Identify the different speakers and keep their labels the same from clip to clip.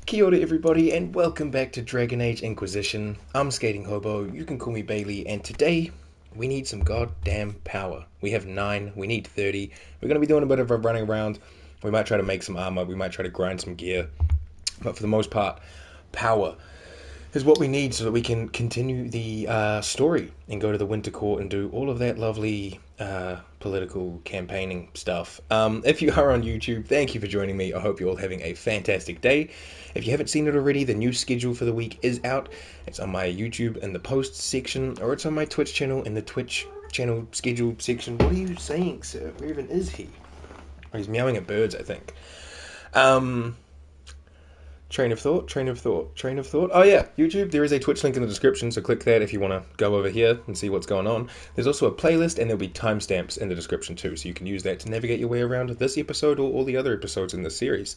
Speaker 1: Kia ora everybody and welcome back to Dragon Age Inquisition. I'm Skating Hobo, you can call me Bailey, and today we need some goddamn power. We have 9, we need 30. We're going to be doing a bit of a running around. We might try to make some armor, we might try to grind some gear. But for the most part, power is what we need so that we can continue the story and go to the Winter Court and do all of that lovely political campaigning stuff. If you are on YouTube, thank you for joining me. I hope you're all having a fantastic day. If you haven't seen it already, the new schedule for the week is out. It's on my YouTube in the posts section, or it's on my Twitch channel in the Twitch channel schedule section. What are you saying, sir? Where even is he? Oh, he's meowing at birds, I think. Train of thought. Oh yeah, YouTube, there is a Twitch link in the description, so click that if you want to go over here and see what's going on. There's also a playlist, and there'll be timestamps in the description too, so you can use that to navigate your way around this episode or all the other episodes in this series.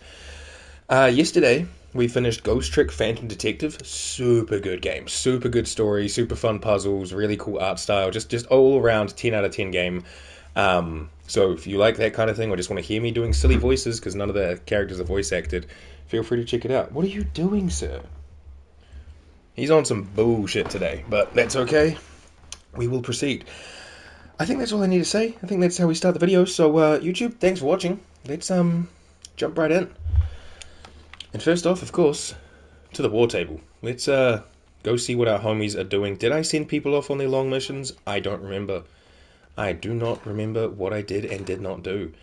Speaker 1: Yesterday, we finished Ghost Trick Phantom Detective. Super good game. Super good story, super fun puzzles, really cool art style. Just all around 10 out of 10 game. So if you like that kind of thing, or just want to hear me doing silly voices, because none of the characters are voice acted, feel free to check it out. What are you doing, sir? He's on some bullshit today, but that's okay. We will proceed. I think that's all I need to say. I think that's how we start the video. So, YouTube, thanks for watching. Let's, jump right in. And first off, of course, to the war table. Let's, go see what our homies are doing. Did I send people off on their long missions? I don't remember. I do not remember what I did and did not do.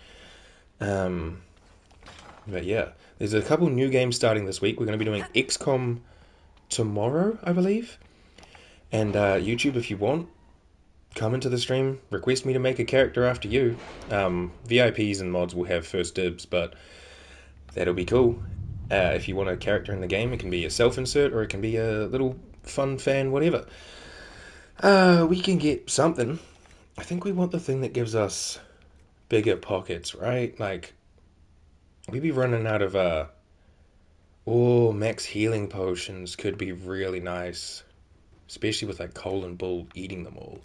Speaker 1: But yeah, there's a couple new games starting this week. We're going to be doing XCOM tomorrow, I believe. And YouTube, if you want, come into the stream, request me to make a character after you. VIPs and mods will have first dibs, but that'll be cool. If you want a character in the game, it can be a self-insert or it can be a little fun fan, whatever. We can get something. I think we want the thing that gives us bigger pockets, right? Like, we'd be running out of, max healing potions could be really nice. Especially with, like, Cole and Bull eating them all.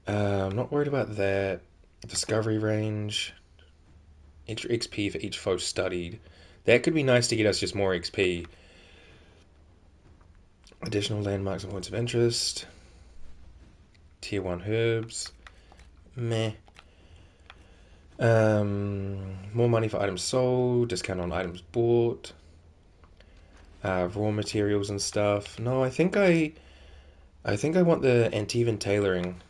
Speaker 1: I'm not worried about that. Discovery range. Extra XP for each foe studied. That could be nice to get us just more XP. Additional landmarks and points of interest. Tier 1 herbs. Meh. More money for items sold. Discount on items bought. Raw materials and stuff. No, I think I want the Antivan tailoring.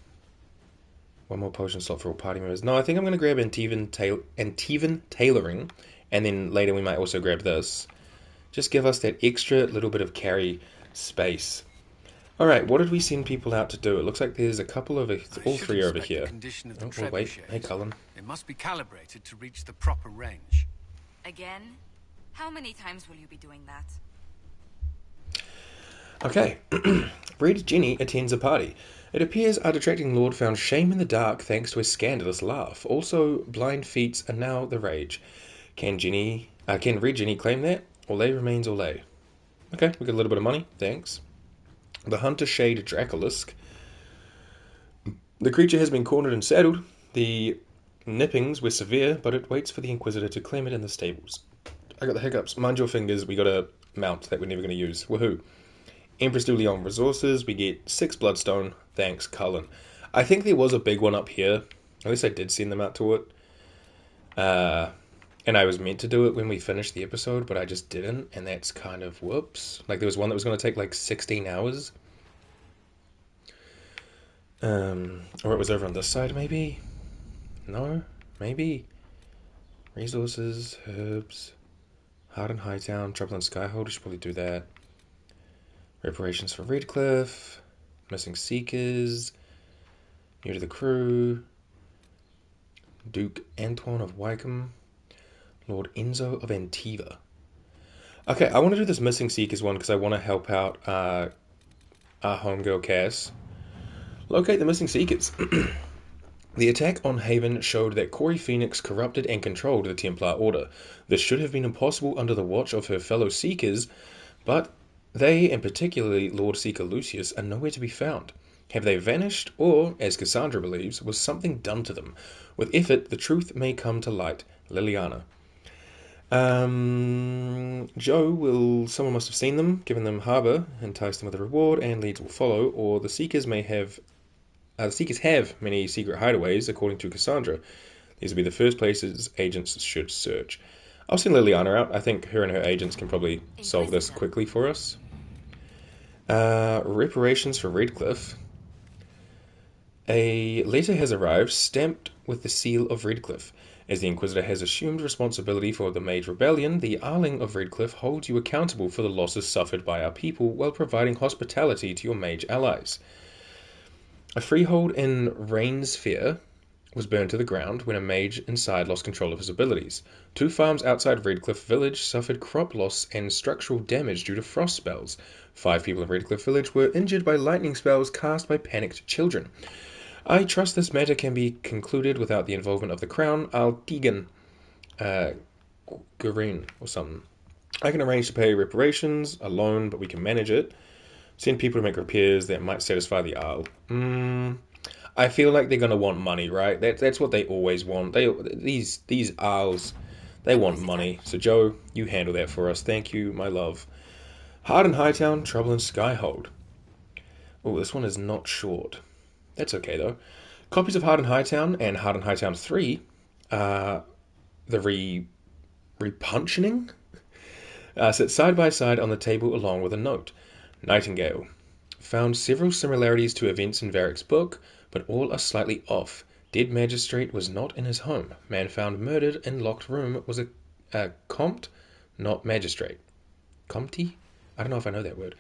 Speaker 1: One more potion slot for all party members. No, I think I'm going to grab Antivan tailoring. And then later we might also grab this. Just give us that extra little bit of carry space. Alright, what did we send people out to do? It looks like there's a couple of all three over here. Oh, wait. Hey, Cullen.
Speaker 2: It must be calibrated to reach the proper range.
Speaker 3: Again? How many times will you be doing that?
Speaker 1: Okay. Red Jenny attends a party. It appears our detracting lord found shame in the dark thanks to a scandalous laugh. Also, blind feats are now the rage. Can Red Jenny claim that? Olay remains Olay. Okay, we got a little bit of money. Thanks. The Hunter Shade Dracolisk. The creature has been cornered and saddled. The nippings were severe, but it waits for the Inquisitor to claim it in the stables. I got the hiccups. Mind your fingers, we got a mount that we're never going to use. Woohoo. Empress du Lion resources. We get 6 bloodstone. Thanks, Cullen. I think there was a big one up here. At least I did send them out to it. And I was meant to do it when we finished the episode, but I just didn't, and that's kind of whoops. Like, there was one that was going to take, like, 16 hours. Or it was over on this side, maybe? No? Maybe? Resources, herbs, Hard and Hightown, Trouble in Skyhold, we should probably do that. Reparations for Redcliffe, Missing Seekers, New to the Crew, Duke Antoine of Wycombe, Lord Enzo of Antiva. Okay, I want to do this Missing Seekers one because I want to help out our homegirl Cass. Locate the Missing Seekers. The attack on Haven showed that Corey Phoenix corrupted and controlled the Templar Order. This should have been impossible under the watch of her fellow Seekers, but they, and particularly Lord Seeker Lucius, are nowhere to be found. Have they vanished, or, as Cassandra believes, was something done to them? With effort, the truth may come to light. Liliana. Someone must have seen them, given them harbor, enticed them with a reward, and leads will follow, or the Seekers have many secret hideaways, according to Cassandra. These will be the first places agents should search. I'll send Liliana out. I think her and her agents can probably solve this quickly for us. Reparations for Redcliffe. A letter has arrived, stamped with the seal of Redcliffe. As the Inquisitor has assumed responsibility for the Mage Rebellion, the Arling of Redcliffe holds you accountable for the losses suffered by our people while providing hospitality to your mage allies. A freehold in Rainsfair was burned to the ground when a mage inside lost control of his abilities. 2 farms outside Redcliffe Village suffered crop loss and structural damage due to frost spells. 5 people in Redcliffe Village were injured by lightning spells cast by panicked children. I trust this matter can be concluded without the involvement of the Crown. Altegan Gureen or something. I can arrange to pay reparations, a loan, but we can manage it. Send people to make repairs that might satisfy the Arl. I feel like they're gonna want money, right? That's what they always want. These Arls, they want money. So Joe, you handle that for us. Thank you, my love. Hard in Hightown, trouble in Skyhold. Oh, this one is not short. That's okay, though. Copies of Hard in Hightown and Hard in Hightown 3, the repuncheoning, sit side by side on the table along with a note. Nightingale. Found several similarities to events in Varric's book, but all are slightly off. Dead magistrate was not in his home. Man found murdered in locked room was a comte, not magistrate. Comte? I don't know if I know that word.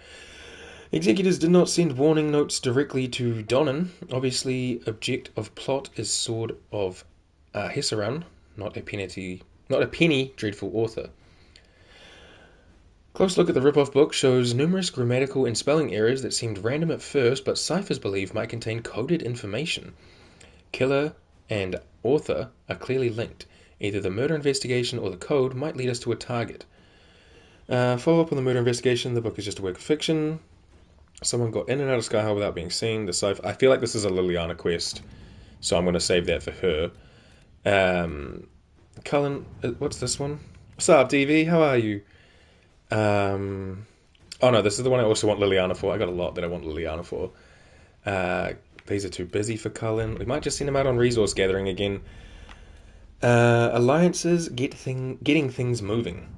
Speaker 1: Executors did not send warning notes directly to Donnan. Obviously, object of plot is Sword of Hessaran, not a penny dreadful author. Close look at the rip-off book shows numerous grammatical and spelling errors that seemed random at first, but ciphers believe might contain coded information. Killer and author are clearly linked. Either the murder investigation or the code might lead us to a target. Follow up on the murder investigation. The book is just a work of fiction. Someone got in and out of Skyhold without being seen. The cipher. I feel like this is a Liliana quest, so I'm going to save that for her. Cullen, what's this one? What's up, DV? How are you? Oh no, this is the one I also want Liliana for. I got a lot that I want Liliana for. These are too busy for Cullen. We might just send him out on resource gathering again. Alliances getting things moving.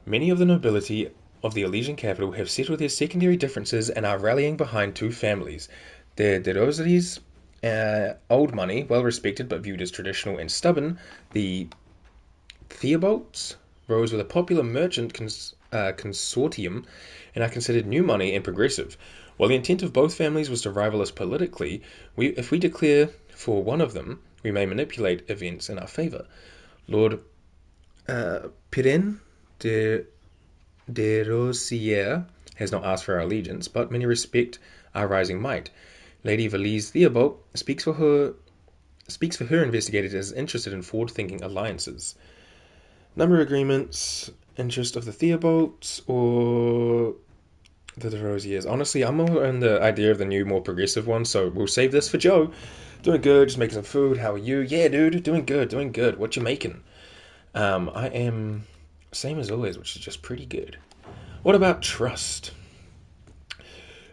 Speaker 1: Many of the nobility of the Elysian capital have settled their secondary differences and are rallying behind 2 families. The De Rosaries, old money, well respected but viewed as traditional and stubborn. The Theobalds rose with a popular merchant consortium and are considered new money and progressive. While the intent of both families was to rival us politically, if we declare for one of them, we may manipulate events in our favour. Lord Piren de Rosière has not asked for our allegiance, but many respect our rising might. Lady Valise Theobald speaks for her investigators as interested in forward-thinking alliances. Number of agreements, interest of the Theobalds, or the De Rosières. Honestly, I'm more in the idea of the new, more progressive one, so we'll save this for Joe. Doing good, just making some food. How are you? Yeah, dude, doing good. What you making? I am same as always, which is just pretty good. What about trust?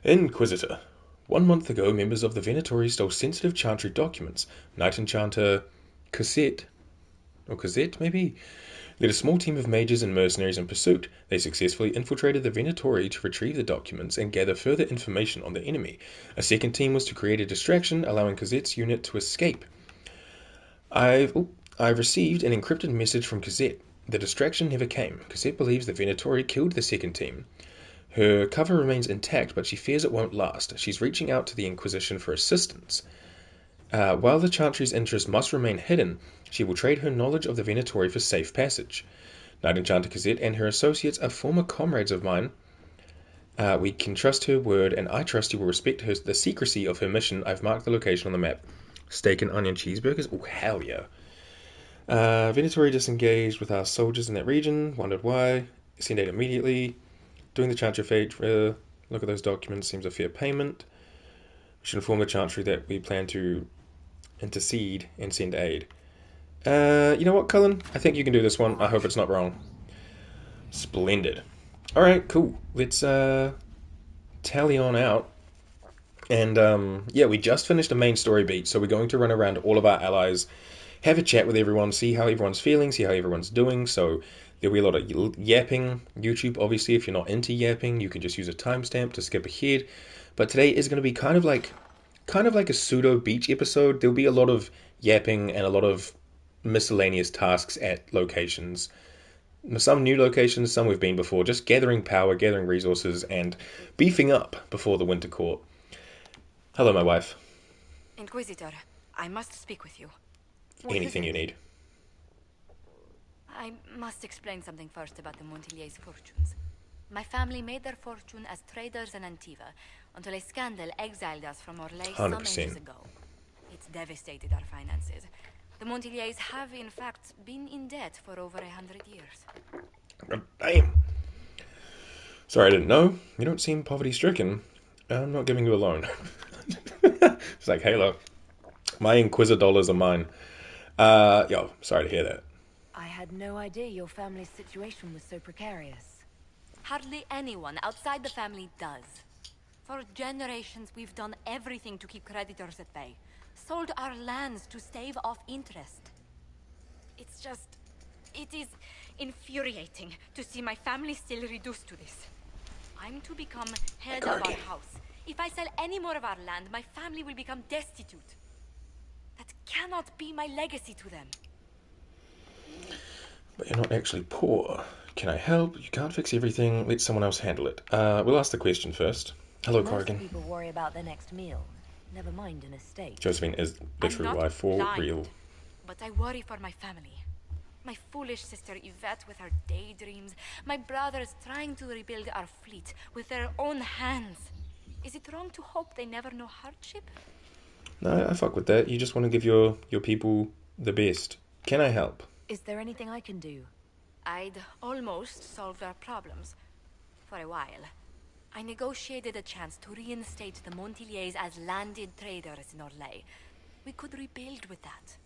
Speaker 1: Inquisitor. 1 month ago, members of the Venatori stole sensitive Chantry documents. Knight Enchanter Cosette, maybe, led a small team of mages and mercenaries in pursuit. They successfully infiltrated the Venatori to retrieve the documents and gather further information on the enemy. A second team was to create a distraction, allowing Cosette's unit to escape. I've received an encrypted message from Cosette. The distraction never came. Cosette believes the Venatori killed the second team. Her cover remains intact, but she fears it won't last. She's reaching out to the Inquisition for assistance. While the Chantry's interests must remain hidden, she will trade her knowledge of the Venatori for safe passage. Knight Enchanter Cosette and her associates are former comrades of mine. We can trust her word, and I trust you will respect the secrecy of her mission. I've marked the location on the map. Steak and onion cheeseburgers? Oh, hell yeah. Venatori disengaged with our soldiers in that region. Wondered why. Send aid immediately. Doing the Chantry fate. Look at those documents. Seems a fair payment. We should inform the Chantry that we plan to intercede and send aid. You know what, Cullen? I think you can do this one. I hope it's not wrong. Splendid. Alright, cool. Let's tally on out. And yeah, we just finished a main story beat, so we're going to run around all of our allies, have a chat with everyone, see how everyone's feeling, see how everyone's doing. So there'll be a lot of yapping. YouTube, obviously, if you're not into yapping, you can just use a timestamp to skip ahead. But today is going to be kind of like a pseudo beach episode. There'll be a lot of yapping and a lot of miscellaneous tasks at locations. Some new locations, some we've been before, just gathering power, gathering resources, and beefing up before the Winter Court. Hello, my wife.
Speaker 3: Inquisitor, I must speak with you.
Speaker 1: Anything you need.
Speaker 3: I must explain something first about the Montilier's fortunes. My family made their fortune as traders in Antiva until a scandal exiled us from Orlais some
Speaker 1: 100%.
Speaker 3: ages ago. It's devastated our finances. The Montiliers have, in fact, been in debt for over 100 years.
Speaker 1: Damn. Sorry, I didn't know. You don't seem poverty-stricken. I'm not giving you a loan. It's like, Halo. My Inquisitor dollars are mine. Yo, sorry to hear that.
Speaker 4: I had no idea your family's situation was so precarious.
Speaker 3: Hardly anyone outside the family does. For generations, we've done everything to keep creditors at bay. Sold our lands to stave off interest. It is infuriating to see my family still reduced to this. I'm to become head of our house. If I sell any more of our land, my family will become destitute. That cannot be my legacy to them.
Speaker 1: But you're not actually poor. Can I help? You can't fix everything. Let someone else handle it. We'll ask the question first. Hello,
Speaker 4: Most
Speaker 1: Corrigan.
Speaker 4: people worry about their next meal. Never mind an estate.
Speaker 1: Josephine is literally life for
Speaker 3: blind,
Speaker 1: real.
Speaker 3: But I worry for my family. My foolish sister Yvette with her daydreams. My brothers trying to rebuild our fleet with their own hands. Is it wrong to hope they never know hardship?
Speaker 1: No, I fuck with that. You just want to give your people the best. Can I help?
Speaker 4: Is there anything I can do?
Speaker 3: I'd almost solved our problems. For a while. I negotiated a chance to reinstate the Montiliers as landed traders in Orlais. We could rebuild with that.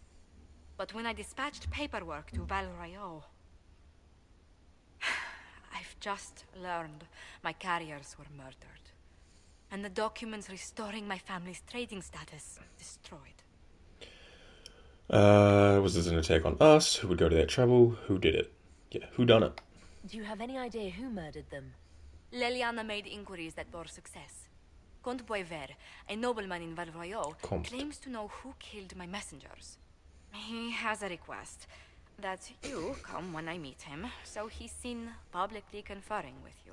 Speaker 3: But when I dispatched paperwork to Val Royeaux, I've just learned my carriers were murdered. And the documents restoring my family's trading status destroyed.
Speaker 1: Was this an attack on us? Who would go to that trouble? Who did it? Yeah, who done it?
Speaker 4: Do you have any idea who murdered them?
Speaker 3: Leliana made inquiries that bore success. Comte Boisvert, a nobleman in Val Royeaux, claims to know who killed my messengers. He has a request that you come when I meet him, so he's seen publicly conferring with you.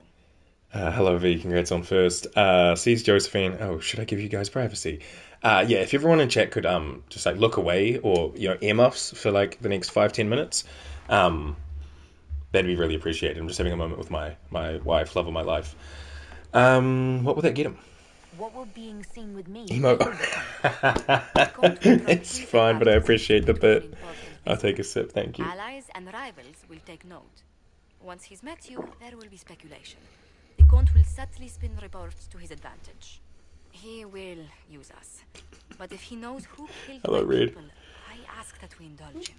Speaker 1: Hello, V. Congrats on first. Sees Josephine. Oh, should I give you guys privacy? Yeah, if everyone in chat could just like look away or earmuffs for like the next 5-10 minutes, that'd be really appreciated. I'm just having a moment with my wife, love of my life. What will that get him?
Speaker 4: What will being seen with me?
Speaker 1: Emo. It's fine, but I appreciate the bit. I'll take a sip, thank you.
Speaker 3: Allies and rivals will take note. Once he's met you, there will be speculation. The Comte will subtly spin reports to his advantage. He will use us. But if he knows who killed
Speaker 1: Hello,
Speaker 3: my
Speaker 1: Reed.
Speaker 3: people, I ask that we indulge him.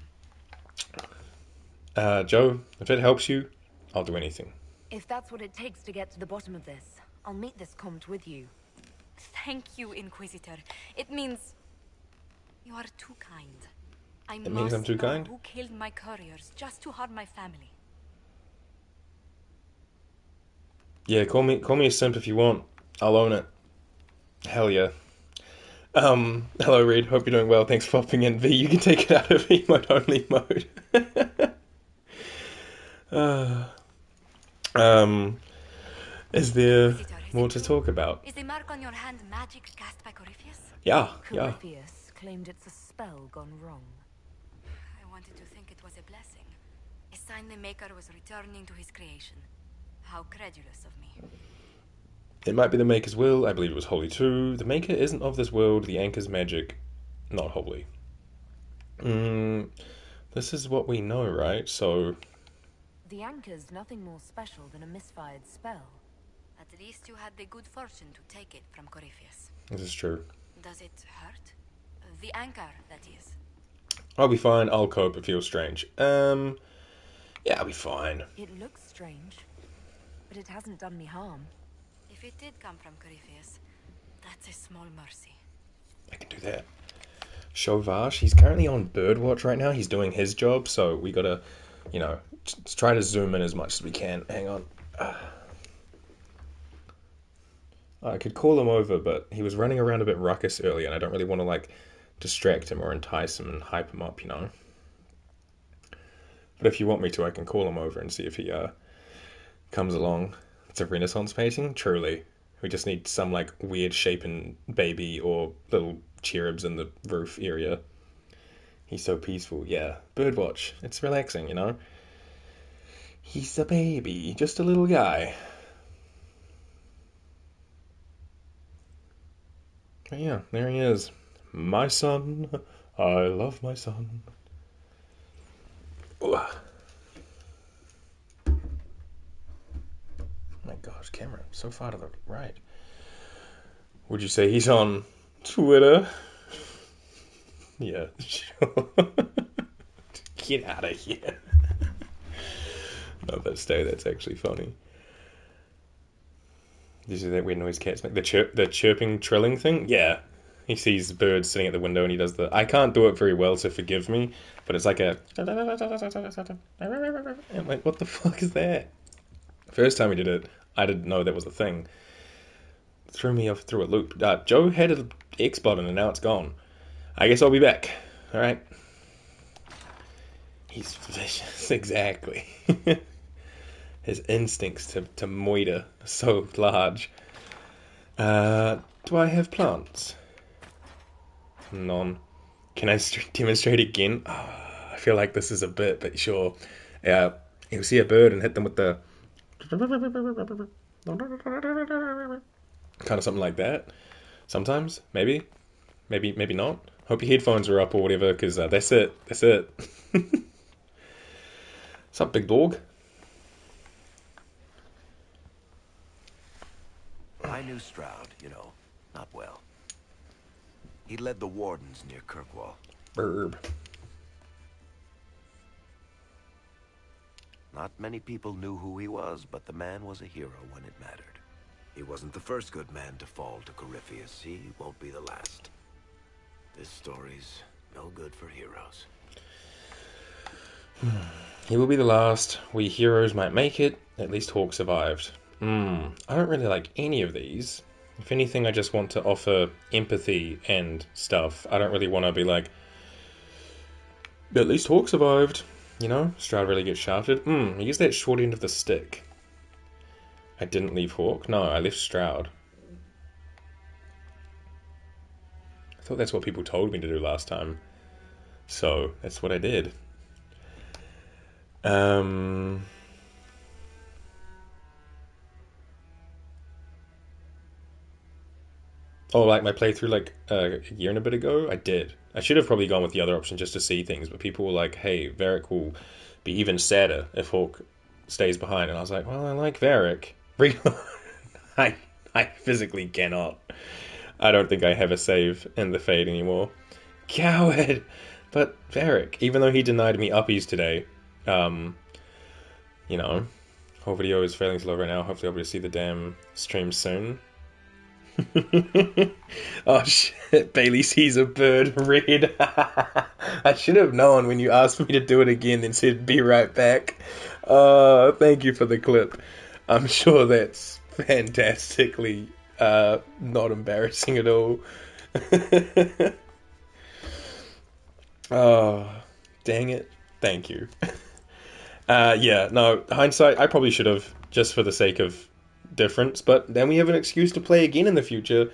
Speaker 1: Joe, if it helps you, I'll do anything.
Speaker 4: If that's what it takes to get to the bottom of this, I'll meet this Comte with you.
Speaker 3: Thank you, Inquisitor. It means you are too kind.
Speaker 1: It means I'm too
Speaker 3: know
Speaker 1: kind?
Speaker 3: who killed my couriers just to harm my family.
Speaker 1: Yeah, call me a simp if you want. I'll own it. Hell yeah. Hello Reed, hope you're doing well. Thanks for popping in. V, you can take it out of emote only mode. Is there more to talk about?
Speaker 3: Is the mark on your hand magic cast by Corypheus?
Speaker 1: Yeah.
Speaker 4: Corypheus claimed it's a spell gone wrong.
Speaker 3: I wanted to think it was a blessing. A sign the Maker was returning to his creation. How credulous of me.
Speaker 1: It might be the Maker's will. I believe it was holy too. The Maker isn't of this world. The Anchor's magic, not holy. This is what we know, right? So...
Speaker 4: The Anchor's nothing more special than a misfired spell.
Speaker 3: At least you had the good fortune to take it from Corypheus.
Speaker 1: This is true.
Speaker 3: Does it hurt? The anchor, that is.
Speaker 1: I'll be fine. I'll cope. It feels strange. Yeah, I'll be fine.
Speaker 4: It looks strange, but it hasn't done me harm.
Speaker 3: If it did come from Corypheus, that's a small mercy.
Speaker 1: I can do that. Chauvache, he's currently on birdwatch right now. He's doing his job, so we gotta, you know, try to zoom in as much as we can. Hang on. I could call him over, but he was running around a bit ruckus earlier, and I don't really want to, like, distract him or entice him and hype him up, you know? But if you want me to, I can call him over and see if he, comes along. It's a Renaissance painting? Truly. We just need some, like, weird shapen baby or little cherubs in the roof area. He's so peaceful. Yeah, birdwatch. It's relaxing, you know? He's a baby. Just a little guy. But yeah, there he is. My son. I love my son. Ooh. My gosh, camera, so far to the right. Would you say he's on Twitter? Yeah, sure. Get out of here. No, but stay, that's actually funny. Did you see that weird noise cats make? The chirping, trilling thing? Yeah. He sees birds sitting at the window and he does the... I can't do it very well, so forgive me, but it's like a... I'm like, what the fuck is that? First time he did it, I didn't know that was a thing. Threw me off through a loop. Joe had an X button and now it's gone. I guess I'll be back. Alright. He's vicious, exactly. His instincts to moiter are so large. Do I have plants? None. Can I demonstrate again? Oh, I feel like this is a bit, but sure. You'll see a bird and hit them with the... kind of something like that. Sometimes, maybe not. Hope your headphones are up or whatever, because that's it. What's up, big dog?
Speaker 5: I knew Stroud, you know, not well. He led the wardens near Kirkwall.
Speaker 1: Burb.
Speaker 5: Not many people knew who he was, but the man was a hero when it mattered. He wasn't the first good man to fall to Corypheus. He won't be the last. This story's no good for heroes.
Speaker 1: He will be the last. We heroes might make it. At least Hawk survived. I don't really like any of these. If anything, I just want to offer empathy and stuff. I don't really want to be like, at least Hawk survived. You know, Stroud really gets shafted. He gets that short end of the stick. I didn't leave Hawk. No, I left Stroud. I thought that's what people told me to do last time. So, that's what I did. Oh, like my playthrough like a year and a bit ago? I did. I should have probably gone with the other option just to see things, but people were like, hey, Varric will be even sadder if Hawk stays behind. And I was like, well, I like Varric. I physically cannot. I don't think I have a save in the Fade anymore. Coward! But Varric, even though he denied me uppies today, you know, whole video is failing to load right now. Hopefully I'll be able to see the damn stream soon. Oh shit, Bailey sees a bird red. I should have known when you asked me to do it again and said be right back. Thank you for the clip. I'm sure that's fantastically not embarrassing at all. Oh, dang it. Thank you. Yeah, no, hindsight, I probably should have, just for the sake of difference, but then we have an excuse to play again in the future.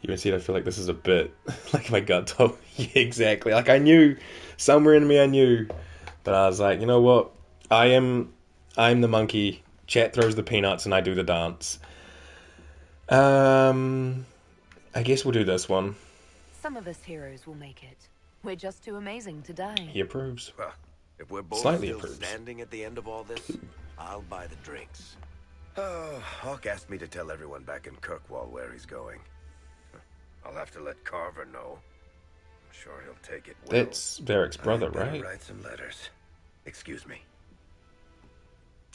Speaker 1: You can see I feel like this is a bit like my gut told me. Yeah, exactly. Like I knew, somewhere in me I knew, but I was like, you know what? I'm the monkey. Chat throws the peanuts and I do the dance. I guess we'll do this one.
Speaker 4: Some of us heroes will make it. We're just too amazing to die.
Speaker 1: He approves.
Speaker 5: Well, if we're both
Speaker 1: Slightly
Speaker 5: still
Speaker 1: approves.
Speaker 5: standing at the end of all this, I'll buy the drinks. Oh, Hawk asked me to tell everyone back in Kirkwall where he's going. I'll have to let Carver know. Sure he'll take it well.
Speaker 1: That's Varric's brother, right?
Speaker 5: Write some letters. Excuse me.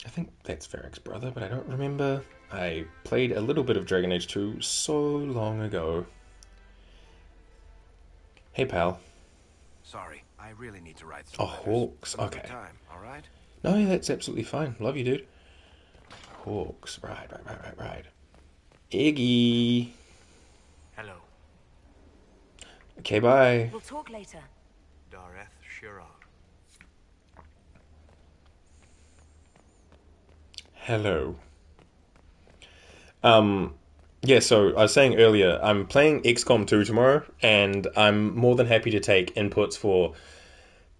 Speaker 1: I think that's Varric's brother, but I don't remember. I played a little bit of Dragon Age 2 so long ago. Hey, pal.
Speaker 5: Sorry, I really need to write some
Speaker 1: Oh,
Speaker 5: letters.
Speaker 1: Hawks.
Speaker 5: Some other
Speaker 1: Okay.
Speaker 5: time, all right?
Speaker 1: No, yeah, that's absolutely fine. Love you, dude. Hawks. Right. Iggy.
Speaker 2: Hello.
Speaker 1: Okay, bye.
Speaker 4: We'll talk later.
Speaker 2: Dareth Shirar.
Speaker 1: Hello. Yeah, so I was saying earlier, I'm playing XCOM 2 tomorrow, and I'm more than happy to take inputs for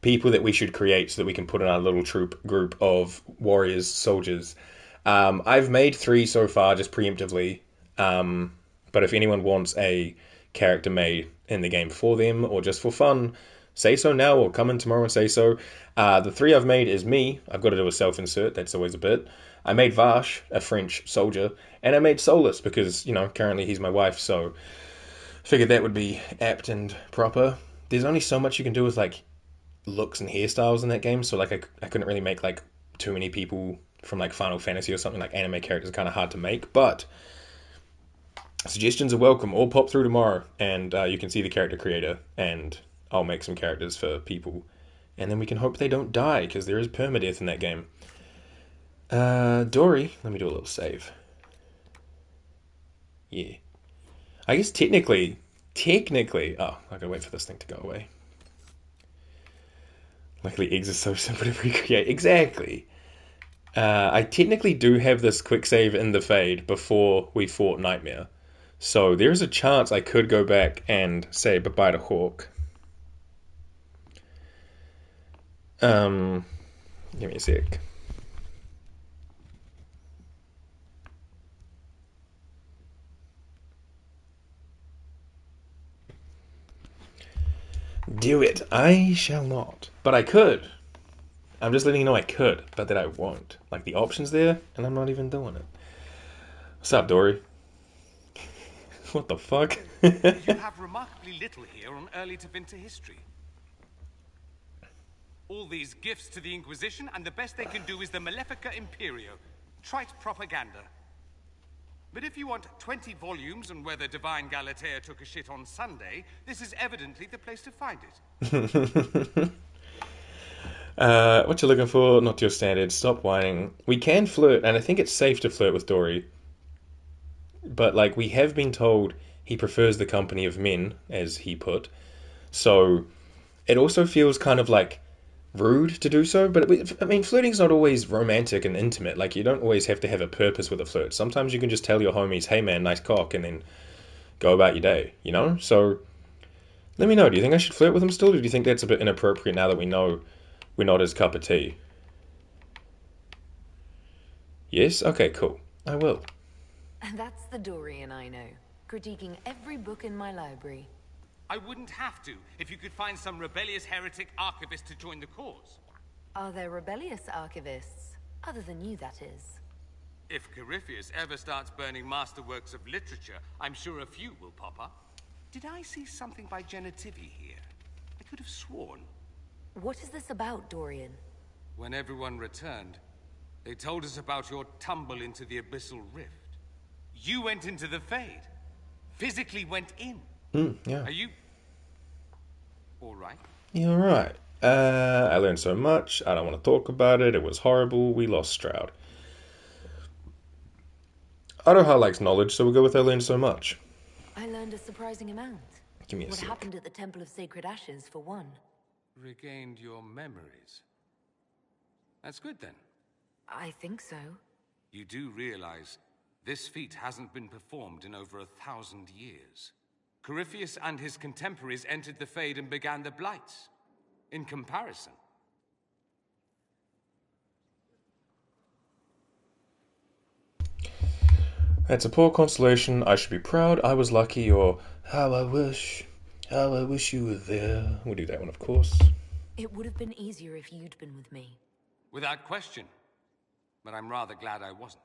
Speaker 1: people that we should create so that we can put in our little troop group of warriors, soldiers. I've made 3 so far, just preemptively. But if anyone wants a character made in the game for them, or just for fun, say so now, or come in tomorrow and say so. The 3 I've made is me. I've got to do a self-insert, that's always a bit. I made Vash, a French soldier, and I made Solus because, currently he's my wife, so figured that would be apt and proper. There's only so much you can do with, looks and hairstyles in that game, so, I couldn't really make, too many people from, Final Fantasy or something. Anime characters are kind of hard to make, but suggestions are welcome. All pop through tomorrow, and you can see the character creator, and I'll make some characters for people, and then we can hope they don't die, because there is permadeath in that game. Dory, let me do a little save. Yeah. I guess technically, oh, I gotta wait for this thing to go away. Luckily, eggs are so simple to recreate. Exactly. I technically do have this quick save in the Fade before we fought Nightmare. So there's a chance I could go back and say bye-bye to Hawk. Give me a sec. Do it. I shall not. But I could. I'm just letting you know I could, but that I won't. The option's there, and I'm not even doing it. What's up, Dory? What the fuck?
Speaker 2: You have remarkably little here on early to Vinter history. All these gifts to the Inquisition, and the best they can do is the Malefica Imperio. Trite propaganda. But if you want 20 volumes on whether Divine Galatea took a shit on Sunday, this is evidently the place to find it.
Speaker 1: What you looking for? Not your standard. Stop whining. We can flirt, and I think it's safe to flirt with Dory. But, we have been told he prefers the company of men, as he put. So, it also feels kind of, rude to do so. But, flirting's not always romantic and intimate. You don't always have to have a purpose with a flirt. Sometimes you can just tell your homies, hey man, nice cock, and then go about your day, So, let me know. Do you think I should flirt with him still, or do you think that's a bit inappropriate now that we know we're not his cup of tea? Yes? Okay, cool. I will.
Speaker 4: That's the Dorian I know, critiquing every book in my library.
Speaker 2: I wouldn't have to if you could find some rebellious heretic archivist to join the cause.
Speaker 4: Are there rebellious archivists? Other than you, that is.
Speaker 2: If Corypheus ever starts burning masterworks of literature, I'm sure a few will pop up. Did I see something by Genitivi here? I could have sworn.
Speaker 4: What is this about, Dorian?
Speaker 2: When everyone returned, they told us about your tumble into the abyssal rift. You went into the Fade. Physically went in.
Speaker 1: Yeah.
Speaker 2: Are you all right?
Speaker 1: You're right. I learned so much. I don't want to talk about it. It was horrible. We lost Stroud. Aroha likes knowledge, so we'll go with I learned so much.
Speaker 4: I learned a surprising amount.
Speaker 1: Give me a
Speaker 4: What
Speaker 1: sec.
Speaker 4: happened at the Temple of Sacred Ashes, for one.
Speaker 2: Regained your memories. That's good then.
Speaker 4: I think so.
Speaker 2: You do realize this feat hasn't been performed in over 1,000 years. Corypheus and his contemporaries entered the Fade and began the Blights. In comparison.
Speaker 1: That's a poor consolation. I should be proud. I was lucky, or how I wish you were there. We'll do that one, of course.
Speaker 4: It would have been easier if you'd been with me.
Speaker 2: Without question. But I'm rather glad I wasn't.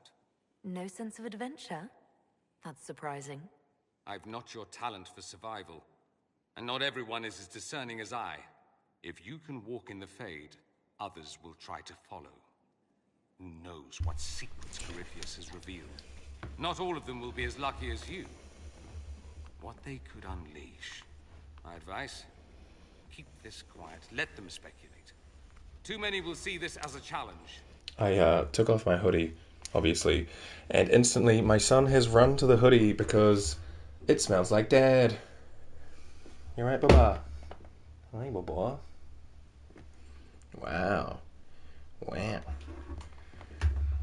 Speaker 4: No sense of adventure? That's surprising.
Speaker 2: I've not your talent for survival. And not everyone is as discerning as I. If you can walk in the Fade, others will try to follow. Who knows what secrets Corypheus has revealed? Not all of them will be as lucky as you. What they could unleash. My advice? Keep this quiet. Let them speculate. Too many will see this as a challenge.
Speaker 1: I took off my hoodie, obviously, and instantly my son has run to the hoodie because it smells like Dad. You right, Baba? Hi, Baba. Wow. Wow.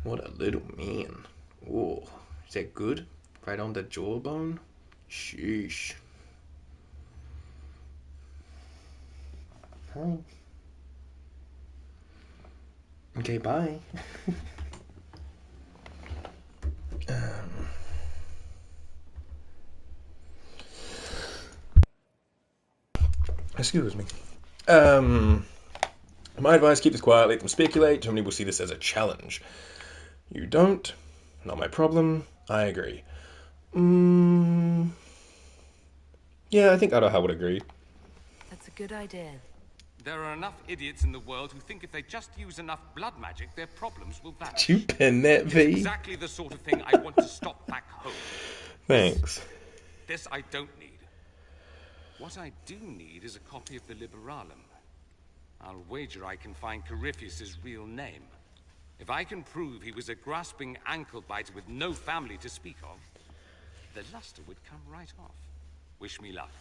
Speaker 1: What a little man. Whoa. Is that good? Right on the jawbone? Sheesh. Hi. Okay, bye. Excuse me. My advice, keep this quiet, let them speculate. Too many will see this as a challenge. You don't. Not my problem. I agree. Yeah, I think Adaha would agree.
Speaker 4: That's a good idea.
Speaker 2: There are enough idiots in the world who think if they just use enough blood magic, their problems will vanish.
Speaker 1: Did you pin that, V?
Speaker 2: It's exactly the sort of thing I want to stop back home.
Speaker 1: Thanks.
Speaker 2: This I don't need. What I do need is a copy of the Liberalum. I'll wager I can find Corypheus' real name. If I can prove he was a grasping ankle biter with no family to speak of, the luster would come right off. Wish me luck.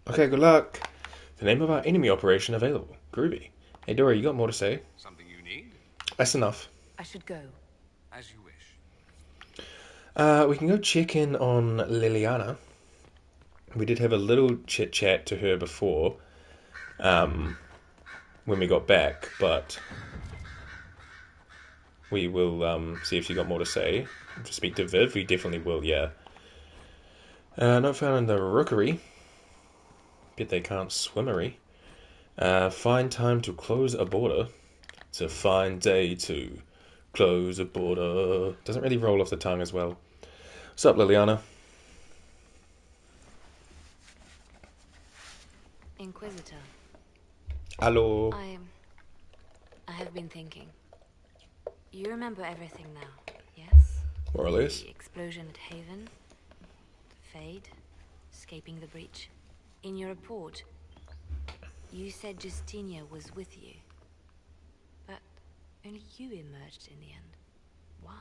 Speaker 1: Okay, good luck. The name of our enemy operation available. Groovy. Hey, Dora, you got more to say?
Speaker 2: Something you need?
Speaker 1: That's enough.
Speaker 4: I should go.
Speaker 2: As you wish.
Speaker 1: We can go check in on Liliana. We did have a little chit-chat to her before, when we got back, but we will see if she got more to say. To speak to Viv, we definitely will, yeah. Not found in the rookery. Bet they can't swimmery. Find time to close a border. It's a fine day to close a border. Doesn't really roll off the tongue as well. What's up, Liliana?
Speaker 3: Inquisitor.
Speaker 1: Hello.
Speaker 3: I have been thinking. You remember everything now, yes?
Speaker 1: More or less.
Speaker 3: The explosion at Haven, the Fade, escaping the breach. In your report, you said Justinia was with you. But only you emerged in the end. Why?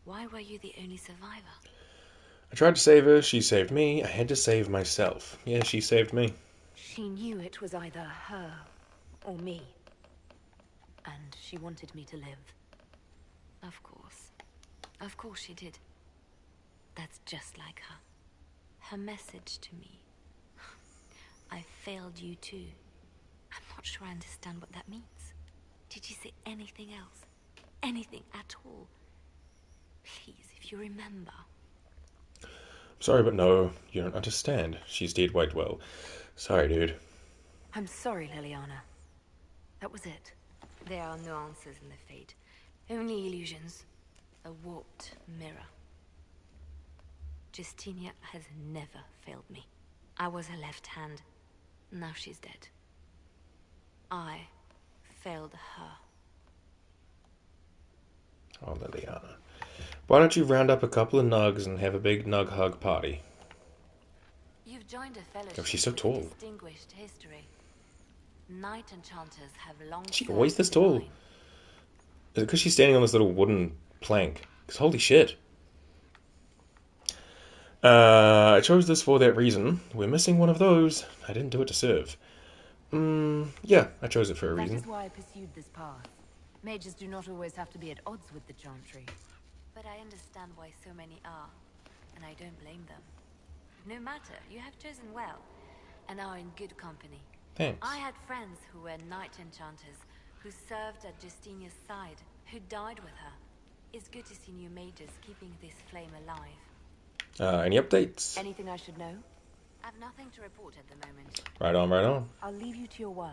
Speaker 3: Why were you the only survivor?
Speaker 1: I tried to save her, she saved me, I had to save myself. Yeah, she saved me.
Speaker 3: She knew it was either her or me. And she wanted me to live. Of course. Of course she did. That's just like her. Her message to me. I failed you too. I'm not sure I understand what that means. Did you say anything else? Anything at all? Please, if you remember.
Speaker 1: Sorry, but no, you don't understand. She's dead quite well. Sorry, dude.
Speaker 3: I'm sorry, Liliana. That was it. There are no answers in the Fate. Only illusions. A warped mirror. Justinia has never failed me. I was her left hand. Now she's dead. I failed her.
Speaker 1: Oh, Liliana. Why don't you round up a couple of nugs and have a big nug hug party?
Speaker 3: You've joined a fellowship.
Speaker 1: Oh, she's so
Speaker 3: with
Speaker 1: tall.
Speaker 3: Distinguished history. Knight enchanters have long.
Speaker 1: She always this tall? Is it because she's standing on this little wooden plank? Because holy shit. I chose this for that reason. We're missing one of those. I didn't do it to serve. Yeah, I chose it for a reason.
Speaker 4: That is why I pursued this path. Mages do not always have to be at odds with the Chantry.
Speaker 3: But I understand why so many are, and I don't blame them. No matter, you have chosen well, and are in good company.
Speaker 1: Thanks.
Speaker 3: I had friends who were knight enchanters, who served at Justinia's side, who died with her. It's good to see new mages keeping this flame alive.
Speaker 1: Any updates?
Speaker 4: Anything I should know?
Speaker 3: I've nothing to report at the moment.
Speaker 1: Right on, right on.
Speaker 4: I'll leave you to your work.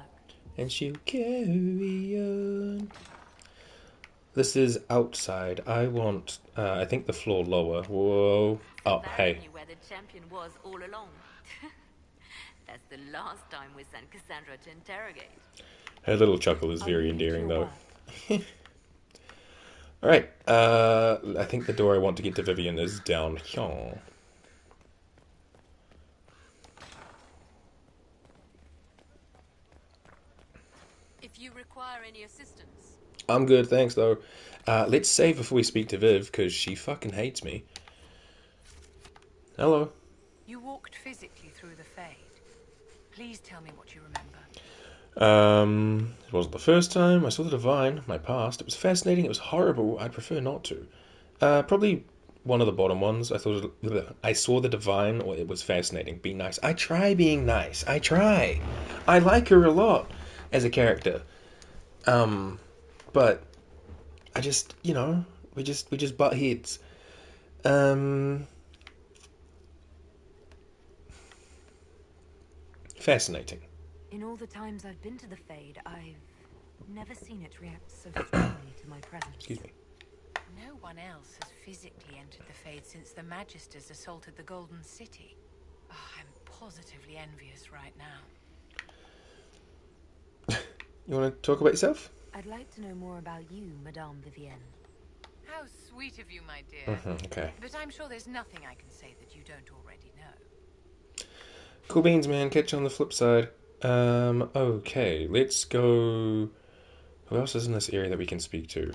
Speaker 1: And she'll carry on. This is outside. I want, I think the floor lower. Whoa. Oh,
Speaker 4: Varric
Speaker 1: hey.
Speaker 4: knew where the champion was all along. That's the last time we sent Cassandra to interrogate.
Speaker 1: Her little chuckle is
Speaker 4: I'll
Speaker 1: very
Speaker 4: leave you to
Speaker 1: endearing,
Speaker 4: your
Speaker 1: though.
Speaker 4: work.
Speaker 1: Alright, I think the door I want to get to Vivian is down here.
Speaker 4: If you require any assistance.
Speaker 1: I'm good, thanks, though. Let's save before we speak to Viv, because she fucking hates me. Hello.
Speaker 6: You walked physically through the Fade. Please tell me what you remember.
Speaker 1: It wasn't the first time I saw the Divine, my past. It was fascinating, it was horrible, I'd prefer not to. Probably one of the bottom ones. I saw the Divine, or it was fascinating. Be nice. I try being nice. I try. I like her a lot as a character. But I just, you know, we just butt heads. Fascinating.
Speaker 4: In all the times I've been to the Fade, I've never seen it react so strongly to my presence.
Speaker 1: Excuse me.
Speaker 6: No one else has physically entered the Fade since the Magisters assaulted the Golden City. Oh, I'm positively envious right now.
Speaker 1: You want to talk about yourself?
Speaker 4: I'd like to know more about you, Madame Vivienne.
Speaker 6: How sweet of you, my dear.
Speaker 1: Okay.
Speaker 6: But I'm sure there's nothing I can say that you don't already know.
Speaker 1: Cool beans, man. Catch you on the flip side. Okay. Let's go... Who else is in this area that we can speak to?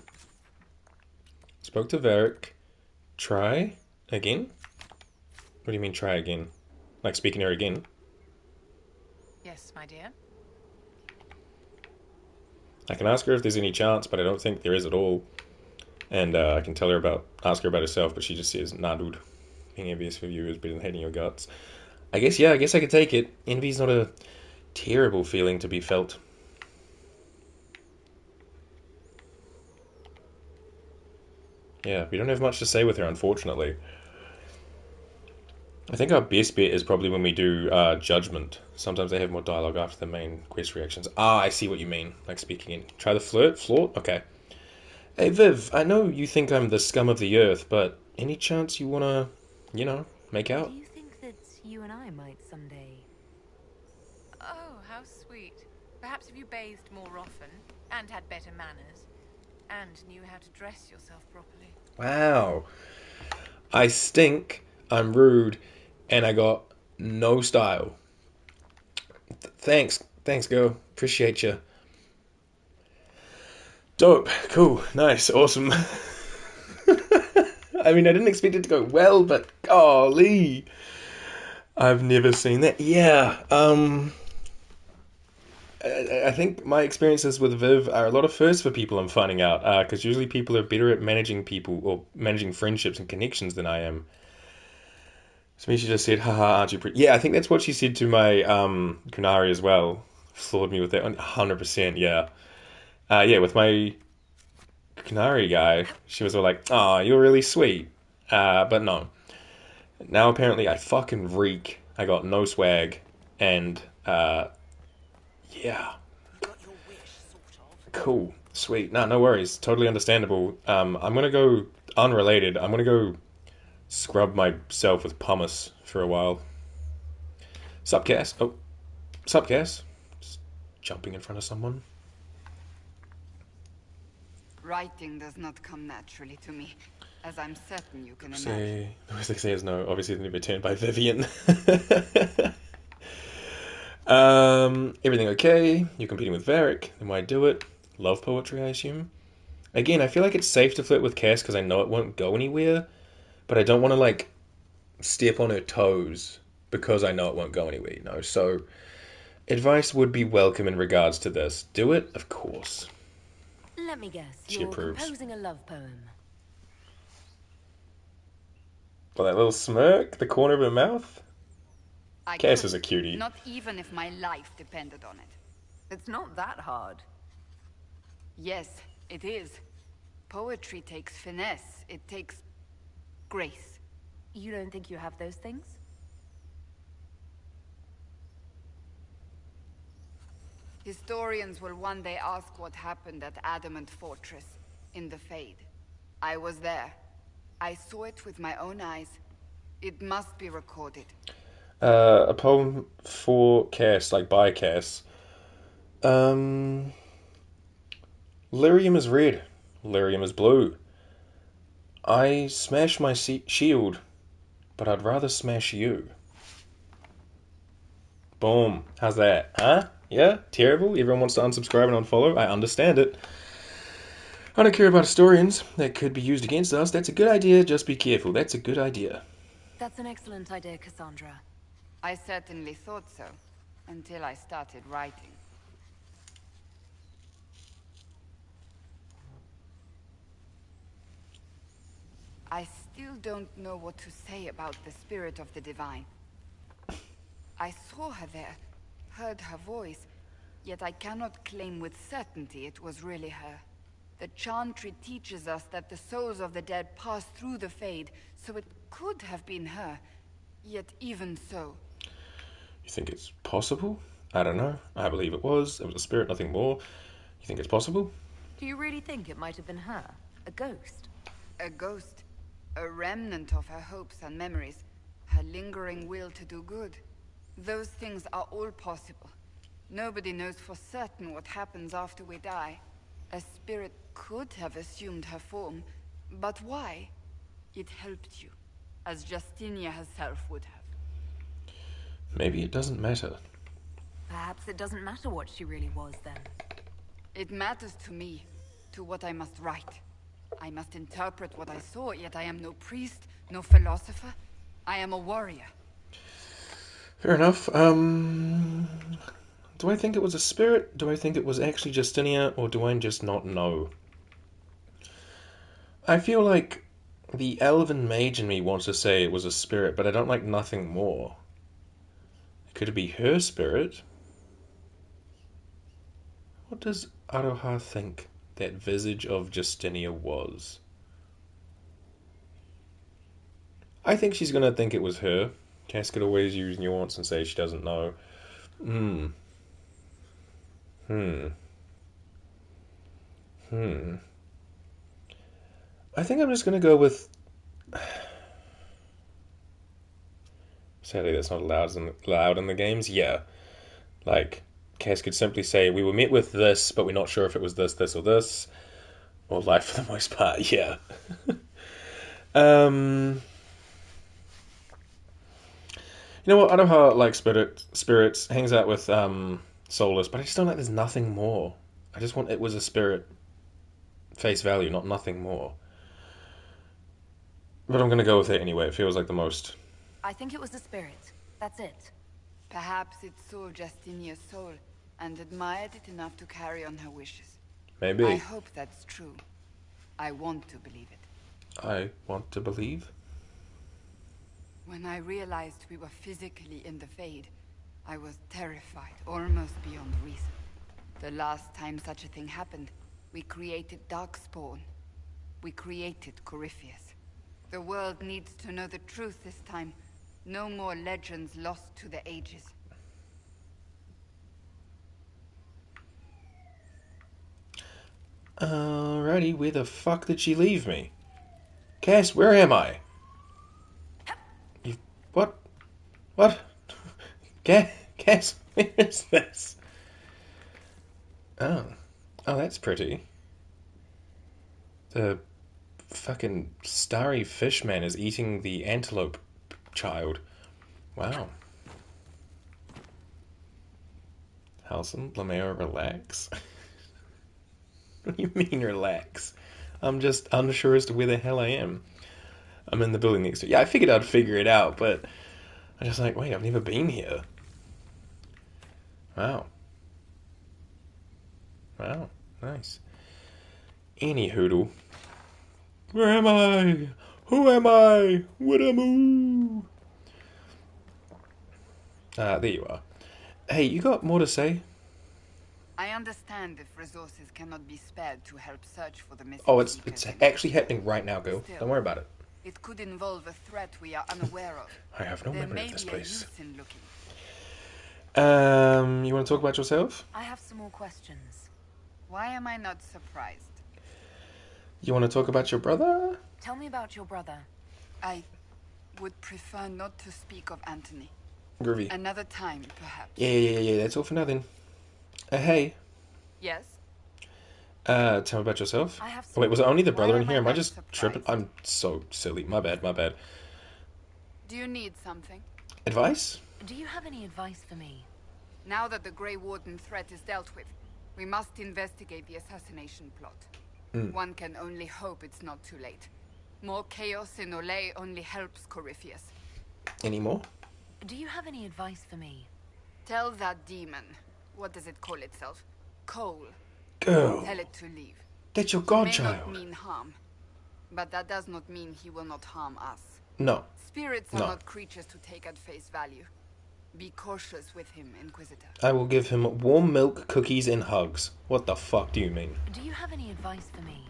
Speaker 1: Spoke to Varric. Try again? What do you mean try again? Like speaking to her again?
Speaker 6: Yes, my dear.
Speaker 1: I can ask her if there's any chance, but I don't think there is at all. And I can ask her about herself, but she just says, nah, dude. Being envious for you is better than hating your guts. I guess I could take it. Envy's not a terrible feeling to be felt. Yeah, we don't have much to say with her, unfortunately. I think our best bet is probably when we do Judgment. Sometimes they have more dialogue after the main quest reactions. Ah, I see what you mean. Like speaking in. Try the flaunt? Okay. Hey, Viv, I know you think I'm the scum of the earth, but any chance you wanna, make out?
Speaker 4: Do you think that you and I might someday...
Speaker 6: Oh, how sweet. Perhaps if you bathed more often, and had better manners, and knew how to dress yourself properly.
Speaker 1: Wow. I stink, I'm rude, and I got no style. Thanks, girl. Appreciate you. Dope. Cool. Nice. Awesome. I mean, I didn't expect it to go well, but golly. I've never seen that. Yeah. I think my experiences with Viv are a lot of firsts for people I'm finding out, because usually people are better at managing people or managing friendships and connections than I am. So she just said, haha, aren't you pretty? Yeah, I think that's what she said to my Kunari as well. Floored me with that 100%, yeah. Yeah, with my Kunari guy, she was all like, "Oh, you're really sweet." But no. Now apparently I fucking reek. I got no swag. And, yeah. Cool. Sweet. Nah, no worries. Totally understandable. I'm gonna go unrelated. I'm gonna go scrub myself with pumice for a while. Sup, Cass? Oh. Sup, Cass? Just jumping in front of someone.
Speaker 7: Writing does not come naturally to me, as I'm certain you can imagine.
Speaker 1: Say, the worst they say is no. Obviously, they'll be turned by Vivian. Everything okay? You're competing with Varric. Then why do it? Love poetry, I assume. Again, I feel like it's safe to flirt with Cass because I know it won't go anywhere, but I don't want to step on her toes because I know it won't go anywhere. So advice would be welcome in regards to this. Do it, of course.
Speaker 4: Let me guess,
Speaker 1: She
Speaker 4: you're
Speaker 1: approves.
Speaker 4: composing a love poem.
Speaker 1: Well, that little smirk, the corner of her mouth. Cass is a
Speaker 7: couldn't,
Speaker 1: cutie.
Speaker 7: Not even if my life depended on it.
Speaker 4: It's not that hard.
Speaker 7: Yes, it is. Poetry takes finesse. It takes grace.
Speaker 4: You don't think you have those things?
Speaker 7: Historians will one day ask what happened at Adamant Fortress. in the Fade. I was there. I saw it with my own eyes. It must be recorded.
Speaker 1: A poem for Cass, like by Cass. Lyrium is red. Lyrium is blue. I smash my shield, but I'd rather smash you. Boom. How's that? Huh? Yeah? Terrible? Everyone wants to unsubscribe and unfollow? I understand it. I don't care about historians. That could be used against us. That's a good idea. Just be careful. That's a good idea.
Speaker 3: That's an excellent idea, Cassandra.
Speaker 7: I certainly thought so, until I started writing. I still don't know what to say about the spirit of the divine. I saw her there, heard her voice, yet I cannot claim with certainty it was really her. The Chantry teaches us that the souls of the dead pass through the Fade, so it could have been her. Yet even so...
Speaker 1: You think it's possible? I don't know. I believe it was. It was a spirit, nothing more. You think it's possible?
Speaker 3: Do you really think it might have been her? A ghost?
Speaker 7: A ghost. A remnant of her hopes and memories. Her lingering will to do good. Those things are all possible. Nobody knows for certain what happens after we die. A spirit could have assumed her form, but why? It helped you, as Justinia herself would have.
Speaker 1: Maybe it doesn't matter.
Speaker 3: Perhaps it doesn't matter what she really was, then.
Speaker 7: It matters to me, to what I must write. I must interpret what I saw, yet I am no priest, no philosopher. I am a warrior.
Speaker 1: Fair enough. Do I think it was a spirit? Do I think it was actually Justinia? Or do I just not know? I feel like the elven mage in me wants to say it was a spirit, but I don't like nothing more. Could it be her spirit? What does Aroha think that visage of Justinia was? I think she's going to think it was her. Cass could always use nuance and say she doesn't know. I think I'm just going to go with... Sadly, that's not allowed in the games. Yeah. Like, Cass could simply say, we were met with this, but we're not sure if it was this, this, or this. Or life for the most part, yeah. You know what? I know how like spirits hangs out with Soulless, but I just don't like there's nothing more. I just want it was a spirit face value, not nothing more. But I'm gonna go with it anyway. It feels like the most.
Speaker 3: I think it was the spirit. That's it.
Speaker 7: Perhaps it saw Justinia's soul and admired it enough to carry on her wishes.
Speaker 1: Maybe.
Speaker 7: I hope that's true. I want to believe it.
Speaker 1: I want to believe.
Speaker 7: When I realized we were physically in the Fade, I was terrified, almost beyond reason. The last time such a thing happened, we created Darkspawn. We created Corypheus. The world needs to know the truth this time. No more legends lost to the ages.
Speaker 1: Alrighty, where the fuck did she leave me? Cass, where am I? What? What? Cass, where is this? Oh, that's pretty. The fucking starry fish man is eating the antelope child. Wow. Halcyon, Lemare, relax. What do you mean relax? I'm just unsure as to where the hell I am. I'm in the building next to it. Yeah, I figured I'd figure it out, but I just like, wait, I've never been here. Wow. Wow, nice. Any hoodle. Where am I? Who am I? What am I? There you are. Hey, you got more to say?
Speaker 7: I understand if resources cannot be spared to help search for the missing
Speaker 1: Oh, it's
Speaker 7: seekers.
Speaker 1: actually happening right now, girl.
Speaker 7: Still,
Speaker 1: Don't worry about it.
Speaker 7: It could involve a threat we are unaware of.
Speaker 1: I have no
Speaker 7: There
Speaker 1: memory
Speaker 7: may
Speaker 1: of this
Speaker 7: be
Speaker 1: place.
Speaker 7: a use in looking.
Speaker 1: You want to talk about yourself?
Speaker 3: I have some more questions.
Speaker 7: Why am I not surprised?
Speaker 1: You want to talk about your brother?
Speaker 6: Tell me about your brother.
Speaker 7: I would prefer not to speak of Anthony.
Speaker 1: Groovy.
Speaker 7: Another time, perhaps.
Speaker 1: Yeah. That's all for now then. Hey.
Speaker 7: Yes?
Speaker 1: Tell me about yourself.
Speaker 6: I have
Speaker 1: Oh, wait, was it only the brother
Speaker 7: Why
Speaker 1: in
Speaker 7: am
Speaker 1: here?
Speaker 7: I
Speaker 1: Am I
Speaker 7: not
Speaker 1: just tripping?
Speaker 7: surprised?
Speaker 1: I'm so silly. My bad.
Speaker 7: Do you need something?
Speaker 1: Advice?
Speaker 6: Do you have any advice for me?
Speaker 7: Now that the Grey Warden threat is dealt with, we must investigate the assassination plot. One can only hope it's not too late. More chaos in Olay only helps Corypheus.
Speaker 1: Any more?
Speaker 6: Do you have any advice for me?
Speaker 7: Tell that demon, what does it call itself? Cole.
Speaker 1: Girl.
Speaker 7: Tell it to leave.
Speaker 1: That's your
Speaker 7: May not
Speaker 1: godchild.
Speaker 7: mean harm, but that does not mean he will not harm us.
Speaker 1: No.
Speaker 7: Spirits are
Speaker 1: No.
Speaker 7: not creatures to take at face value. Be cautious with him, Inquisitor.
Speaker 1: I will give him warm milk, cookies, and hugs. What the fuck do you mean?
Speaker 6: Do you have any advice for me?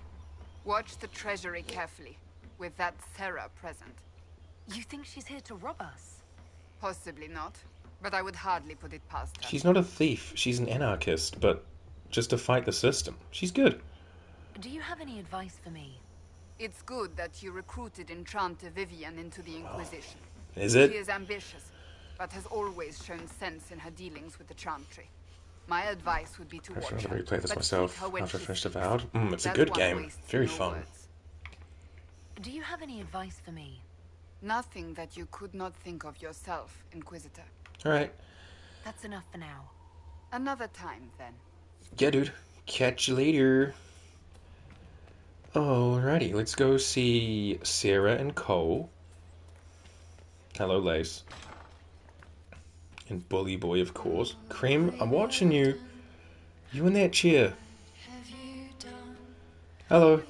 Speaker 7: Watch the treasury carefully, with that Sarah present.
Speaker 6: You think she's here to rob us?
Speaker 7: Possibly not, but I would hardly put it past her.
Speaker 1: She's not a thief. She's an anarchist, but just to fight the system. She's good.
Speaker 6: Do you have any advice for me?
Speaker 7: It's good that you recruited Enchante Vivian into the Inquisition.
Speaker 1: Is
Speaker 7: She
Speaker 1: it?
Speaker 7: is ambitious, but has always shown sense in her dealings with the Chantry. My advice would be to
Speaker 1: I
Speaker 7: watch
Speaker 1: should
Speaker 7: her,
Speaker 1: replay this
Speaker 7: but
Speaker 1: myself
Speaker 7: seek her when
Speaker 1: after I
Speaker 7: she
Speaker 1: finished
Speaker 7: speaks.
Speaker 1: Avowed. It's a
Speaker 7: That
Speaker 1: good
Speaker 7: one
Speaker 1: game.
Speaker 7: wastes
Speaker 1: Very
Speaker 7: no
Speaker 1: fun.
Speaker 7: words.
Speaker 6: Do you have any advice for me?
Speaker 7: Nothing that you could not think of yourself, Inquisitor.
Speaker 1: Alright.
Speaker 6: That's enough for now.
Speaker 7: Another time, then.
Speaker 1: Yeah, dude. Catch you later. Alrighty, let's go see Sarah and Cole. Hello, Lace. And Bully Boy, of course. Cream, I'm watching you. You in that chair. Hello.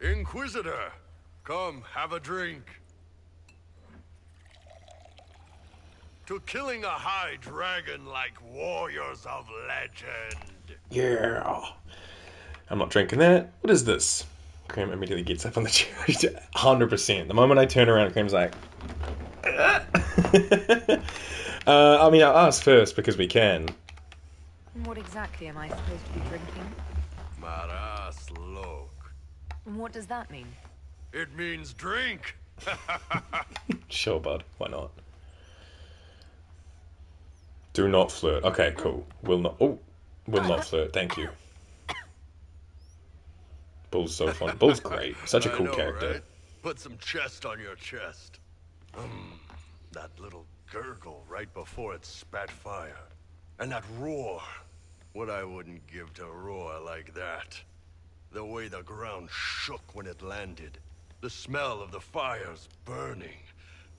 Speaker 5: Inquisitor, come have a drink. To killing a high dragon like warriors of legend.
Speaker 1: Yeah. I'm not drinking that. What is this? Cream immediately gets up on the chair. 100%. The moment I turn around, Cream's like... I mean, I'll ask first because we can.
Speaker 6: What exactly am I supposed to be drinking?
Speaker 5: Maras lok.
Speaker 6: What does that mean?
Speaker 5: It means drink.
Speaker 1: Sure, bud. Why not? Do not flirt. Okay, cool. Will not... Oh! Will not flirt. Thank you. Bull's so fun. Bull's great. Such a
Speaker 5: I
Speaker 1: cool
Speaker 5: know,
Speaker 1: character.
Speaker 5: right? Put some chest on your chest. That little gurgle right before it spat fire. And that roar. What I wouldn't give to roar like that. The way the ground shook when it landed. The smell of the fires burning.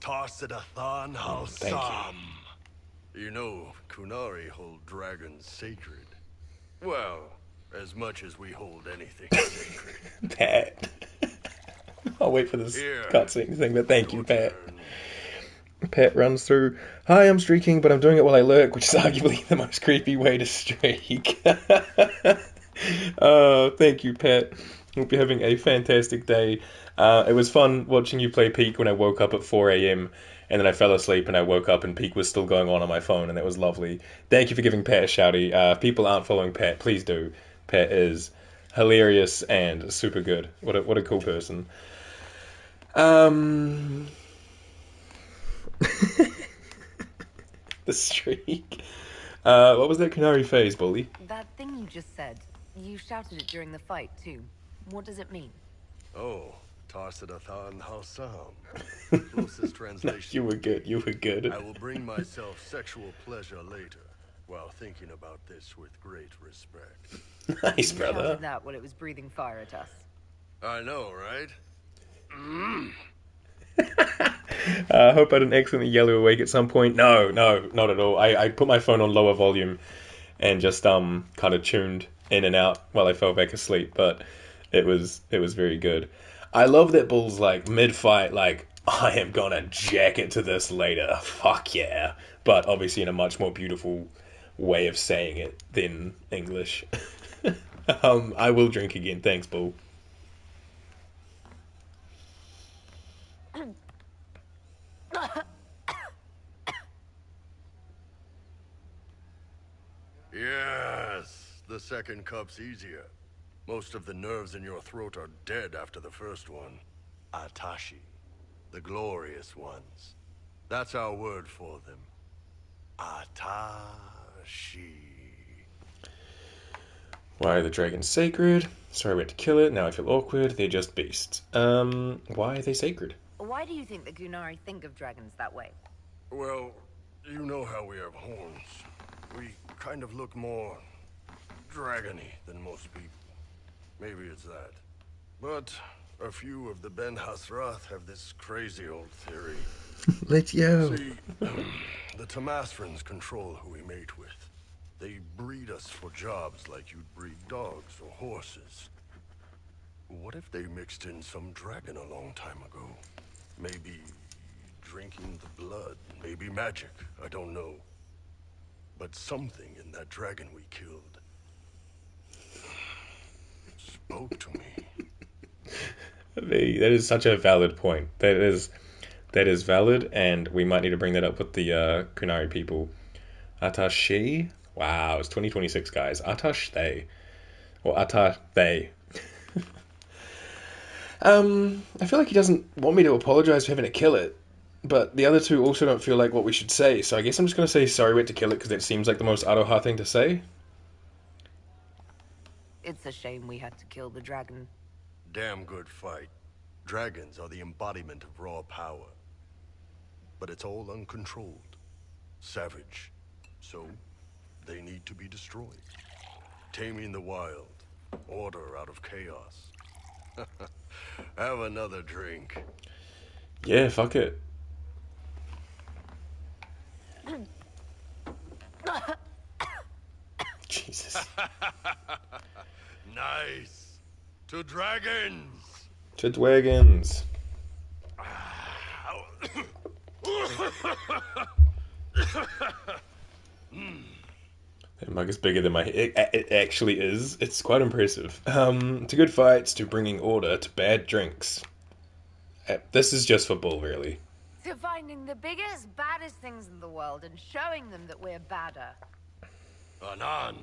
Speaker 5: Tarsidathan
Speaker 1: Thank
Speaker 5: Halsam. You know, Kunari hold dragons sacred. Well, as much as we hold anything sacred.
Speaker 1: Pat. I'll wait for this
Speaker 5: Here.
Speaker 1: cutscene thing, but thank you,
Speaker 5: Your
Speaker 1: Pat.
Speaker 5: turn.
Speaker 1: Pat runs through. Hi, I'm streaking, but I'm doing it while I lurk, which is arguably the most creepy way to streak. Thank you, Pat. Hope you're having a fantastic day. It was fun watching you play Peak when I woke up at 4 a.m. and then I fell asleep and I woke up and Peak was still going on my phone, and that was lovely. Thank you for giving Pat a shouty. If people aren't following Pat, please do. Pat is hilarious and super good. What a cool person. The streak. What was that Canary phase, Bully?
Speaker 6: That thing you just said, you shouted it during the fight, too. What does it mean?
Speaker 5: Oh, Tarsidathan Halsam. Closest translation.
Speaker 1: You were good. You were good.
Speaker 5: I will bring myself sexual pleasure later, while thinking about this with great respect.
Speaker 1: Nice,
Speaker 6: You
Speaker 1: brother.
Speaker 6: shouted that while it was breathing fire at us.
Speaker 5: I know, right?
Speaker 1: I hope I didn't accidentally yell you awake at some point. No, not at all. I put my phone on lower volume and just kind of tuned in and out while I fell back asleep, but it was very good. I love that Bull's like mid-fight, like, I am gonna jack it to this later. Fuck yeah. But obviously in a much more beautiful way of saying it than English. I will drink again. Thanks, Bull.
Speaker 5: Yes, the second cup's easier.
Speaker 8: Most of the nerves in your throat are dead after the first one. Atashi. The glorious ones. That's our word for them. Atashi.
Speaker 1: Why are the dragons sacred? Sorry we had to kill it, now I feel awkward. They're just beasts. Why are they sacred?
Speaker 4: Why do you think the Gunari think of dragons that way?
Speaker 8: Well, you know how we have horns. We kind of look more dragony than most people. Maybe it's that. But a few of the Ben Hasrath have this crazy old theory.
Speaker 1: Let's go.
Speaker 8: See, the Tamasrans control who we mate with. They breed us for jobs like you'd breed dogs or horses. What if they mixed in some dragon a long time ago? Maybe drinking the blood, maybe magic, I don't know. But something in that dragon we killed spoke to me.
Speaker 1: That is such a valid point. That is valid, and we might need to bring that up with the Kunari people. Atashi? Wow, it's 2026, guys. Atash they. Or Ata they. I feel like he doesn't want me to apologize for having to kill it, but the other two also don't feel like what we should say, so I guess I'm just going to say sorry we had to kill it because that seems like the most Aroha thing to say.
Speaker 4: It's a shame we had to kill the dragon.
Speaker 8: Damn good fight. Dragons are the embodiment of raw power. But it's all uncontrolled. Savage. So, they need to be destroyed. Taming the wild. Order out of chaos. Have another drink.
Speaker 1: Yeah, fuck it. Jesus.
Speaker 8: Nice. To dragons.
Speaker 1: To dragons. That mug is bigger than my head. It actually is. It's quite impressive. To good fights, to bringing order, to bad drinks. This is just for bull, really.
Speaker 4: To finding the biggest, baddest things in the world and showing them that we're badder.
Speaker 8: Anan.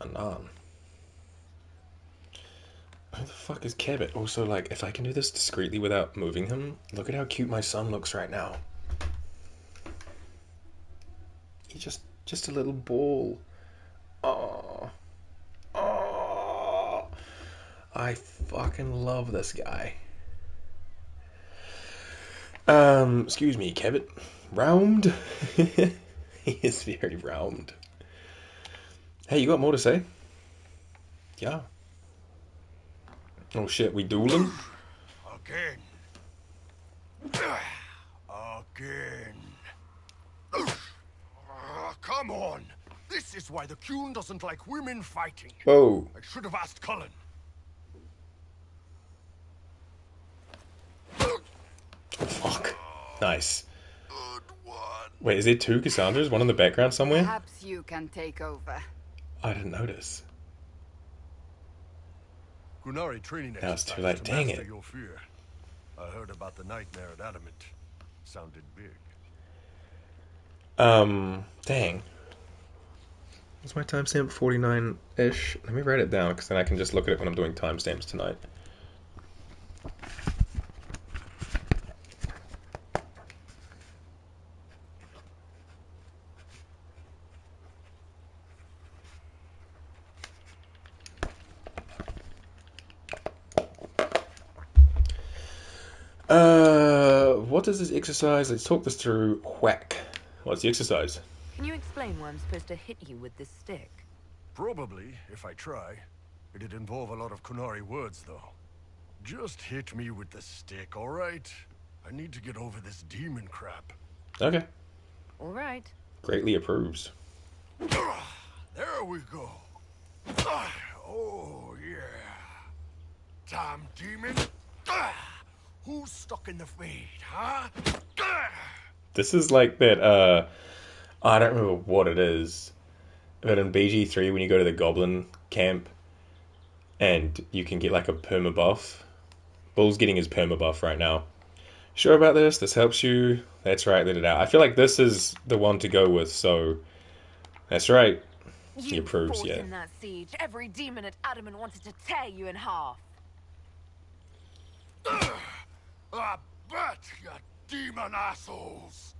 Speaker 1: Anan. Who the fuck is Cabot? Also, like, if I can do this discreetly without moving him, look at how cute my son looks right now. He's just a little ball. Oh. Oh. I fucking love this guy. Excuse me, Cabot. Round? He is very round. Hey, you got more to say? Yeah. Oh shit, we dueling?
Speaker 8: Again. Again. Come on. This is why the Qun doesn't like women fighting.
Speaker 1: Whoa.
Speaker 8: I should have asked Cullen.
Speaker 1: Fuck. Nice.
Speaker 8: Good one.
Speaker 1: Wait, is there two Cassandras? One in the background somewhere?
Speaker 7: Perhaps you can take over.
Speaker 1: I didn't notice.
Speaker 8: Gunari training
Speaker 1: Now it's too
Speaker 8: exercise
Speaker 1: late.
Speaker 8: to
Speaker 1: Dang
Speaker 8: master
Speaker 1: it.
Speaker 8: your fear. I heard about the nightmare at Adamant. Sounded big.
Speaker 1: Dang. What's my timestamp? 49-ish. Let me write it down, because then I can just look at it when I'm doing timestamps tonight. What is this exercise? Let's talk this through. Whack. What's the exercise?
Speaker 4: Can you explain why I'm supposed to hit you with this stick?
Speaker 8: Probably, if I try. It'd involve a lot of Kunari words, though. Just hit me with the stick, alright? I need to get over this demon crap.
Speaker 1: Okay.
Speaker 4: All right.
Speaker 1: Greatly approves.
Speaker 8: There we go. Oh, yeah. Damn demon. Who's stuck in the fade, huh?
Speaker 1: This is like that, I don't remember what it is, but in BG3 when you go to the goblin camp and you can get like a perma buff. Bull's getting his perma buff right now. Sure about this? This helps you? That's right, let it out. I feel like this is the one to go with, so that's right.
Speaker 4: You
Speaker 1: approves,
Speaker 4: fought
Speaker 1: yeah.
Speaker 4: in that siege. Every demon at Adamant wanted to tear you in half.
Speaker 8: I bet, you demon assholes!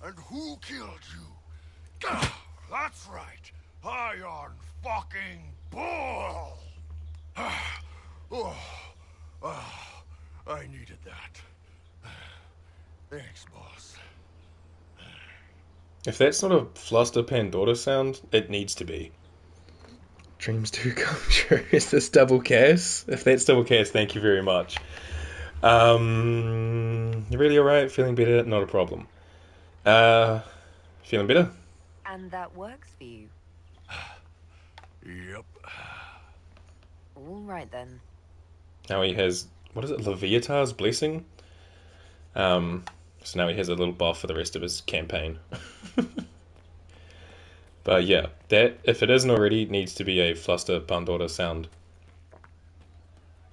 Speaker 8: And who killed you? That's right, Iron fucking Bull! I needed that. Thanks, boss.
Speaker 1: If that's not a Fluster Pandora sound, it needs to be. Dreams do come true. Is this double cast? If that's double cast, thank you very much. You really alright? Feeling better? Not a problem. Feeling better?
Speaker 4: And that works for you.
Speaker 8: Yep.
Speaker 4: All right then.
Speaker 1: Now he has, what is it, Leviathar's Blessing? So now he has a little buff for the rest of his campaign. But yeah, that, if it isn't already, needs to be a Fluster Pandora sound.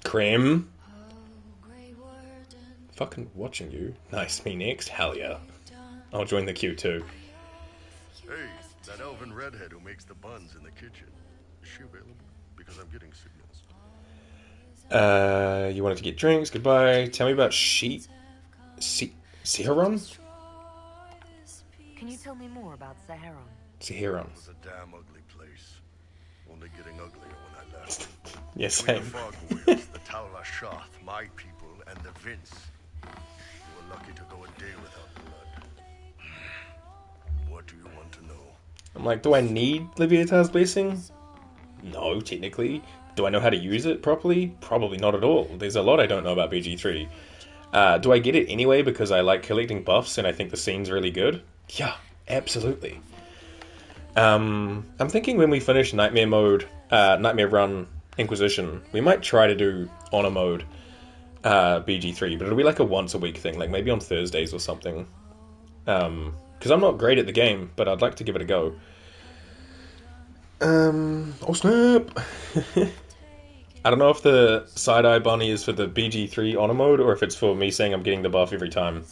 Speaker 1: Creme? Fucking watching you. Nice, me next? Hell yeah. I'll join the queue too.
Speaker 8: Hey, that elven redhead who makes the buns in the kitchen. Is she available? Because I'm getting signals.
Speaker 1: You wanted to get drinks, goodbye. Tell me about Siharon?
Speaker 4: Can you tell me more about Saharon?
Speaker 1: Siharon.
Speaker 8: It was a damn ugly place. Only getting uglier when I left.
Speaker 1: Yeah,
Speaker 8: Between
Speaker 1: same.
Speaker 8: the Fog Warriors, the Talra Shoth, my people, and the Vince. You were lucky to go a day without blood. What do you want to know?
Speaker 1: I'm like, do I need Leviathar's Blessing? No, technically. Do I know how to use it properly? Probably not at all. There's a lot I don't know about BG3. Do I get it anyway because I like collecting buffs and I think the scene's really good? Yeah, absolutely. I'm thinking when we finish Nightmare Mode, Nightmare Run Inquisition, we might try to do Honor Mode BG3, but it'll be like a once a week thing, like maybe on Thursdays or something. Because I'm not great at the game, but I'd like to give it a go. Oh snap! I don't know if the side-eye bunny is for the BG3 Honor Mode, or if it's for me saying I'm getting the buff every time.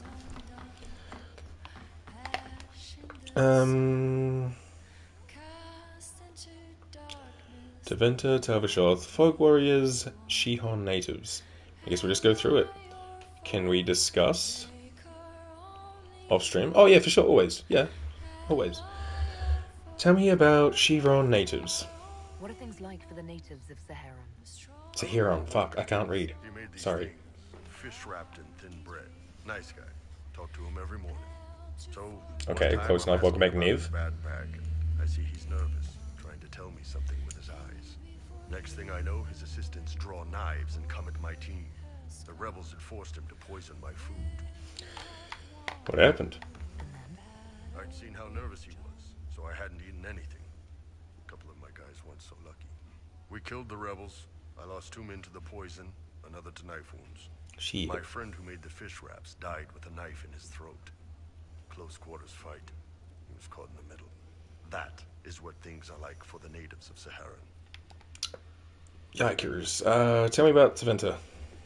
Speaker 1: Tevinter, Talvashoth, Fog Warriors, Shihon Natives. I guess we'll just go through it. Can we discuss? Off stream? Oh yeah, for sure, always. Yeah, always. Tell me about Shihon Natives.
Speaker 4: What are things like for the natives of Saharan?
Speaker 1: Saharan, fuck, I can't read.
Speaker 8: He made these
Speaker 1: Sorry.
Speaker 8: things, fish wrapped in thin bread. Nice guy. Talk to him every morning. So,
Speaker 1: Okay,
Speaker 8: one time
Speaker 1: close
Speaker 8: I'm
Speaker 1: enough. Welcome back,
Speaker 8: asking about his
Speaker 1: Neve.
Speaker 8: bad back, and I see he's nervous, trying to tell me something with his eyes. Next thing I know, his assistants draw knives and come at my team. The rebels had forced him to poison my food.
Speaker 1: What happened?
Speaker 8: I'd seen how nervous he was, so I hadn't eaten anything. A couple of my guys weren't so lucky. We killed the rebels. I lost 2 men to the poison, another to knife wounds.
Speaker 1: Shit.
Speaker 8: My friend who made the fish wraps died with a knife in his throat. Close quarters fight. He was caught in the middle. That is what things are like for the natives of Saharan.
Speaker 1: Yikers. Tell me about Tevinter.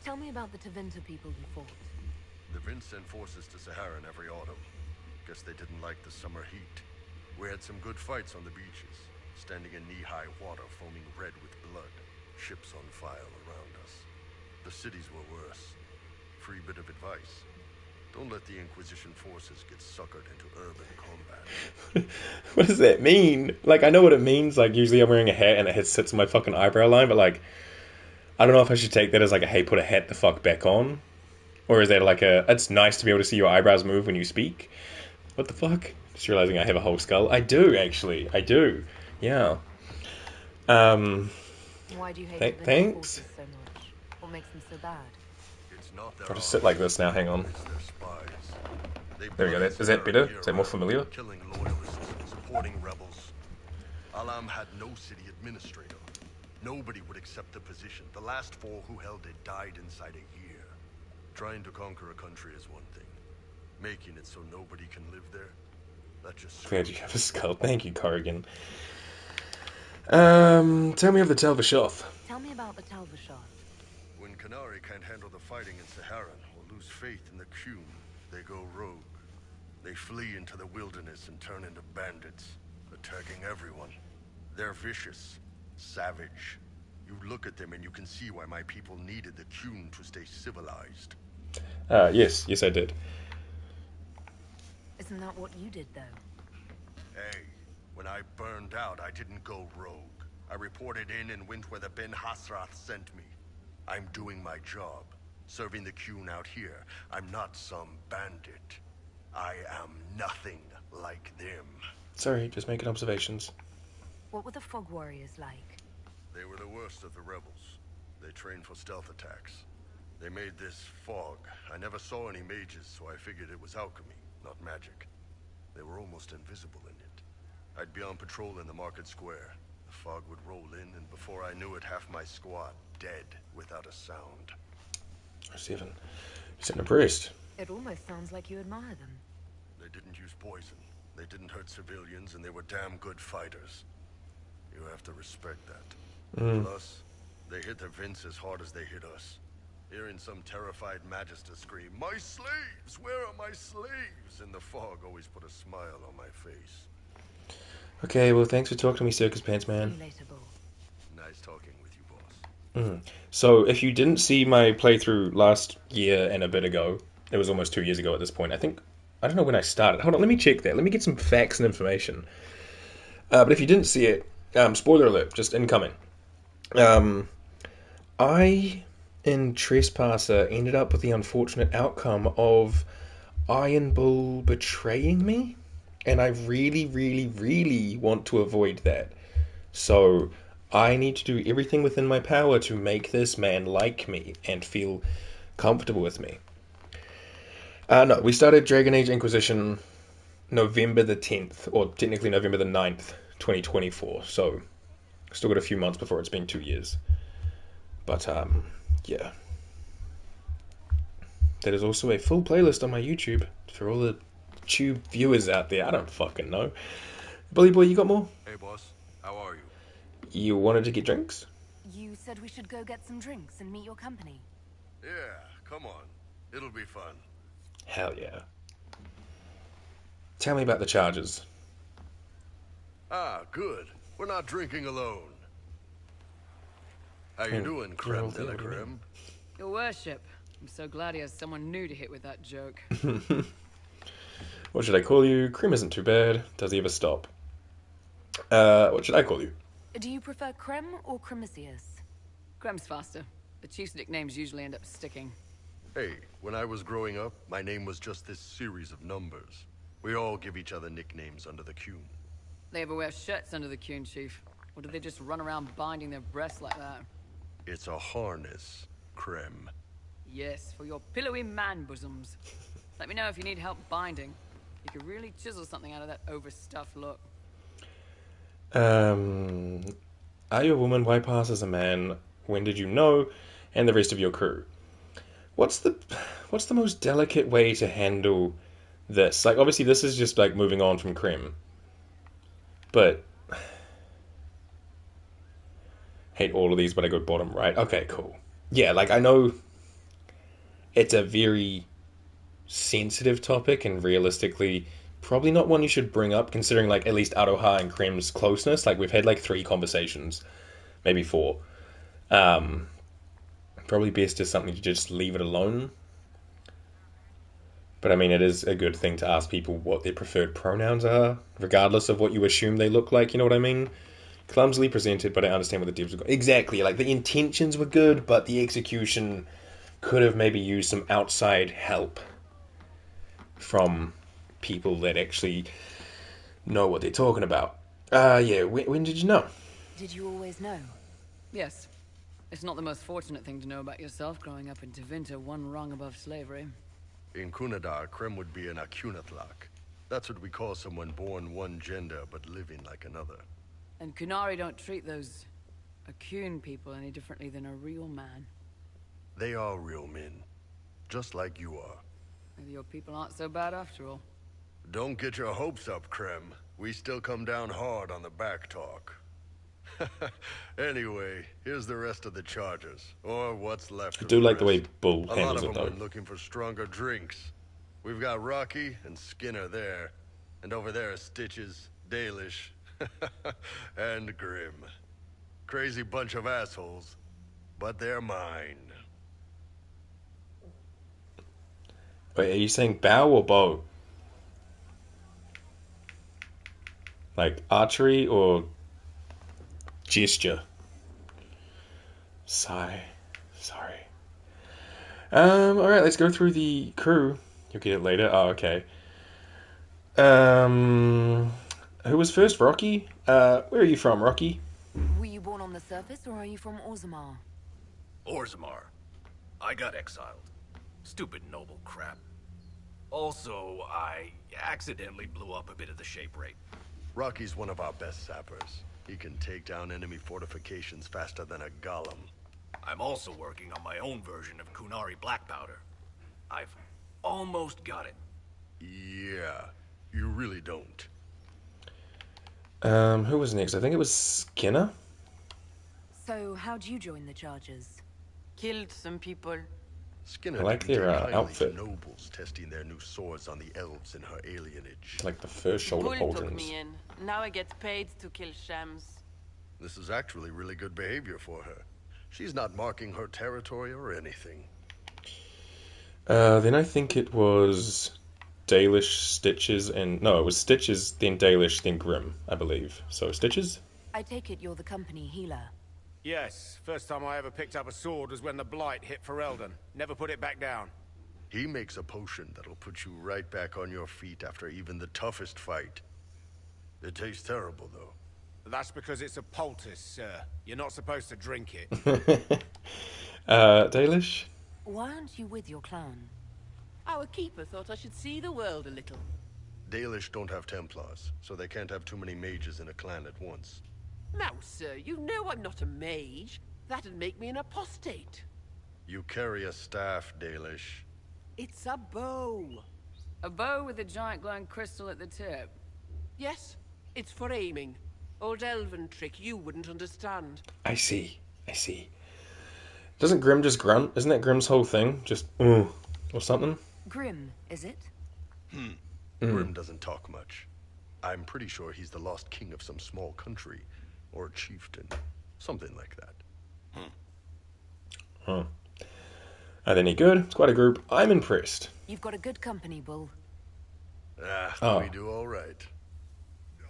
Speaker 4: Tell me about the Tevinter people you fought.
Speaker 8: The Vince sent forces to Saharan every autumn. Guess they didn't like the summer heat. We had some good fights on the beaches, standing in knee-high water foaming red with blood, ships on fire around us. The cities were worse. Free bit of advice. Don't let the Inquisition forces get suckered into urban combat.
Speaker 1: What does that mean? Like, I know what it means. Like, usually I'm wearing a hat and it sits on my fucking eyebrow line, but like, I don't know if I should take that as like a, hey, put a hat the fuck back on? Or is that like a, it's nice to be able to see your eyebrows move when you speak? What the fuck? Just realizing I have a whole skull. I do, actually. I do. Yeah.
Speaker 4: Why do you hate the
Speaker 1: thanks.
Speaker 4: forces so much? What makes them so bad?
Speaker 8: It's not their
Speaker 1: I'll just sit like this now, hang on.
Speaker 8: it's their spies. They
Speaker 1: There we go.
Speaker 8: blazed
Speaker 1: Is that better?
Speaker 8: their
Speaker 1: Is that more
Speaker 8: year
Speaker 1: familiar?
Speaker 8: round, killing loyalists and supporting rebels. Alam had no city administrator. Nobody would accept the position. The last 4 who held it died inside a year. Trying to conquer a country is one thing. Making it so nobody can live there, that just...
Speaker 1: Glad you have a skull. Thank you, Corrigan. Tell me of the Talvashoth.
Speaker 4: Tell me about the Talvashoth.
Speaker 8: When Canary can't handle the fighting in Saharan or lose faith in the Cume, they go rogue. They flee into the wilderness and turn into bandits. attacking everyone. They're vicious, savage. You look at them and you can see why my people needed the Qun to stay civilized.
Speaker 1: Yes, I did.
Speaker 4: Isn't that what you did, though?
Speaker 8: Hey, when I burned out, I didn't go rogue. I reported in and went where the Ben Hasrath sent me. I'm doing my job, serving the Qun out here. I'm not some bandit. I am nothing like them.
Speaker 1: Sorry, just making observations.
Speaker 4: What were the Fog Warriors like?
Speaker 8: They were the worst of the rebels. They trained for stealth attacks. They made this fog. I never saw any mages, so I figured it was alchemy, not magic. They were almost invisible in it. I'd be on patrol in the market square. The fog would roll in, and before I knew it, half my squad dead without a sound.
Speaker 1: Seven. You're impressed.
Speaker 4: It almost sounds like you admire them.
Speaker 8: They didn't use poison. They didn't hurt civilians, and they were damn good fighters. You have to respect that. Plus, they hit the Vince as hard as they hit us. Hearing some terrified Magister scream, "My slaves! Where are my slaves?" in the fog always put a smile on my face.
Speaker 1: Okay, well, thanks for talking to me, Circus Pants Man.
Speaker 8: Nice talking with you, boss.
Speaker 1: So, if you didn't see my playthrough last year and a bit ago, it was almost 2 years ago at this point. I don't know when I started. Hold on, let me check that. Let me get some facts and information. But if you didn't see it, spoiler alert, just incoming. I, in Trespasser, ended up with the unfortunate outcome of Iron Bull betraying me. And I really, really, really want to avoid that. So, I need to do everything within my power to make this man like me and feel comfortable with me. No, we started Dragon Age Inquisition November the 10th, or technically November the 9th, 2024. So, still got a few months before it's been 2 years. But, yeah. There is also a full playlist on my YouTube for all the tube viewers out there. I don't fucking know. Bully boy, you got more?
Speaker 8: Hey, boss. How are you?
Speaker 1: You wanted to get drinks?
Speaker 4: You said we should go get some drinks and meet your company.
Speaker 8: Yeah, come on. It'll be fun.
Speaker 1: Hell yeah. Tell me about the charges.
Speaker 8: Ah, good. We're not drinking alone. How you doing, Creme de la Creme?
Speaker 9: Your worship. I'm so glad he has someone new to hit with that joke.
Speaker 1: What should I call you? Creme isn't too bad. Does he ever stop? What should I call you?
Speaker 4: Do you prefer Creme or Cremisius?
Speaker 9: Crem's faster. The chief's nicknames usually end up sticking.
Speaker 8: Hey, when I was growing up, my name was just this series of numbers. We all give each other nicknames under the Qun.
Speaker 9: They ever wear shirts under the Qun, chief? Or do they just run around binding their breasts like that?
Speaker 8: It's a harness, Creme.
Speaker 9: Yes, for your pillowy man bosoms. Let me know if you need help binding. You could really chisel something out of that overstuffed look.
Speaker 1: Are you a woman? Why pass as a man? When did you know? And the rest of your crew. What's the most delicate way to handle this? Like, obviously, this is just like moving on from Creme. But hate all of these, but I go bottom right. Okay, cool. Yeah, like I know it's a very sensitive topic and realistically probably not one you should bring up considering like at least Aroha and Creme's closeness. Like we've had like 3 conversations, maybe 4. Probably best is something to just leave it alone. But I mean, it is a good thing to ask people what their preferred pronouns are, regardless of what you assume they look like, you know what I mean? Clumsily presented, but I understand what the devs were going. Exactly, like the intentions were good, but the execution could have maybe used some outside help from people that actually know what they're talking about. Yeah, when did you know?
Speaker 4: Did you always know?
Speaker 9: Yes. It's not the most fortunate thing to know about yourself growing up in Tevinter, one rung above slavery.
Speaker 8: In Kunadar, Creme would be an Akunatlak. That's what we call someone born one gender but living like another.
Speaker 9: And Kunari don't treat those Akun people any differently than a real man.
Speaker 8: They are real men, just like you are.
Speaker 9: Maybe your people aren't so bad after all.
Speaker 8: Don't get your hopes up, Creme. We still come down hard on the back talk. Anyway, here's the rest of the charges, or what's left.
Speaker 1: I do like the way Bull
Speaker 8: A lot
Speaker 1: handles
Speaker 8: of
Speaker 1: it
Speaker 8: them
Speaker 1: though.
Speaker 8: went looking for stronger drinks. We've got Rocky and Skinner there, and over there are Stitches, Dalish. And grim. Crazy bunch of assholes, but they're mine.
Speaker 1: Wait, are you saying bow or bow? Like archery or gesture? Sigh. Sorry. Alright, let's go through the crew. You'll get it later. Oh, okay. Who was first? Rocky? Where are you from, Rocky?
Speaker 10: Were you born on the surface, or are you from Orzammar?
Speaker 5: Orzammar. I got exiled. Stupid noble crap. Also, I accidentally blew up a bit of the shape rate.
Speaker 8: Rocky's one of our best sappers. He can take down enemy fortifications faster than a golem.
Speaker 5: I'm also working on my own version of Kunari black powder. I've almost got it.
Speaker 8: Yeah, you really don't.
Speaker 1: Who was next? I think it was Skinner.
Speaker 10: So, how'd you join the Chargers?
Speaker 9: Killed some people.
Speaker 8: Skinner
Speaker 1: I like
Speaker 8: didn't
Speaker 1: their,
Speaker 8: take kindly
Speaker 1: outfit.
Speaker 8: to nobles testing their new swords on the elves in her alienage.
Speaker 1: Like the first shoulder
Speaker 9: Bull took
Speaker 1: pauldrons.
Speaker 9: me in. Now I get paid to kill shams.
Speaker 8: This is actually really good behavior for her. She's not marking her territory or anything.
Speaker 1: Then I think it was Dalish, Stitches, and... No, it was Stitches, then Dalish, then Grim, I believe. So, Stitches?
Speaker 10: I take it you're the company healer.
Speaker 11: Yes, first time I ever picked up a sword was when the Blight hit Ferelden. Never put it back down.
Speaker 8: He makes a potion that'll put you right back on your feet after even the toughest fight. It tastes terrible, though.
Speaker 11: That's because it's a poultice, sir. You're not supposed to drink it.
Speaker 1: Dalish?
Speaker 10: Why aren't you with your clan?
Speaker 12: Our keeper thought I should see the world a little.
Speaker 8: Dalish don't have Templars, so they can't have too many mages in a clan at once.
Speaker 12: Now, sir, you know I'm not a mage. That'd make me an apostate.
Speaker 8: You carry a staff, Dalish.
Speaker 12: It's a bow.
Speaker 9: A bow with a giant glowing crystal at the tip.
Speaker 12: Yes, it's for aiming. Old elven trick you wouldn't understand.
Speaker 1: I see. Doesn't Grim just grunt? Isn't that Grim's whole thing? Just, or something?
Speaker 10: Grim, is it?
Speaker 8: Grim doesn't talk much. I'm pretty sure he's the lost king of some small country. Or chieftain. Something like that.
Speaker 1: Are they any good? It's quite a group. I'm impressed.
Speaker 10: You've got a good company, Bull.
Speaker 8: We do all right.
Speaker 13: No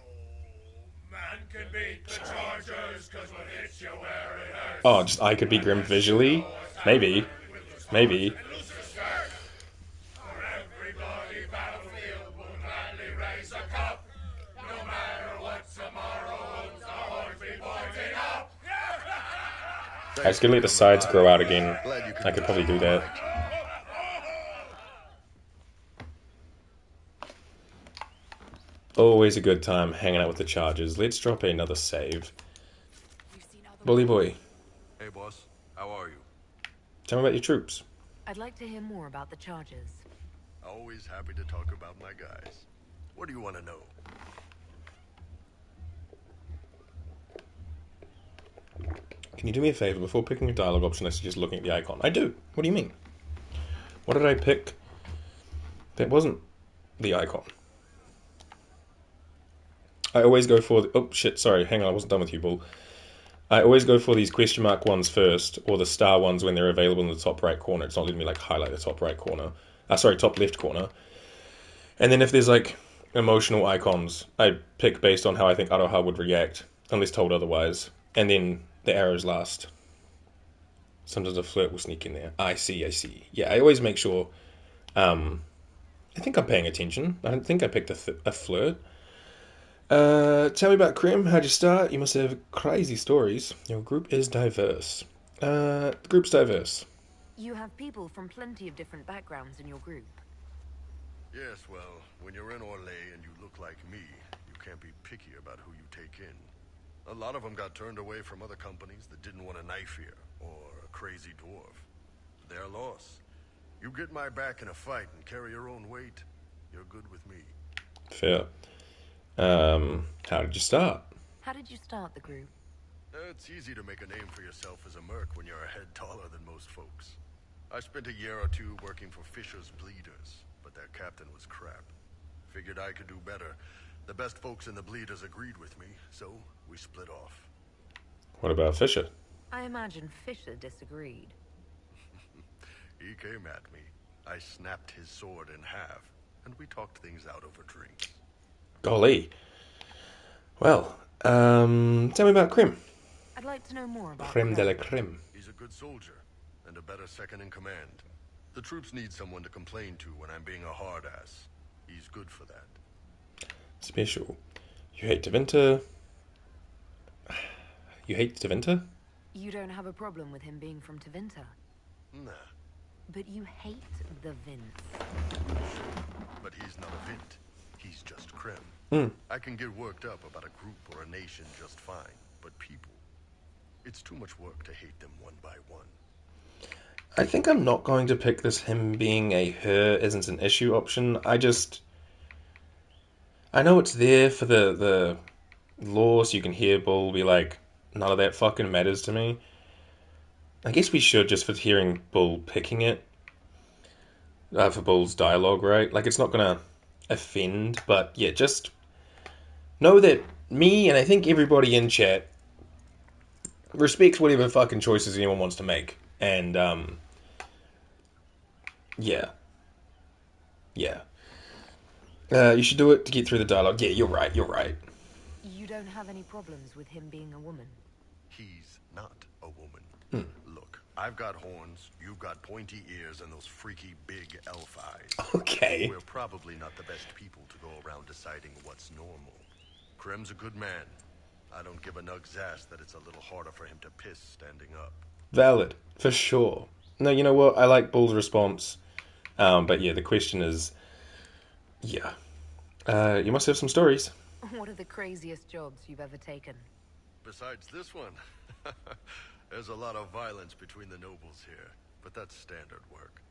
Speaker 13: man can beat the Chargers, 'cause we'll hit you where it hurts.
Speaker 1: Oh, just I could be Grim visually? Maybe.
Speaker 13: For everybody, battlefield will gladly raise a cup. No matter what tomorrow holds, our horns be pointing up.
Speaker 1: I was gonna let the sides grow out again. I could probably do that. Always a good time hanging out with the Chargers. Let's drop another save. Bully boy,
Speaker 8: Hey, boss. How are you?
Speaker 1: tell me about your troops.
Speaker 10: I'd like to hear more about the Chargers.
Speaker 8: Always happy to talk about my guys. What do you want to know?
Speaker 1: Can you do me a favor? Before picking a dialogue option, I suggest looking at the icon. I do. What do you mean? What did I pick? That wasn't the icon. I always go for... oh, shit, sorry. Hang on, I wasn't done with you, Bull. I always go for these question mark ones first, or the star ones when they're available in the top right corner. It's not letting me, like, highlight the top right corner. Top left corner. And then if there's, like, emotional icons, I pick based on how I think Aroha would react, unless told otherwise. And then the arrows last. Sometimes a flirt will sneak in there. I see. Yeah, I always make sure... I think I'm paying attention. I don't think I picked a flirt. Tell me about Krim. How'd you start? You must have crazy stories. Your group is diverse. The group's diverse.
Speaker 10: You have people from plenty of different backgrounds in your group.
Speaker 8: Yes, well, when you're in Orlais and you look like me, you can't be picky about who you take in. A lot of them got turned away from other companies that didn't want a knife here, or a crazy dwarf. Their loss. You get my back in a fight and carry your own weight, you're good with me.
Speaker 1: Fair. How did you start?
Speaker 10: How did you start the group?
Speaker 8: It's easy to make a name for yourself as a merc when you're a head taller than most folks. I spent a year or two working for Fisher's Bleeders, but their captain was crap. Figured I could do better, The best folks in the Bleeders agreed with me, so we split off.
Speaker 1: What about Fisher?
Speaker 10: I imagine Fisher disagreed.
Speaker 8: He came at me. I snapped his sword in half, and we talked things out over drinks.
Speaker 1: Golly. Well, tell me about Krim.
Speaker 10: I'd like to know more about
Speaker 1: Creme de la creme.
Speaker 8: He's a good soldier, and a better second in command. The troops need someone to complain to when I'm being a hard-ass. He's good for that.
Speaker 1: Special. You hate Tevinter? You hate Tevinter?
Speaker 10: You don't have a problem with him being from Tevinter?
Speaker 8: Nah.
Speaker 10: But you hate the Vince.
Speaker 8: But he's not a Vint. He's just Krim. I can get worked up about a group or a nation just fine, but people, it's too much work to hate them one by one.
Speaker 1: I think I'm not going to pick this him being a her isn't an issue option. I know it's there for the lore, so you can hear Bull be like, none of that fucking matters to me. I guess we should, just for hearing Bull picking it. For Bull's dialogue, right? Like, it's not gonna offend, but yeah, just know that me, and I think everybody in chat, respects whatever fucking choices anyone wants to make. And, yeah. You should do it to get through the dialogue. Yeah, you're right.
Speaker 10: You don't have any problems with him being a woman?
Speaker 8: He's not a woman. Look, I've got horns, you've got pointy ears, and those freaky big elf eyes.
Speaker 1: Okay.
Speaker 8: We're probably not the best people to go around deciding what's normal. Krim's a good man. I don't give a nug's ass that it's a little harder for him to piss standing up.
Speaker 1: Valid, for sure. No, you know what? I like Bull's response. But yeah, the question is, yeah. You must have some stories.
Speaker 10: What are the craziest jobs you've ever taken?
Speaker 8: Besides this one, there's a lot of violence between the nobles here, but that's standard work.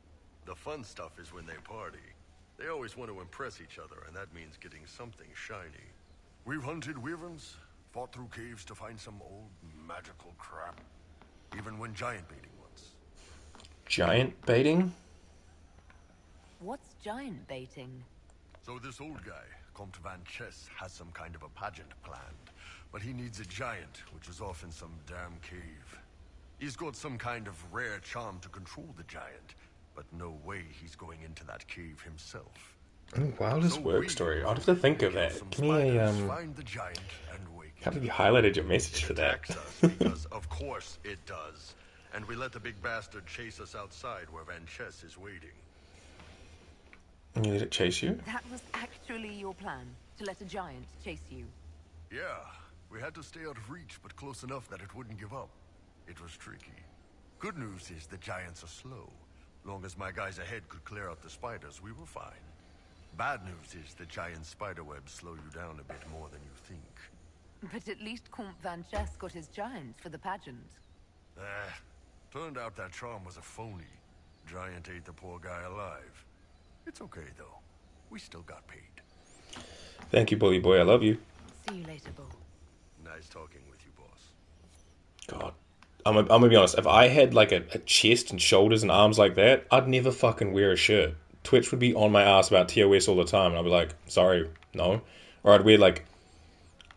Speaker 8: The fun stuff is when they party. They always want to impress each other, and that means getting something shiny.
Speaker 14: We've hunted wyverns, fought through caves to find some old magical crap. Even went giant baiting once.
Speaker 1: Giant baiting?
Speaker 10: What's giant baiting?
Speaker 14: So this old guy, Comte Van Chess, has some kind of a pageant planned. But he needs a giant, which is off in some damn cave. He's got some kind of rare charm to control the giant, but no way he's going into that cave himself.
Speaker 1: Wildest work story. I'd have to think of that. Can you,
Speaker 14: find the giant and wake
Speaker 1: how have you highlighted your message for that?
Speaker 8: Because of course it does. And we let the big bastard chase us outside where Van Chess is waiting.
Speaker 1: And you let it chase you?
Speaker 10: That was actually your plan, to let a giant chase you.
Speaker 14: Yeah, we had to stay out of reach, but close enough that it wouldn't give up. It was tricky. Good news is the giants are slow. Long as my guys ahead could clear out the spiders, we were fine. Bad news is the giant spiderwebs slow you down a bit more than you think.
Speaker 10: But at least Comte Van Chess got his giants for the pageant.
Speaker 14: Turned out that charm was a phony. Giant ate the poor guy alive. It's okay, though. We still got paid.
Speaker 1: Thank you, bully boy. I love you.
Speaker 10: See you later, Bull.
Speaker 8: Nice talking with you, boss.
Speaker 1: God. I'm gonna be honest. If I had like a chest and shoulders and arms like that, I'd never fucking wear a shirt. Twitch would be on my ass about TOS all the time, and I'd be like, sorry, no. Or I'd wear like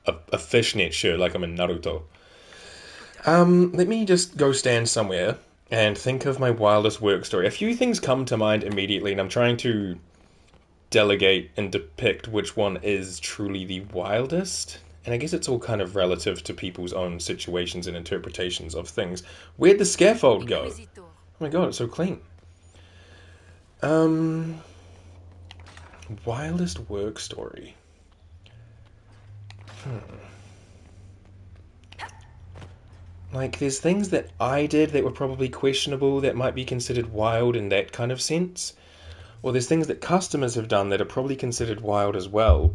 Speaker 1: a fishnet shirt like I'm in Naruto. Let me just go stand somewhere and think of my wildest work story. A few things come to mind immediately, and I'm trying to delegate and depict which one is truly the wildest. And I guess it's all kind of relative to people's own situations and interpretations of things. Where'd the scaffold go? Oh my god, it's so clean. Wildest work story. Like, there's things that I did that were probably questionable that might be considered wild in that kind of sense. Or there's things that customers have done that are probably considered wild as well.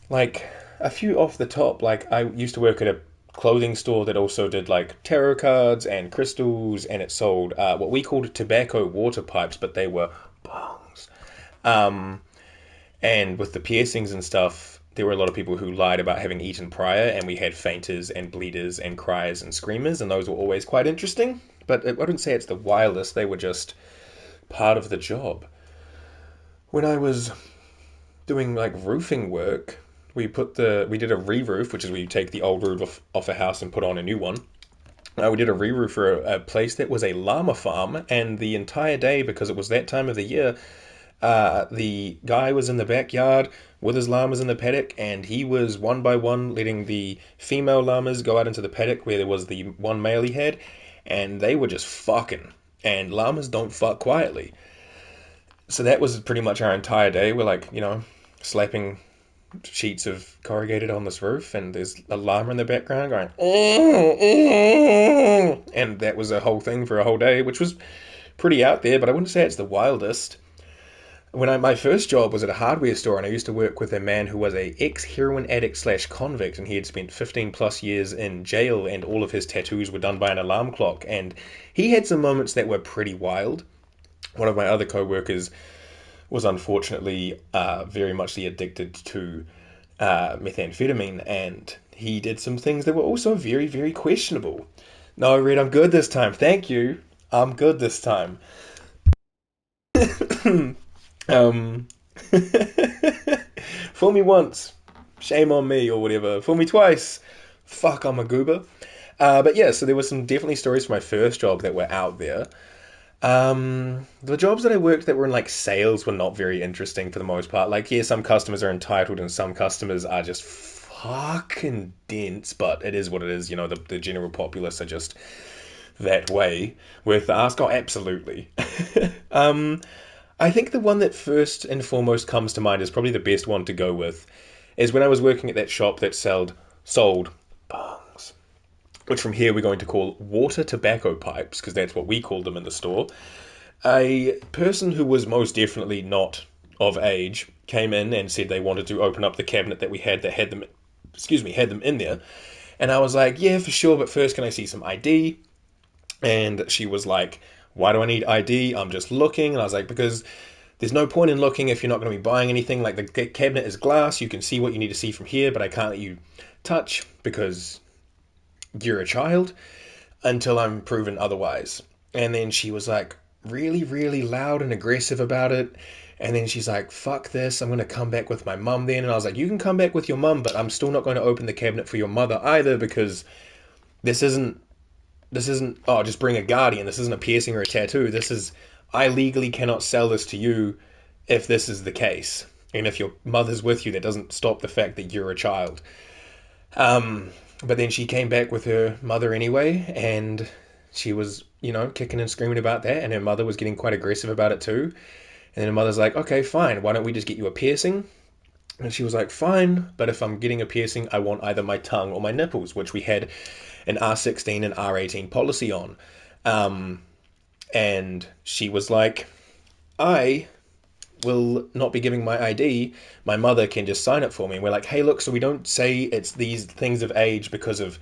Speaker 1: Like, a few off the top, like, I used to work at a clothing store that also did, like, tarot cards and crystals, and it sold what we called tobacco water pipes, but they were bongs. And with the piercings and stuff, there were a lot of people who lied about having eaten prior, and we had fainters and bleeders and criers and screamers, and those were always quite interesting. But I wouldn't say it's the wildest, they were just part of the job. When I was doing like roofing work. We did a re-roof, which is where you take the old roof off a house and put on a new one. We did a re-roof for a place that was a llama farm, and the entire day, because it was that time of the year, the guy was in the backyard with his llamas in the paddock, and he was one by one letting the female llamas go out into the paddock where there was the one male he had, and they were just fucking. And llamas don't fuck quietly. So that was pretty much our entire day. We're like, slapping sheets of corrugated on this roof, and there's a llama in the background going, and that was a whole thing for a whole day, which was pretty out there, but I wouldn't say it's the wildest. My first job was at a hardware store, and I used to work with a man who was a ex-heroin addict / convict, and he had spent 15 plus years in jail, and all of his tattoos were done by an alarm clock, and he had some moments that were pretty wild. One of my other co-workers was unfortunately very much addicted to methamphetamine, and he did some things that were also very, very questionable. No, Red, I'm good this time. Thank you. I'm good this time. Fool me once, shame on me, or whatever. Fool me twice, fuck, I'm a goober. But yeah, so there were some definitely stories from my first job that were out there. The jobs that I worked that were in like sales were not very interesting for the most part. Like, yeah, some customers are entitled and some customers are just fucking dense, but it is what it is. The general populace are just that way. With Ask, oh, absolutely. I think the one that first and foremost comes to mind is probably the best one to go with, is when I was working at that shop that sold bongs, which from here we're going to call water tobacco pipes, because that's what we called them in the store. A person who was most definitely not of age came in and said they wanted to open up the cabinet that we had that had them in there. And I was like, yeah, for sure, but first can I see some ID? And she was like, why do I need ID? I'm just looking. And I was like, because there's no point in looking if you're not going to be buying anything. Like, the cabinet is glass. You can see what you need to see from here, but I can't let you touch because you're a child until I'm proven otherwise. And then she was like really, really loud and aggressive about it. And then she's like, fuck this, I'm going to come back with my mum then. And I was like, you can come back with your mum, but I'm still not going to open the cabinet for your mother either, because this isn't, oh, just bring a guardian. This isn't a piercing or a tattoo. I legally cannot sell this to you if this is the case. And if your mother's with you, that doesn't stop the fact that you're a child. But then she came back with her mother anyway, and she was, kicking and screaming about that, and her mother was getting quite aggressive about it too. And then her mother's like, okay, fine, why don't we just get you a piercing? And she was like, fine, but if I'm getting a piercing, I want either my tongue or my nipples, which we had an R16 and R18 policy on. And she was like, I will not be giving my ID. My mother can just sign it for me. And we're like, hey, look, so we don't say it's these things of age because of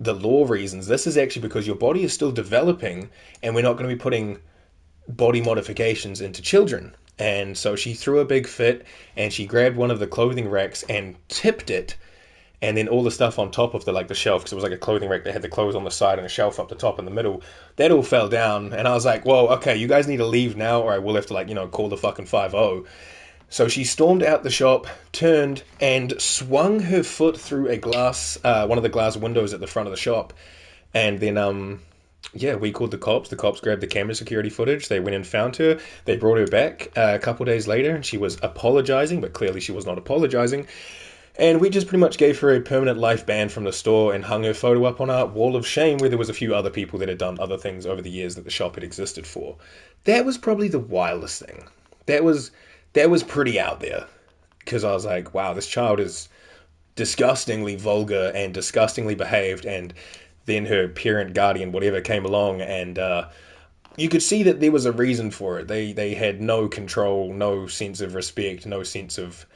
Speaker 1: the law reasons. This is actually because your body is still developing, and we're not going to be putting body modifications into children. And so she threw a big fit, and she grabbed one of the clothing racks and tipped it, and then all the stuff on top of the shelf, because it was like a clothing rack that had the clothes on the side and a shelf up the top in the middle, that all fell down. And I was like, whoa, okay, you guys need to leave now, or I will have to call the fucking 5-0. So she stormed out the shop, turned, and swung her foot through a glass, one of the glass windows at the front of the shop. And then, we called the cops. The cops grabbed the camera security footage. They went and found her. They brought her back a couple days later, and she was apologizing, but clearly she was not apologizing. And we just pretty much gave her a permanent life ban from the store and hung her photo up on our wall of shame, where there was a few other people that had done other things over the years that the shop had existed for. That was probably the wildest thing. That was pretty out there, because I was like, wow, this child is disgustingly vulgar and disgustingly behaved. And then her parent, guardian, whatever, came along, and you could see that there was a reason for it. They had no control, no sense of respect, no sense of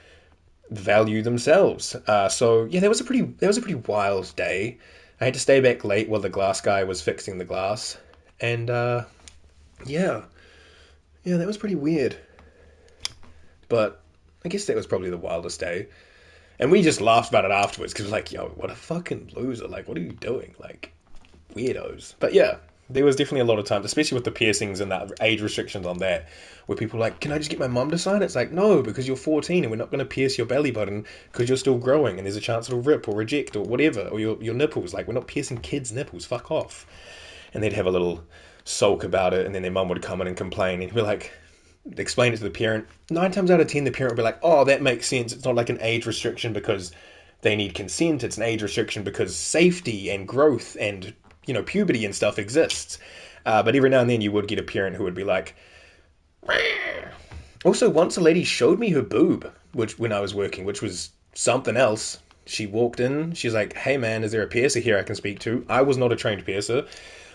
Speaker 1: value themselves. So yeah, that was a pretty wild day. I had to stay back late while the glass guy was fixing the glass, and yeah, that was pretty weird. But I guess that was probably the wildest day. And we just laughed about it afterwards, because we're like, yo, what a fucking loser. Like, what are you doing? Like, weirdos. But yeah, There was definitely a lot of times, especially with the piercings and the age restrictions on that, where people were like, can I just get my mum to sign it? It's like, no, because you're 14 and we're not going to pierce your belly button because you're still growing and there's a chance it'll rip or reject or whatever, or your nipples. Like, we're not piercing kids' nipples, fuck off. And they'd have a little sulk about it, and then their mum would come in and complain, and he'd be like, explain it to the parent. 9 times out of 10, the parent would be like, oh, that makes sense. It's not like an age restriction because they need consent. It's an age restriction because safety and growth and, puberty and stuff exists. But every now and then you would get a parent who would be like... Also, once a lady showed me her boob when I was working, which was something else. She walked in. She's like, hey, man, is there a piercer here I can speak to? I was not a trained piercer.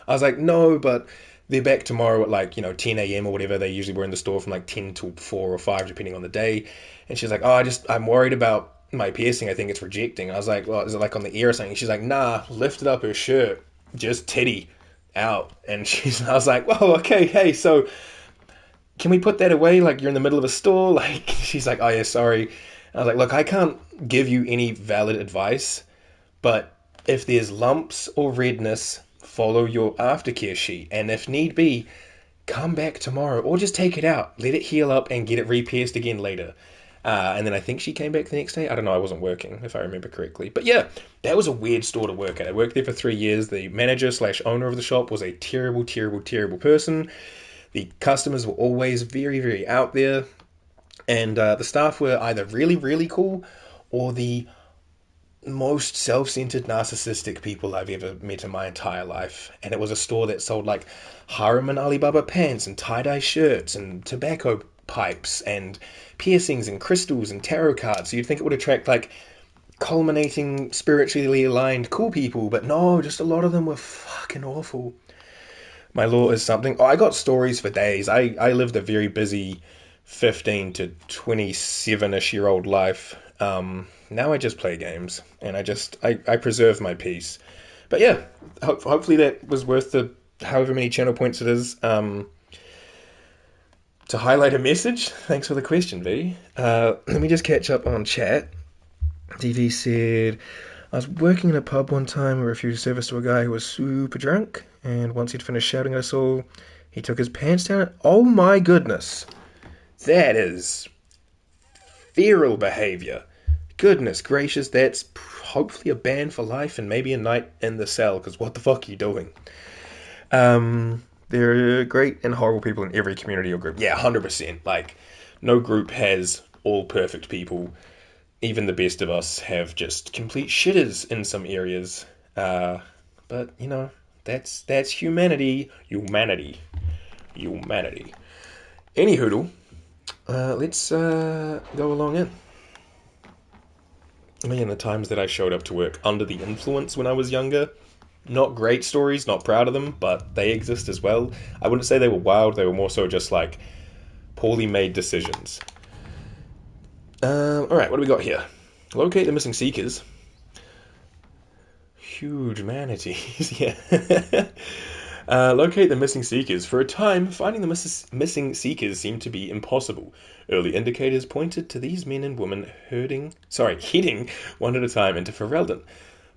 Speaker 1: I was like, no, but they're back tomorrow at 10 a.m. or whatever. They usually were in the store from 10 till 4 or 5, depending on the day. And she's like, oh, I'm worried about my piercing. I think it's rejecting. And I was like, well, is it on the ear or something? She's like, nah, lifted up her shirt. Just titty out. And I was like, well, okay, hey, so can we put that away? You're in the middle of a store? She's like, oh yeah, sorry. I was like, look, I can't give you any valid advice, but if there's lumps or redness, follow your aftercare sheet. And if need be, come back tomorrow or just take it out, let it heal up and get it re-pierced again later. And then I think she came back the next day. I don't know, I wasn't working, if I remember correctly. But yeah, that was a weird store to work at. I worked there for 3 years. The manager/owner of the shop was a terrible, terrible, terrible person. The customers were always very, very out there. And the staff were either really, really cool or the most self-centered, narcissistic people I've ever met in my entire life. And it was a store that sold Harem and Alibaba pants and tie-dye shirts and tobacco pipes and piercings and crystals and tarot cards. So you'd think it would attract culminating, spiritually aligned cool people, but no, just a lot of them were fucking awful. My law is something. Oh, I got stories for days. I lived a very busy 15 to 27-ish year old life. Now I just play games, and I preserve my peace. But yeah, hopefully that was worth the however many channel points it is. To highlight a message, thanks for the question, V. Let me just catch up on chat. DV said, I was working in a pub one time and refused service to a guy who was super drunk, and once he'd finished shouting at us all, he took his pants down. Oh my goodness. That is feral behavior. Goodness gracious, that's hopefully a ban for life and maybe a night in the cell, because what the fuck are you doing? There are great and horrible people in every community or group. Yeah, 100%. No group has all perfect people. Even the best of us have just complete shitters in some areas. But, that's humanity. Humanity. Anyhoodle, let's go along in. The times that I showed up to work under the influence when I was younger, not great stories, not proud of them, but they exist as well. I wouldn't say they were wild, they were more so just poorly made decisions. Alright, what do we got here? Locate the missing seekers. Huge manatees, yeah. Locate the missing seekers. For a time, finding the missing seekers seemed to be impossible. Early indicators pointed to these men and women heading one at a time into Ferelden.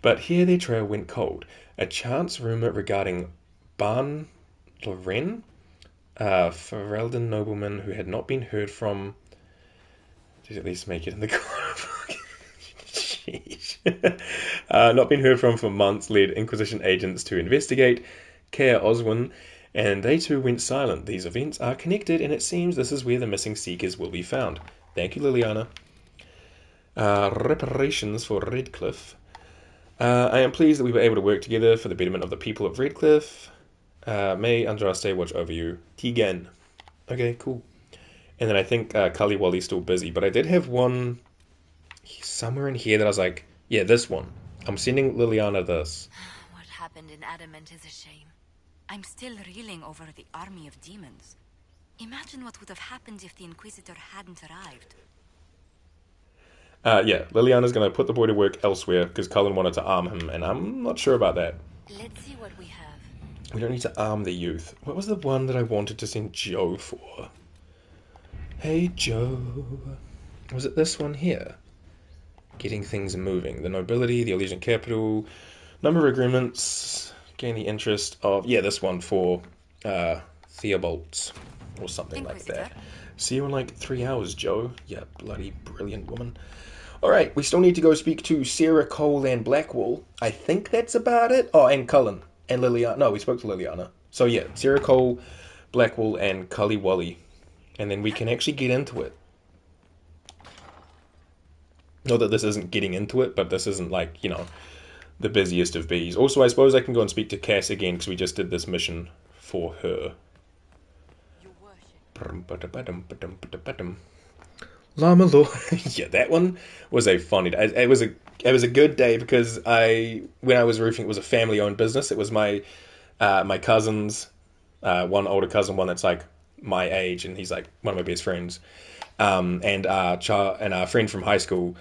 Speaker 1: But here their trail went cold. A chance rumor regarding Ban Loren, a Ferelden nobleman who had not been heard from... Did at least make it in the corner? Sheesh. Not been heard from for months, led Inquisition agents to investigate Kea Oswin, and they too went silent. These events are connected, and it seems this is where the missing seekers will be found. Thank you, Liliana. Reparations for Redcliffe. I am pleased that we were able to work together for the betterment of the people of Redcliffe. May Andraste watch over you. Tegan. Okay, cool. And then I think Kali Wali's still busy, but I did have one somewhere in here that I was like, yeah, this one. I'm sending Liliana this.
Speaker 3: What happened in Adamant is a shame. I'm still reeling over the army of demons. Imagine what would have happened if the Inquisitor hadn't arrived.
Speaker 1: Yeah, Liliana's going to put the boy to work elsewhere because Cullen wanted to arm him, and I'm not sure about that.
Speaker 3: Let's see what we have.
Speaker 1: We don't need to arm the youth. What was the one that I wanted to send Joe for? Hey, Joe. Was it this one here? Getting things moving. The nobility, the Elysian capital, number of agreements, Gain the interest of, yeah, this one for Theobalds or something like that. See you in like 3 hours, Joe. Yeah, bloody brilliant woman. Alright, we still need to go speak to Sarah, Cole, and Blackwall. I think that's about it. Oh, and Cullen. And Liliana. No, we spoke to Liliana. So yeah, Sarah, Cole, Blackwall, and Cully Wally. And then we can actually get into it. Not that this isn't getting into it, but this isn't like, you know, the busiest of bees. Also, I suppose I can go and speak to Cass again, because we just did this mission for her. Llama Law. Yeah, that one was a funny day. It was a good day because when I was roofing, it was a family-owned business. It was my cousin's, one older cousin, one that's like my age, and he's like one of my best friends, and our friend from high school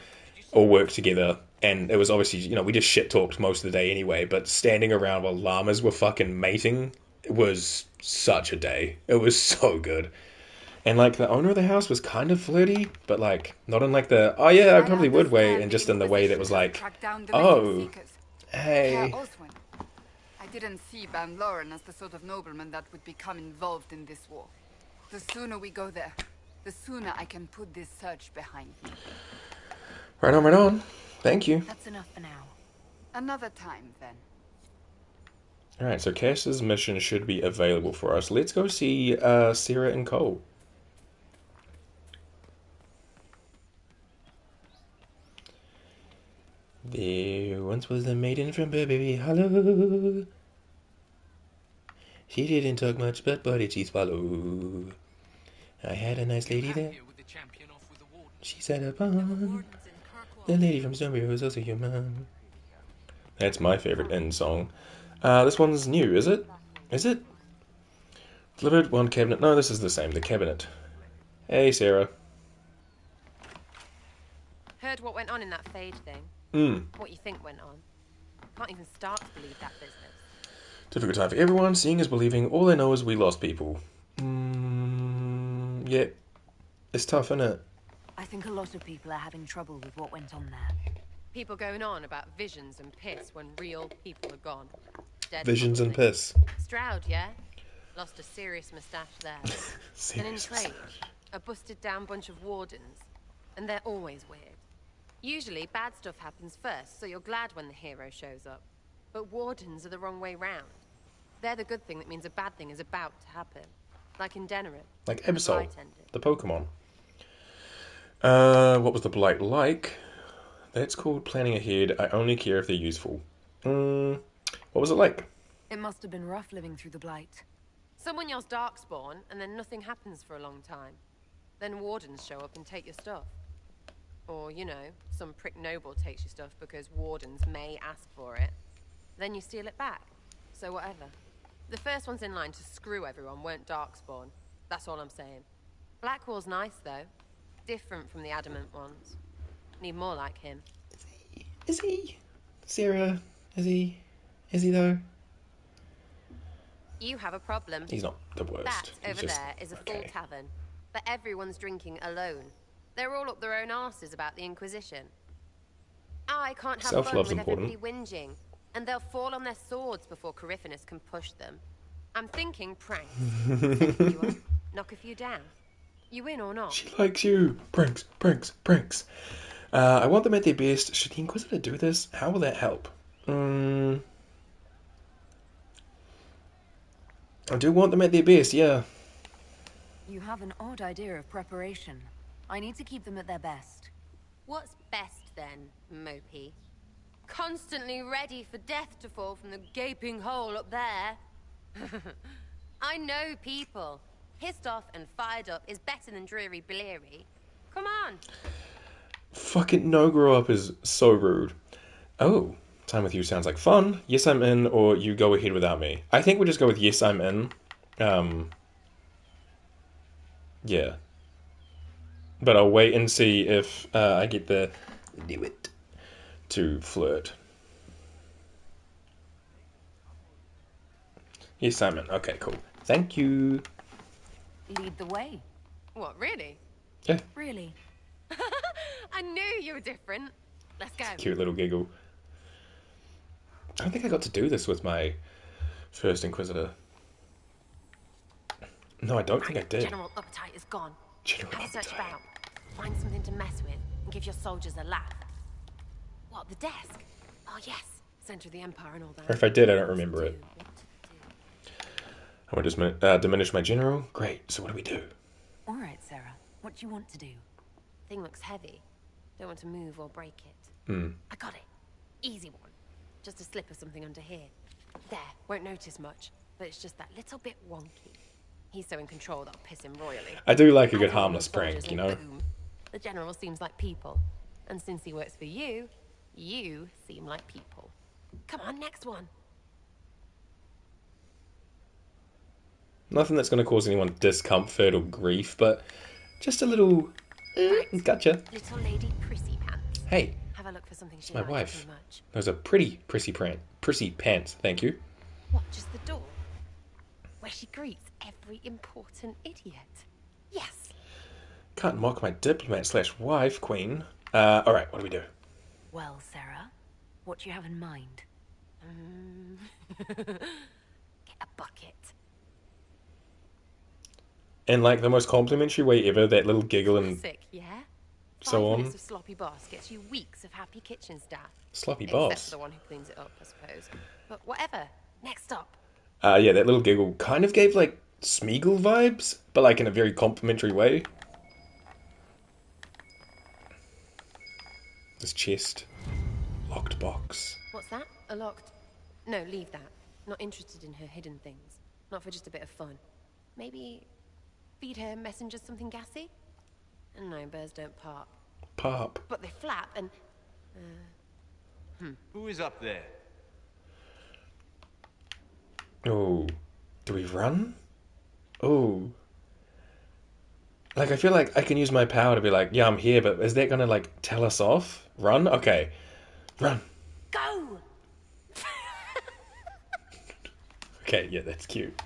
Speaker 1: all worked together. And it was obviously, you know, we just shit talked most of the day anyway. But standing around while llamas were fucking mating was such a day. It was so good. And like the owner of the house was kind of flirty, but like not in like the oh yeah I probably would way, and just in the way that was like oh hey.
Speaker 7: I didn't see Van Loren as the sort of nobleman that would become involved in this war. The sooner we go there, the sooner I can put this search behind me.
Speaker 1: Right on, right on. Thank you.
Speaker 7: That's enough for now. Another time then.
Speaker 1: Alright, so Cass's mission should be available for us. Let's go see Sarah and Cole. There once was a maiden from Burberry Hollow. She didn't talk much, but body she swallowed. I had a nice lady there. She sat upon the lady from Stonbury was also human. That's my favorite end song. This one's new, is it? Is it? Delivered one cabinet. No, this is the same. The cabinet. Hey, Sarah.
Speaker 15: Heard what went on in that Fade thing? What you think went on? Can't even start to believe that business.
Speaker 1: Difficult time for everyone. Seeing is believing. All I know is we lost people. Yeah. It's tough, isn't it?
Speaker 10: I think a lot of people are having trouble with what went on there.
Speaker 15: People going on about visions and piss when real people are gone. Dead
Speaker 1: Visions and
Speaker 15: probably.
Speaker 1: piss.
Speaker 15: Stroud, yeah? Lost a serious moustache there. And in trade, a busted down bunch of wardens. And they're always weird. Usually, bad stuff happens first, so you're glad when the hero shows up. But wardens are the wrong way round. They're the good thing that means a bad thing is about to happen. Like in Denerim.
Speaker 1: Like Absol, the Pokemon. What was the blight like? That's called planning ahead. I only care if they're useful. What was it like?
Speaker 10: It must have been rough living through the blight.
Speaker 15: Someone yells Darkspawn, and then nothing happens for a long time. Then wardens show up and take your stuff. Or, you know, some prick noble takes your stuff because wardens may ask for it. Then you steal it back. So whatever. The first ones in line to screw everyone weren't Darkspawn. That's all I'm saying. Blackwall's nice, though. Different from the adamant ones. Need more like him.
Speaker 1: Is he? Sarah, is he? Is he though?
Speaker 15: You have a problem.
Speaker 1: He's not the worst.
Speaker 15: That
Speaker 1: He's
Speaker 15: over
Speaker 1: just
Speaker 15: there is a full tavern. But everyone's drinking alone. They're all up their own arses about the Inquisition. I can't have fun with everybody whinging. And they'll fall on their swords before Corypheus can push them. I'm thinking pranks. Set you up, knock a few down. You win or not?
Speaker 1: She likes you. Pranks, pranks, pranks. I want them at their best. Should the Inquisitor do this? How will that help? I do want them at their best, yeah.
Speaker 10: You have an odd idea of preparation. I need to keep them at their best.
Speaker 15: What's best then, Mopey? Constantly ready for death to fall from the gaping hole up there. I know people. Pissed off and fired up is better than dreary bleary. Come on.
Speaker 1: Fucking no grow up is so rude. Oh, time with you sounds like fun. Yes, I'm in, or you go ahead without me. I think we'll just go with yes, I'm in. Yeah. But I'll wait and see if I get the do it to flirt. Yes, I'm in. Okay, cool. Thank you.
Speaker 10: Lead the way.
Speaker 15: What, really?
Speaker 1: Yeah.
Speaker 10: Really?
Speaker 15: I knew you were different. Let's go.
Speaker 1: Cute little giggle. I don't think I got to do this with my First Inquisitor. No, I don't think I did.
Speaker 15: General appetite is gone.
Speaker 1: General
Speaker 15: Have a search
Speaker 1: appetite.
Speaker 15: about. Find something to mess with and give your soldiers a laugh. What, the desk? Oh yes, center of the Empire and all that.
Speaker 1: Or if I did, I don't remember it. I want to diminish my general. Great. So what do we do?
Speaker 10: All right, Sarah. What do you want to do?
Speaker 15: Thing looks heavy. Don't want to move or break it.
Speaker 1: Hmm.
Speaker 15: I got it. Easy one. Just a slip or something under here. There, won't notice much, but it's just that little bit wonky. He's so in control that'll piss him royally.
Speaker 1: I do like a good
Speaker 15: Add on
Speaker 1: harmless
Speaker 15: the soldiers
Speaker 1: prank, you
Speaker 15: and
Speaker 1: know?
Speaker 15: boom. The general seems like people. And since he works for you, you seem like people. Come on, next one.
Speaker 1: Nothing that's going to cause anyone discomfort or grief, but just a little... gotcha.
Speaker 15: Little lady prissy pants.
Speaker 1: Hey.
Speaker 15: Have a look for something she
Speaker 1: My
Speaker 15: likes
Speaker 1: wife.
Speaker 15: too much.
Speaker 1: Those are pretty prissy pants, thank you.
Speaker 15: What, just the door? Where she greets every important idiot. Yes.
Speaker 1: Can't mock my diplomat/wife, queen. Alright, what do we do?
Speaker 10: Well, Sarah, what do you have in mind?
Speaker 15: Get a bucket.
Speaker 1: In like the most complimentary way ever, that little giggle and
Speaker 15: Sick, yeah?
Speaker 1: so
Speaker 15: 5
Speaker 1: on.
Speaker 15: minutes of sloppy boss gets you weeks of happy kitchen staff.
Speaker 1: Sloppy
Speaker 15: Except
Speaker 1: boss.
Speaker 15: for the one who cleans it up, I suppose. But whatever. Next up.
Speaker 1: Yeah, that little giggle kind of gave like Smeagol vibes, but like in a very complimentary way. This chest. Locked box.
Speaker 15: What's that? A locked... No, leave that. Not interested in her hidden things. Not for just a bit of fun. Maybe feed her messengers something gassy? No, birds don't pop.
Speaker 1: Pop.
Speaker 15: But they flap and...
Speaker 16: Who is up there?
Speaker 1: Oh. Do we run? Oh. Like, I feel like I can use my power to be like, yeah, I'm here, but is that gonna, like, tell us off? Run? Okay. Run.
Speaker 15: Go!
Speaker 1: Okay, yeah, that's cute.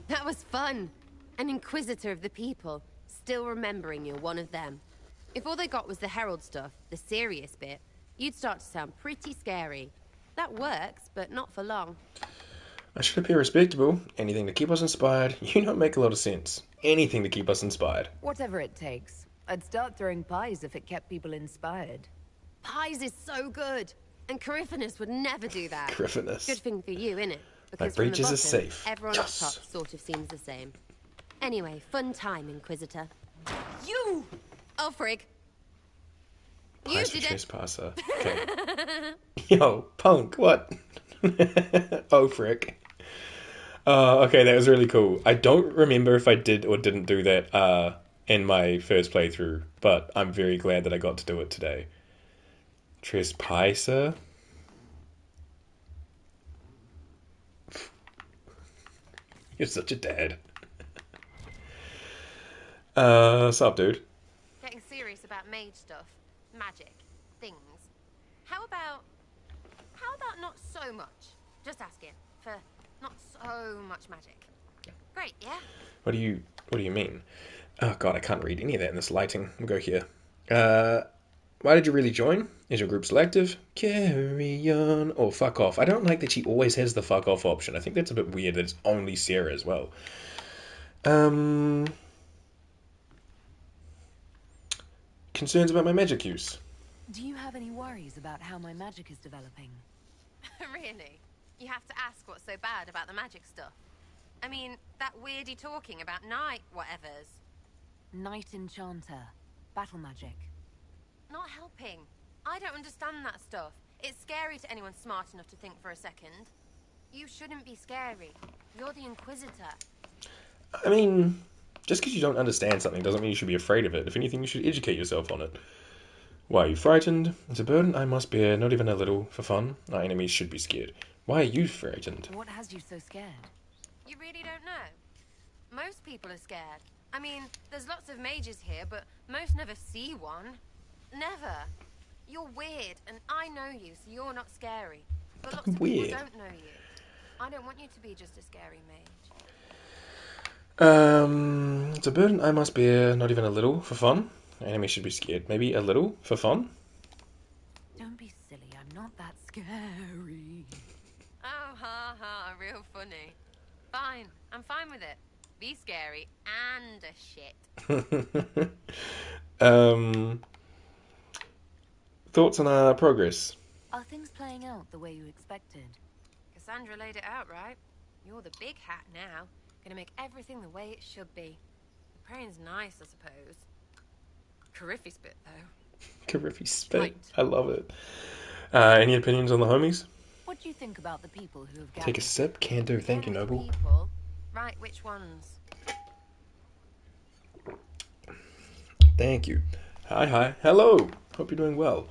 Speaker 15: That was fun. An inquisitor of the people, still remembering you're one of them. If all they got was the herald stuff, the serious bit, you'd start to sound pretty scary. That works, but not for long.
Speaker 1: I should appear respectable. Anything to keep us inspired. You don't make a lot of sense. Anything to keep us inspired.
Speaker 10: Whatever it takes. I'd start throwing pies if it kept people inspired.
Speaker 15: Pies is so good. And Coryphanus would never do that.
Speaker 1: Coryphanus.
Speaker 15: Good thing for you, innit?
Speaker 1: My
Speaker 15: Because from the
Speaker 1: breeches are
Speaker 15: bottom,
Speaker 1: safe.
Speaker 15: everyone
Speaker 1: Yes.
Speaker 15: up top sort of seems the same. Anyway, fun time, Inquisitor. You! Oh, frig. You
Speaker 1: Pies for
Speaker 15: did it.
Speaker 1: trespasser. Okay. Yo, punk, what? Oh, frick. Okay, that was really cool. I don't remember if I did or didn't do that in my first playthrough, but I'm very glad that I got to do it today. Trespasser? You're such a dad. Sup, dude?
Speaker 15: Getting serious about mage stuff, magic, things. How about not so much? Just asking for not so much magic. Great, yeah?
Speaker 1: What do you mean? Oh god, I can't read any of that in this lighting. We'll go here. Why did you really join? Is your group selective? Carry on. Or fuck off. I don't like that she always has the fuck off option. I think that's a bit weird that it's only Sarah as well. Concerns about my magic use?
Speaker 10: Do you have any worries about how my magic is developing?
Speaker 15: Really? You have to ask what's so bad about the magic stuff. I mean, that weirdy talking about night whatevers.
Speaker 10: Night Enchanter. Battle magic.
Speaker 15: Not helping. I don't understand that stuff. It's scary to anyone smart enough to think for a second. You shouldn't be scary. You're the Inquisitor.
Speaker 1: I mean, just because you don't understand something doesn't mean you should be afraid of it. If anything, you should educate yourself on it. Why are you frightened? It's a burden I must bear, not even a little, for fun. Our enemies should be scared. Why are you frightened?
Speaker 10: What has you so scared?
Speaker 15: You really don't know. Most people are scared. I mean, there's lots of mages here, but most never see one. Never. You're weird, and I know you, so you're not scary. But lots of
Speaker 1: Weird.
Speaker 15: people don't know you. I don't want you to be just a scary mage.
Speaker 1: It's a burden I must bear, not even a little, for fun. Our enemies should be scared. Maybe a little, for fun?
Speaker 10: Don't be silly, I'm not that scary.
Speaker 15: Oh, ha ha, real funny. Fine, I'm fine with it. Be scary and a shit.
Speaker 1: Thoughts on our progress?
Speaker 10: Are things playing out the way you expected?
Speaker 15: Cassandra laid it out, right? You're the big hat now. Gonna make everything the way it should be. The praying's nice, I suppose. Carriffy spit, though.
Speaker 1: Carriffy spit.
Speaker 15: Right.
Speaker 1: I love it. Any opinions on the homies?
Speaker 10: What do you think about the people who have gathered?
Speaker 1: Take a sip. Can do. Thank you, Noble.
Speaker 15: People? Right, which ones?
Speaker 1: Thank you. Hi. Hello. Hope you're doing well.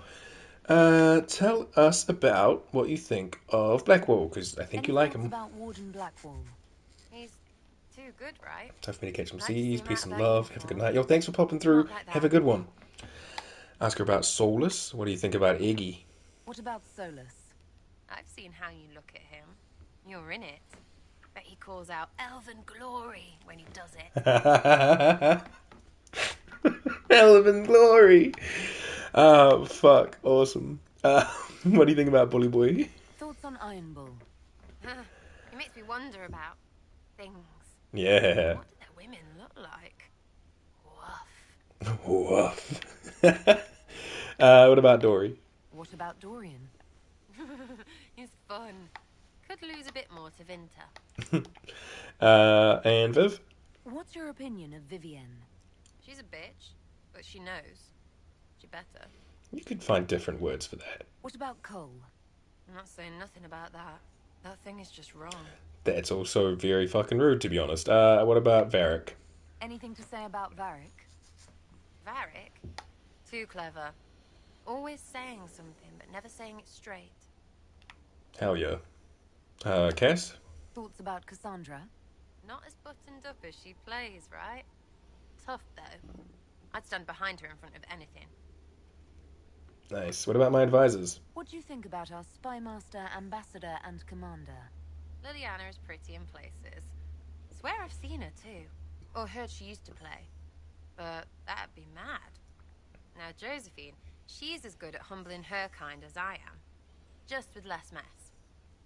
Speaker 1: Tell us about what you think of Blackwall, because I think you like him.
Speaker 10: About Warden Blackwall.
Speaker 15: He's too good, right?
Speaker 1: Time for me to catch some C's. Peace and love. Have a good night. Yo, thanks for popping through. Have a good one. Ask her about Solus. What do you think about Iggy?
Speaker 10: What about Solus?
Speaker 15: I've seen how you look at him. You're in it. Bet he calls out elven glory when he does it.
Speaker 1: Elven glory. Fuck. Awesome. What do you think about Bully Boy?
Speaker 10: Thoughts on Iron Bull?
Speaker 15: It makes me wonder about things.
Speaker 1: Yeah.
Speaker 15: What do their women look like?
Speaker 1: Woof. What about Dory?
Speaker 10: What about Dorian?
Speaker 15: He's fun. Could lose a bit more to Vinter.
Speaker 1: And Viv?
Speaker 10: What's your opinion of Vivienne?
Speaker 15: She's a bitch, but she knows. She better.
Speaker 1: You could find different words for that.
Speaker 10: What about Cole?
Speaker 15: I'm not saying nothing about that. That thing is just wrong.
Speaker 1: That's also very fucking rude, to be honest. What about Varric?
Speaker 10: Anything to say about Varric?
Speaker 15: Varric? Too clever. Always saying something, but never saying it straight.
Speaker 1: Hell yeah. Cass?
Speaker 10: Thoughts about Cassandra?
Speaker 15: Not as buttoned up as she plays, right? Tough, though. I'd stand behind her in front of anything.
Speaker 1: Nice. What about my advisors?
Speaker 10: What do you think about our spymaster, ambassador, and commander?
Speaker 15: Liliana is pretty in places. Swear I've seen her, too. Or heard she used to play. But that'd be mad. Now, Josephine, she's as good at humbling her kind as I am. Just with less mess.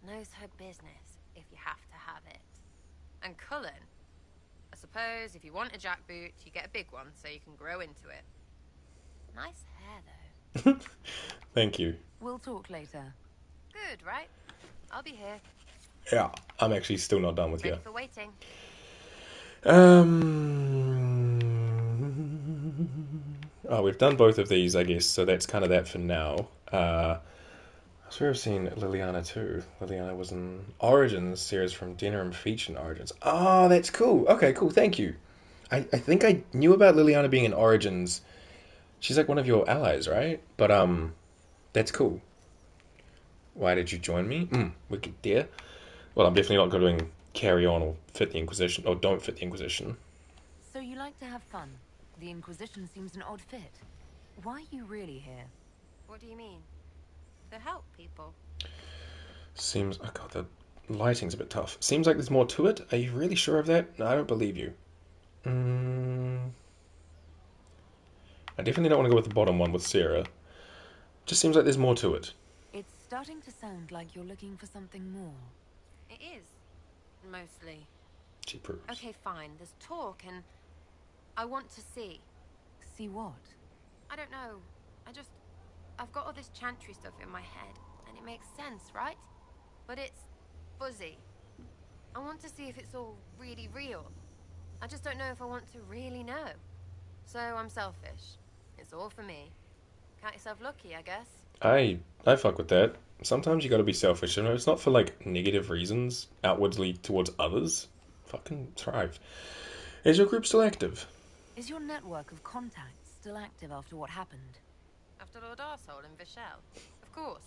Speaker 15: Knows her business, if you have to have it. And Cullen, I suppose if you want a jackboot, you get a big one so you can grow into it. Nice hair, though.
Speaker 1: Thank you.
Speaker 10: We'll talk later.
Speaker 15: Good, right? I'll be here.
Speaker 1: Yeah, I'm actually still not done with you.
Speaker 15: Ready for waiting.
Speaker 1: Oh, we've done both of these, I guess, so that's kind of that for now. I swear I've seen Liliana too. Liliana was in Origins series from Denerim featured in Origins. Oh, that's cool. Okay, cool. Thank you. I think I knew about Liliana being in Origins. She's like one of your allies, right? But that's cool. Why did you join me? Wicked dear. Well, I'm definitely not going to carry on or fit the Inquisition, or don't fit the Inquisition.
Speaker 10: So you like to have fun. The Inquisition seems an odd fit. Why are you really here?
Speaker 15: What do you mean? To help people.
Speaker 1: Seems... Oh god, the lighting's a bit tough. Seems like there's more to it. Are you really sure of that? No, I don't believe you. I definitely don't want to go with the bottom one with Sarah. Just seems like there's more to it.
Speaker 10: It's starting to sound like you're looking for something more.
Speaker 15: It is. Mostly.
Speaker 1: She proves.
Speaker 15: Okay, fine. There's talk and... I want to see.
Speaker 10: See what?
Speaker 15: I don't know. I've got all this chantry stuff in my head, and it makes sense, right? But it's fuzzy. I want to see if it's all really real. I just don't know if I want to really know. So I'm selfish. It's all for me. Count yourself lucky, I guess.
Speaker 1: I fuck with that. Sometimes you gotta be selfish, you know? It's not for, like, negative reasons, outwardly towards others. Fucking thrive. Is your group still active?
Speaker 10: Is your network of contacts still active after what happened?
Speaker 15: After Lord Arsehole and Vishal? Of course.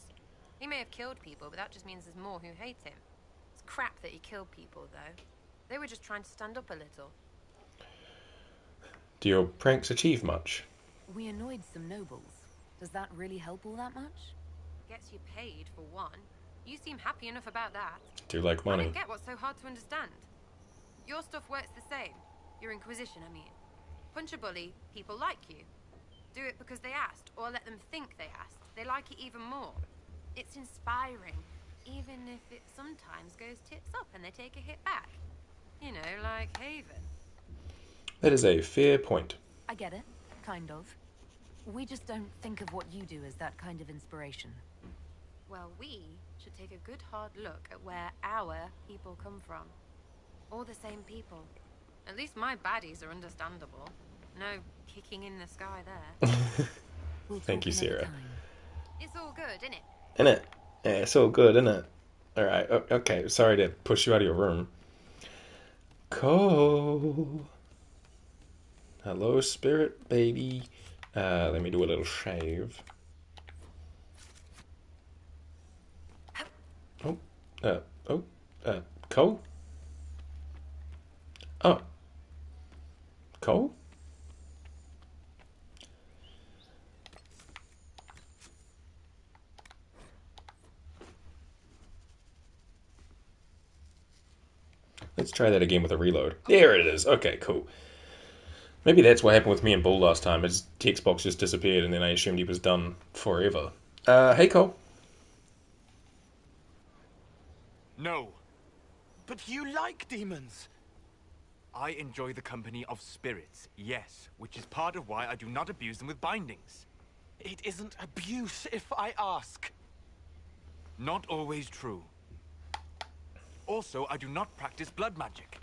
Speaker 15: He may have killed people, but that just means there's more who hate him. It's crap that he killed people, though. They were just trying to stand up a little.
Speaker 1: Do your pranks achieve much?
Speaker 10: We annoyed some nobles. Does that really help all that much?
Speaker 15: Gets you paid, for one. You seem happy enough about that.
Speaker 1: Do you like money?
Speaker 15: I don't get what's so hard to understand. Your stuff works the same. Your Inquisition, I mean. Punch a bully, people like you. Do it because they asked, or let them think they asked. They like it even more. It's inspiring, even if it sometimes goes tits up and they take a hit back. You know, like Haven.
Speaker 1: That is a fair point.
Speaker 10: I get it, kind of. We just don't think of what you do as that kind of inspiration.
Speaker 15: Well, we should take a good hard look at where our people come from. All the same people. At least my baddies are understandable. No kicking in the sky there.
Speaker 1: Thank you, Sarah.
Speaker 15: It's all good, isn't it?
Speaker 1: Innit? Yeah, it's all good, isn't it? Alright, okay, sorry to push you out of your room. Cole. Hello, spirit baby. Let me do a little shave. Cole? Oh. Cole? Let's try that again with a reload. There it is. Okay, cool. Maybe that's what happened with me and Bull last time. His text box just disappeared and then I assumed he was done forever. Hey, Cole.
Speaker 16: No. But you like demons. I enjoy the company of spirits, yes, which is part of why I do not abuse them with bindings. It isn't abuse, if I ask. Not always true. Also, I do not practice blood magic,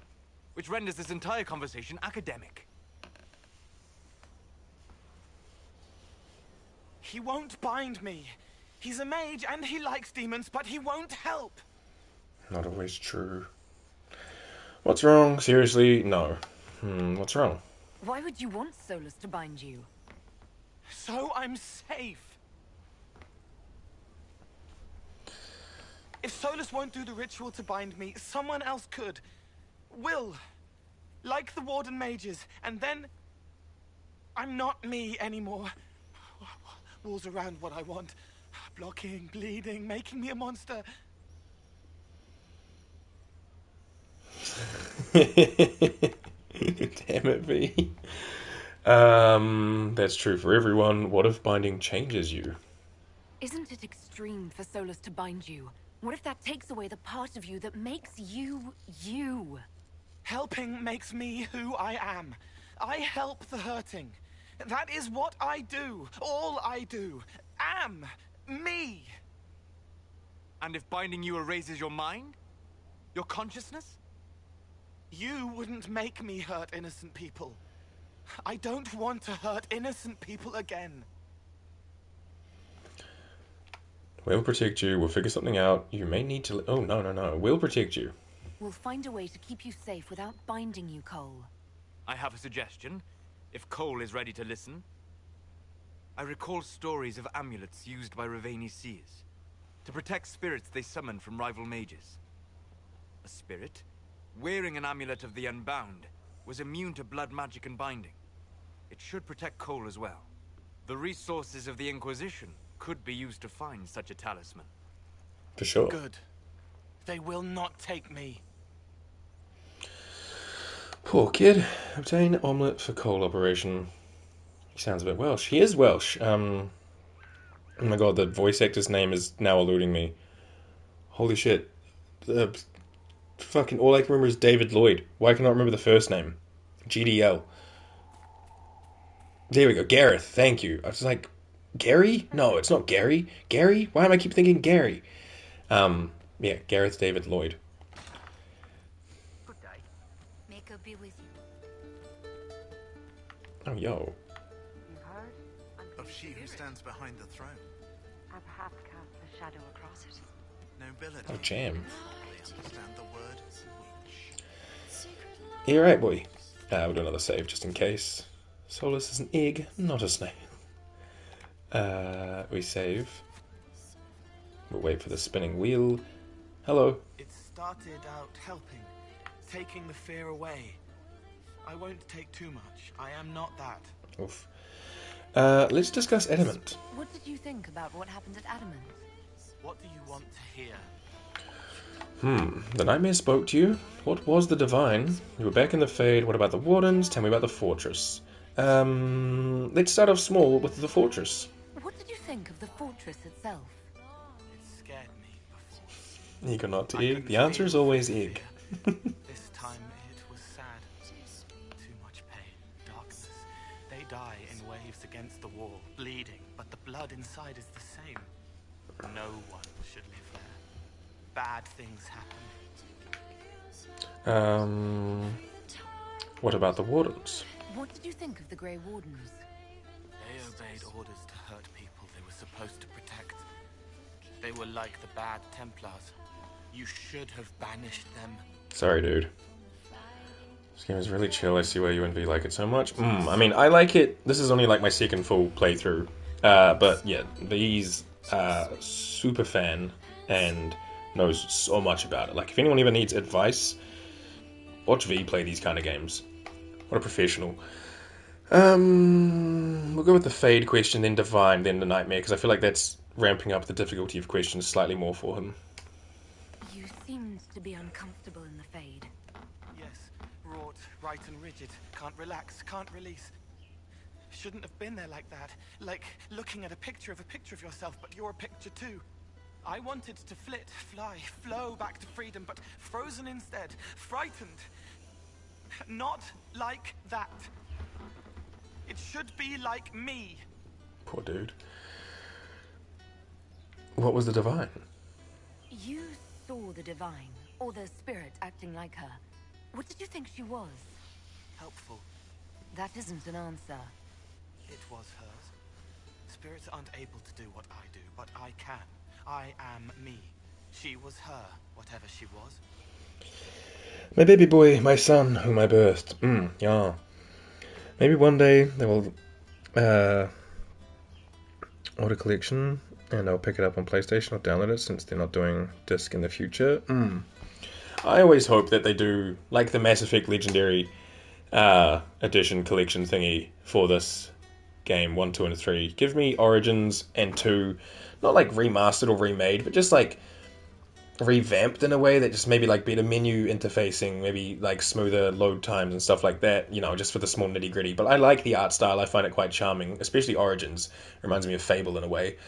Speaker 16: which renders this entire conversation academic. He won't bind me. He's a mage and he likes demons, but he won't help.
Speaker 1: Not always true. What's wrong? Seriously? No. What's wrong?
Speaker 10: Why would you want Solus to bind you?
Speaker 16: So I'm safe. If Solus won't do the ritual to bind me, someone else could. Will. Like the Warden mages. And then I'm not me anymore. Walls around what I want. Blocking, bleeding, making me a monster.
Speaker 1: Damn it, V. That's true for everyone. What if binding changes you?
Speaker 10: Isn't it extreme for Solus to bind you? What if that takes away the part of you that makes you, you?
Speaker 16: Helping makes me who I am. I help the hurting. That is what I do. All I do. Am. Me. And if binding you erases your mind? Your consciousness? You wouldn't make me hurt innocent people. I don't want to hurt innocent people again.
Speaker 1: We'll protect you. We'll figure something out. You may need to... Oh, no. We'll protect you.
Speaker 10: We'll find a way to keep you safe without binding you, Cole.
Speaker 16: I have a suggestion, if Cole is ready to listen. I recall stories of amulets used by Raveni seers to protect spirits they summoned from rival mages. A spirit, wearing an amulet of the Unbound, was immune to blood magic and binding. It should protect Cole as well. The resources of the Inquisition could be used to find such a talisman.
Speaker 1: For sure.
Speaker 16: Good. They will not take me.
Speaker 1: Poor kid. Obtain omelette for Cole operation. He sounds a bit Welsh. He is Welsh. Oh my god, the voice actor's name is now eluding me. Holy shit. Fucking all I can remember is David Lloyd. Why can I not remember the first name? GDL. There we go. Gareth. Thank you. I was like, Gary? No, it's not Gary. Gary? Why am I keep thinking Gary? Yeah, Gareth David Lloyd.
Speaker 3: Good day. May God be with you.
Speaker 1: Oh, yo.
Speaker 17: You've heard?
Speaker 14: Of she who stands behind the throne.
Speaker 17: I perhaps cast a shadow across it.
Speaker 14: Nobility.
Speaker 1: Oh, jam.
Speaker 14: They understand the word witch.
Speaker 1: You're right, boy. We'll do another save just in case. Solus is an egg, not a snail. We save. We'll wait for the spinning wheel. Hello.
Speaker 16: It started out helping, taking the fear away. I won't take too much. I am not that.
Speaker 1: Oof. Let's discuss Adamant.
Speaker 10: What did you think about what happened at Adamant?
Speaker 16: What do you want to hear?
Speaker 1: The Nightmare spoke to you. What was the Divine? You were back in the Fade. What about the Wardens? Tell me about the Fortress. Let's start off small with the Fortress.
Speaker 10: What did you think of the fortress itself?
Speaker 16: It's
Speaker 18: scared me before.
Speaker 1: Egg or not egg? The answer is always egg.
Speaker 18: This time it was sad. Too much pain, darkness. They die in waves against the wall, bleeding, but the blood inside is the same. No one should live there. Bad things happen.
Speaker 1: What about the Wardens?
Speaker 10: What did you think of the Grey Wardens?
Speaker 18: They obeyed orders to hurt people they were supposed to protect. They were like the bad Templars. You should have banished them.
Speaker 1: Sorry, dude. This game is really chill. I see why you and V like it so much. I mean, I like it. This is only like my second full playthrough. But yeah, V's super fan and knows so much about it. Like, if anyone ever needs advice, watch V play these kind of games. What a professional. We'll go with the Fade question, then Divine, then the Nightmare, because I feel like that's ramping up the difficulty of questions slightly more for him.
Speaker 10: You seemed to be uncomfortable in the Fade.
Speaker 18: Yes, wrought, right and rigid. Can't relax, can't release. Shouldn't have been there like that. Like looking at a picture of yourself, but you're a picture too. I wanted to flit, fly, flow back to freedom, but frozen instead, frightened. Not like that. It should be like me.
Speaker 1: Poor dude. What was the Divine?
Speaker 10: You saw the Divine, or the spirit acting like her. What did you think she was?
Speaker 18: Helpful.
Speaker 10: That isn't an answer.
Speaker 18: It was hers. Spirits aren't able to do what I do, but I can. I am me. She was her, whatever she was.
Speaker 1: My baby boy, my son, whom I birthed. Yeah. Maybe one day they will order collection and I'll pick it up on PlayStation or download it since they're not doing disc in the future. I always hope that they do like the Mass Effect Legendary edition collection thingy for this game 1, 2, and 3. Give me Origins and 2, not like remastered or remade, but just like revamped in a way that just maybe like better menu interfacing, maybe like smoother load times and stuff like that, you know, just for the small nitty gritty. But I like the art style, I find it quite charming, especially Origins. It reminds me of Fable in a way.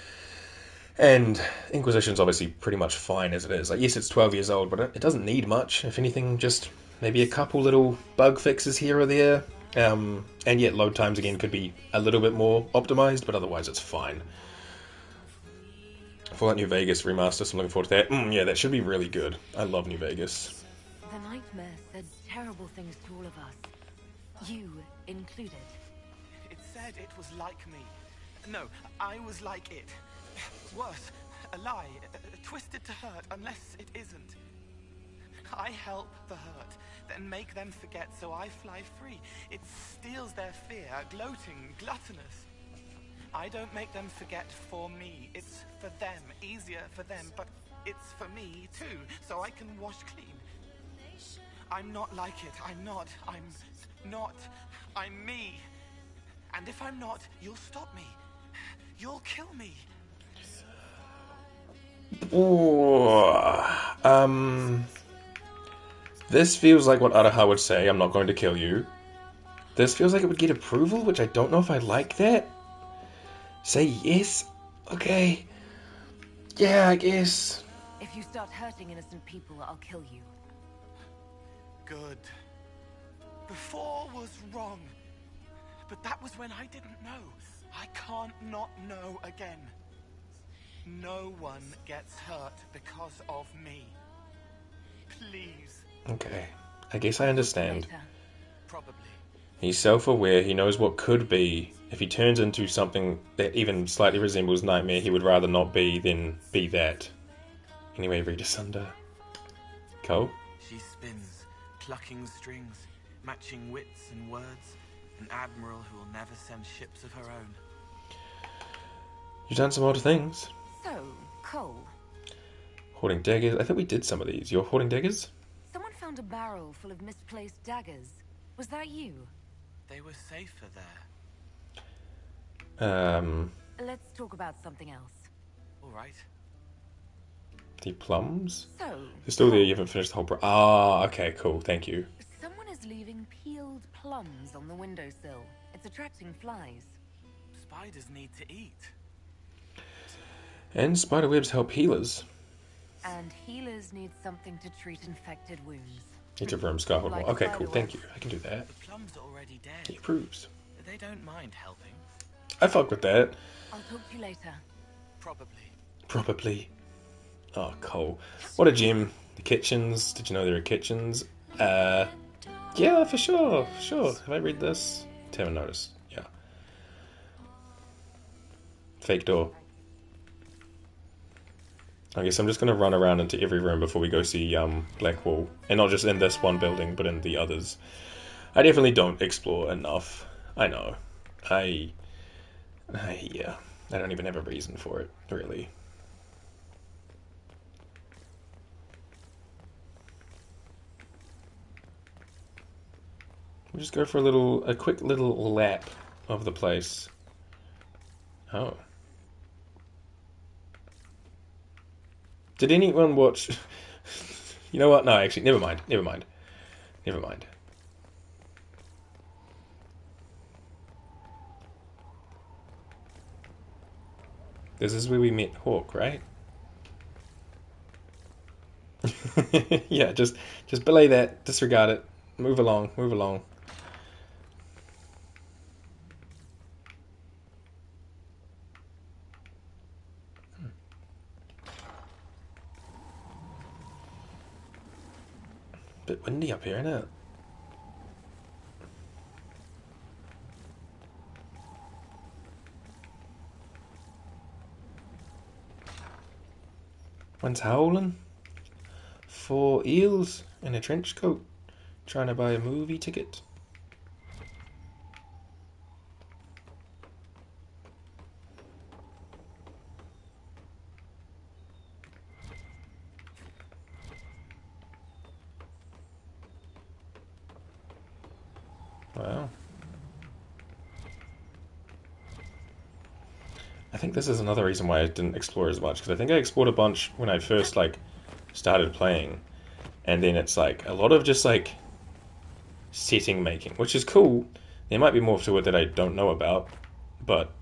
Speaker 1: And Inquisition's obviously pretty much fine as it is. Like, yes, it's 12 years old, but it doesn't need much. If anything, just maybe a couple little bug fixes here or there. And yet load times again could be a little bit more optimized, but otherwise it's fine. Fallout New Vegas remaster, so I'm looking forward to that. Yeah, that should be really good. I love New Vegas.
Speaker 10: The Nightmare said terrible things to all of us. You included.
Speaker 18: It said it was like me. No, I was like it. Worse, a lie, twisted to hurt unless it isn't. I help the hurt, then make them forget so I fly free. It steals their fear, gloating, gluttonous. I don't make them forget for me. It's for them, easier for them, but it's for me too, so I can wash clean. I'm not like it. I'm not. I'm me. And if I'm not, you'll stop me. You'll kill me.
Speaker 1: This feels like what Araha would say, I'm not going to kill you. This feels like it would get approval, which I don't know if I like that. Say yes? Okay. Yeah, I guess.
Speaker 10: If you start hurting innocent people, I'll kill you.
Speaker 18: Good. Before was wrong. But that was when I didn't know. I can't not know again. No one gets hurt because of me. Please.
Speaker 1: Okay. I guess I understand.
Speaker 18: Probably.
Speaker 1: He's self-aware, he knows what could be. If he turns into something that even slightly resembles Nightmare, he would rather not be than be that. Anyway, read asunder. Cole?
Speaker 18: She spins, clucking strings, matching wits and words. An admiral who will never send ships of her own.
Speaker 1: You've done some odd things.
Speaker 10: So, Cole.
Speaker 1: Hoarding daggers. I think we did some of these. You're hoarding daggers?
Speaker 10: Someone found a barrel full of misplaced daggers. Was that you?
Speaker 18: They were safer there.
Speaker 10: Let's talk about something else.
Speaker 18: All right.
Speaker 1: The plums?
Speaker 10: So,
Speaker 1: they're still there, you haven't finished the whole okay, cool, thank you.
Speaker 10: Someone is leaving peeled plums on the windowsill. It's attracting flies.
Speaker 18: Spiders need to eat.
Speaker 1: And spiderwebs help healers.
Speaker 10: needs something to treat infected wounds.
Speaker 1: Need to room Skyhold
Speaker 10: Like
Speaker 1: more. Okay,
Speaker 10: spider
Speaker 1: cool. Thank
Speaker 10: webs.
Speaker 1: you. I can do that.
Speaker 18: The plums are already dead.
Speaker 1: He approves.
Speaker 18: They don't mind helping.
Speaker 1: I fuck with that.
Speaker 10: I'll talk to you later.
Speaker 18: Probably.
Speaker 1: Probably. Oh, cool. What a gem. The kitchens. Did you know there are kitchens? Yeah, for sure. Sure. Have I read this? Haven't noticed. Yeah. Fake door. I guess I'm just going to run around into every room before we go see Blackwall. And not just in this one building, but in the others. I definitely don't explore enough. I know. Yeah. I don't even have a reason for it, really. We'll just go for a quick little lap of the place. Oh. Did anyone watch... You know what? No, actually, never mind. This is where we met Hawk, right? Yeah, just belay that. Disregard it. Move along. Bit windy up here, isn't it? One's howling. 4 eels in a trench coat. Trying to buy a movie ticket. Wow. I think this is another reason why I didn't explore as much, because I think I explored a bunch when I first started playing, and then it's a lot of just setting making, which is cool. There might be more to it that I don't know about, but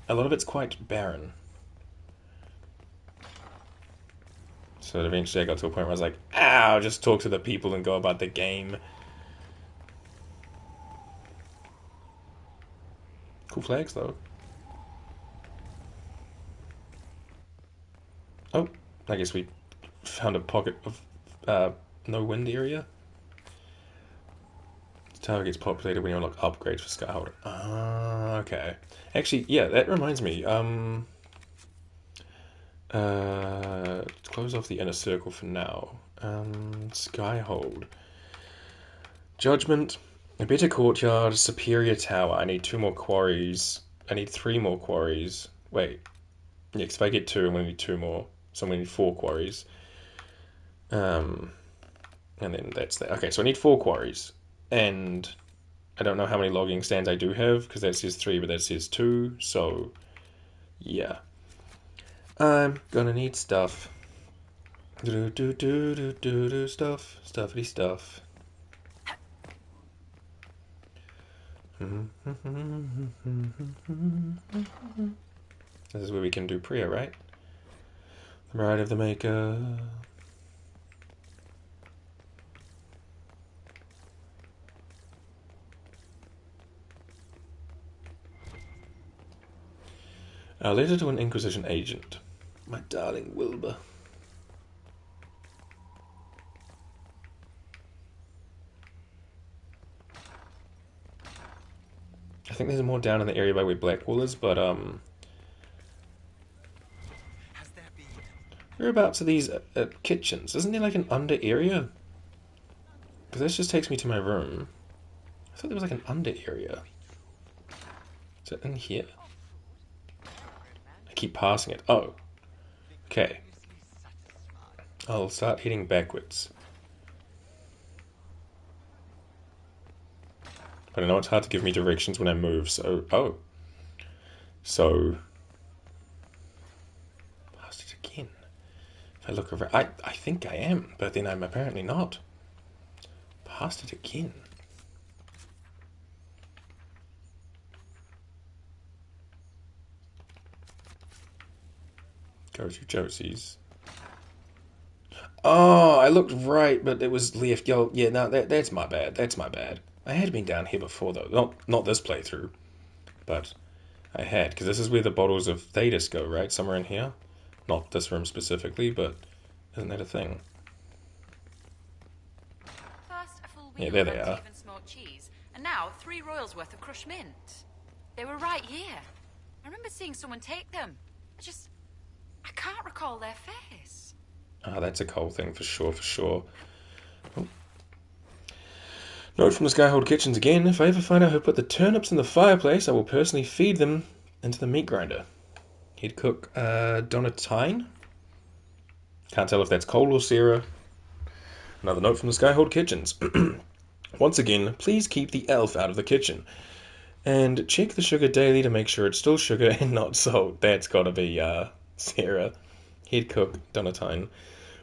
Speaker 1: a lot of it's quite barren. So eventually I got to a point where I was like, I'll just talk to the people and go about the game. Cool flags though. Oh, I guess we found a pocket of no wind area. The tower gets populated when you unlock upgrades for Skyhold. Ah, okay. Actually, yeah, that reminds me. Close off the inner circle for now. Skyhold. Judgment. A better courtyard. Superior tower. I need 2 more quarries. I need 3 more quarries. Wait. Yeah, because if I get 2, I'm going to need 2 more. So I'm going to need 4 quarries. And then that's that. Okay, so I need 4 quarries. And I don't know how many logging stands I do have, because that says 3, but that says 2. So, yeah. I'm gonna need stuff. Stuff. Stuffity stuff. This is where we can do prayer, right? The Bride of the Maker. A letter to an Inquisition agent. My darling Wilbur. I think there's more down in the area by where Blackwall is, but whereabouts are these kitchens? Isn't there an under area? Because this just takes me to my room. I thought there was an under area. Is it in here? I keep passing it. Oh. Okay. I'll start heading backwards. But I know it's hard to give me directions when I move, so... Oh. So... Past it again. If I look over... I think I am, but then I'm apparently not. Past it again. Go to Josie's. Oh, I looked right, but it was left. Yo, yeah, no, that's my bad. That's my bad. I had been down here before, though. Not this playthrough, but I had, because this is where the bottles of Thetis go, right? Somewhere in here. Not this room specifically, but isn't that a thing?
Speaker 3: First, a full
Speaker 1: Yeah,
Speaker 3: wheel
Speaker 1: there
Speaker 3: of
Speaker 1: they are.
Speaker 3: uneven smoked cheese, and now 3 royals worth of crushed mint. They were right here. I remember seeing someone take them. I can't recall their face.
Speaker 1: Ah, that's a coal thing for sure, for sure. Oh. Note from the Skyhold Kitchens again. If I ever find out who put the turnips in the fireplace, I will personally feed them into the meat grinder. Head cook Donatine. Can't tell if that's Cole or Sarah. Another note from the Skyhold Kitchens. Once again, please keep the elf out of the kitchen. And check the sugar daily to make sure it's still sugar and not salt. That's gotta be Sarah. Head cook Donatine.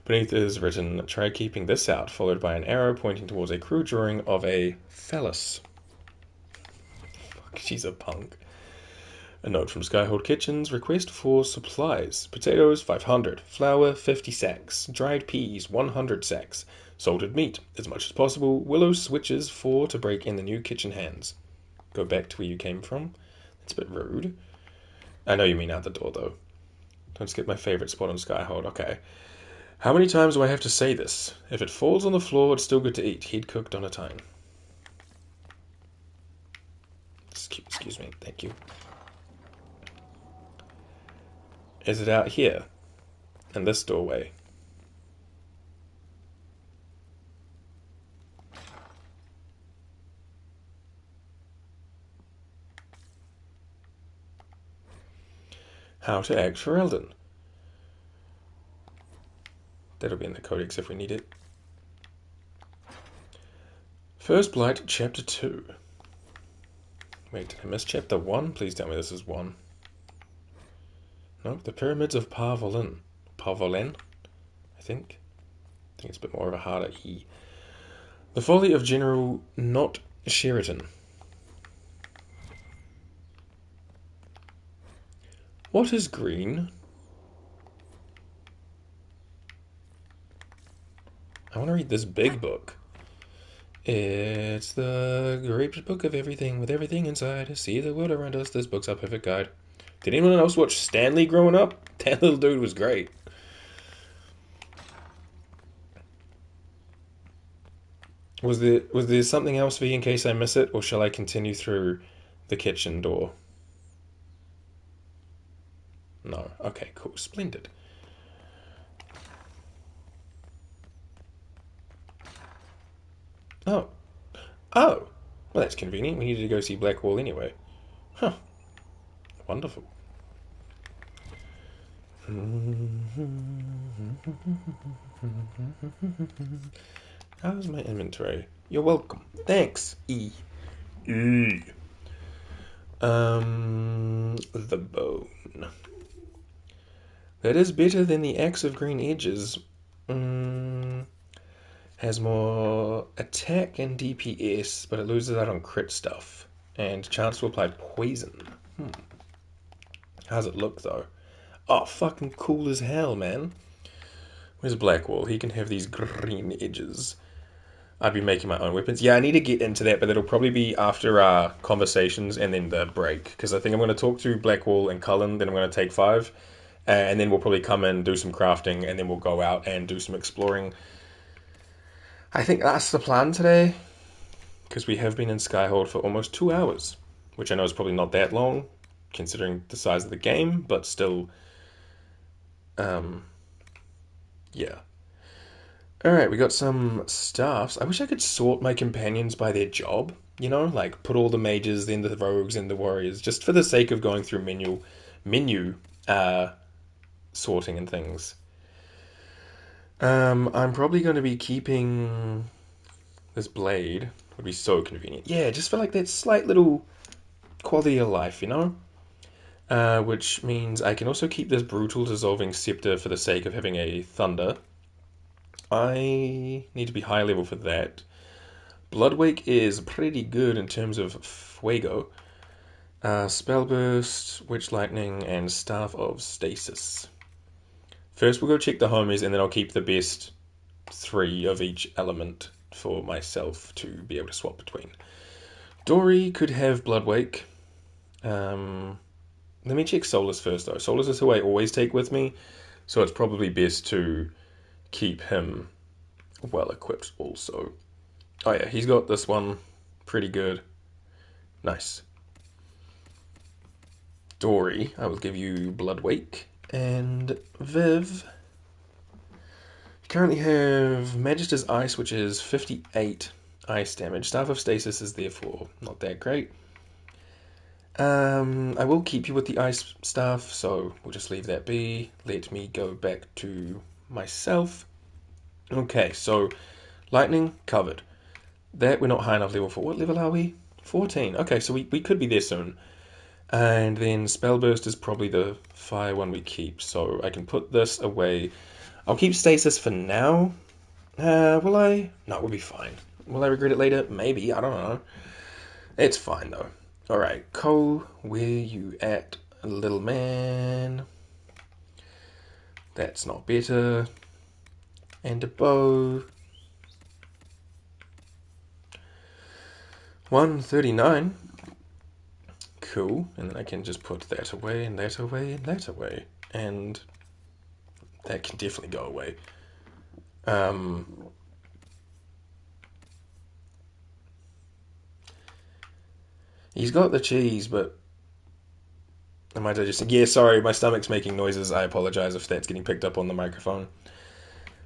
Speaker 1: Beneath is written, try keeping this out, followed by an arrow pointing towards a crude drawing of a phallus. Fuck, she's a punk. A note from Skyhold Kitchens, request for supplies. Potatoes, 500. Flour, 50 sacks. Dried peas, 100 sacks. Salted meat, as much as possible. Willow switches, 4 to break in the new kitchen hands. Go back to where you came from. That's a bit rude. I know you mean out the door, though. Don't skip my favourite spot on Skyhold. Okay. How many times do I have to say this? If it falls on the floor, it's still good to eat. Head cook Donatine. Excuse me. Thank you. Is it out here? In this doorway? How to act for Eldon. That'll be in the codex if we need it. First Blight, Chapter 2. Wait, did I miss Chapter 1? Please tell me this is 1. No, the Pyramids of Parvolen. Parvolen, I think. I think it's a bit more of a harder E. The Folly of General Not Sheraton. What is green? I want to read this big book. It's the great book of everything with everything inside. See the world around us. This book's our perfect guide. Did anyone else watch Stanley growing up? That little dude was great. Was there something else for you in case I miss it, or shall I continue through the kitchen door? No. Okay, cool. Splendid. Oh. Oh! Well, that's convenient. We needed to go see Blackwall anyway. Huh. Wonderful. How's my inventory? You're welcome. Thanks, E. E. The bone. That is better than the axe of green edges. Has more attack and DPS, but it loses out on crit stuff. And chance to apply poison. How's it look, though? Oh, fucking cool as hell, man. Where's Blackwall? He can have these green edges. I'd be making my own weapons. Yeah, I need to get into that, but it'll probably be after our conversations and then the break. Because I think I'm going to talk to Blackwall and Cullen, then I'm going to take 5. And then we'll probably come in, do some crafting, and then we'll go out and do some exploring. I think that's the plan today, because we have been in Skyhold for almost 2 hours, which I know is probably not that long, considering the size of the game, but still, yeah. Alright, we got some staffs. I wish I could sort my companions by their job, you know, like put all the mages, then the rogues, and the warriors, just for the sake of going through menu sorting and things. I'm probably going to be keeping this blade. Would be so convenient. Yeah, just for like that slight little quality of life, you know? Which means I can also keep this brutal dissolving scepter for the sake of having a thunder. I need to be high level for that. Bloodwake is pretty good in terms of Fuego. Spellburst, Witch Lightning, and Staff of Stasis. First we'll go check the homies, and then I'll keep the best 3 of each element for myself to be able to swap between. Dory could have Bloodwake. Let me check Solus first, though. Solus is who I always take with me, so it's probably best to keep him well-equipped also. Oh yeah, he's got this one. Pretty good. Nice. Dory, I will give you Bloodwake. And Viv, you currently have Magister's Ice, which is 58 ice damage. Staff of Stasis is therefore not that great. I will keep you with the ice staff, so we'll just leave that be. Let me go back to myself. Okay, so lightning covered. That we're not high enough level for. What level are we? 14. Okay, so we could be there soon. And then Spellburst is probably the fire one we keep, so I can put this away. I'll keep Stasis for now. Will I? No, we'll be fine. Will I regret it later? Maybe, I don't know. It's fine though. Alright, Cole, where you at, little man? That's not better. And a bow. 139. Cool. And then I can just put that away, and that away, and that away. And that can definitely go away. He's got the cheese, but am I digesting? Yeah, sorry, my stomach's making noises. I apologize if that's getting picked up on the microphone.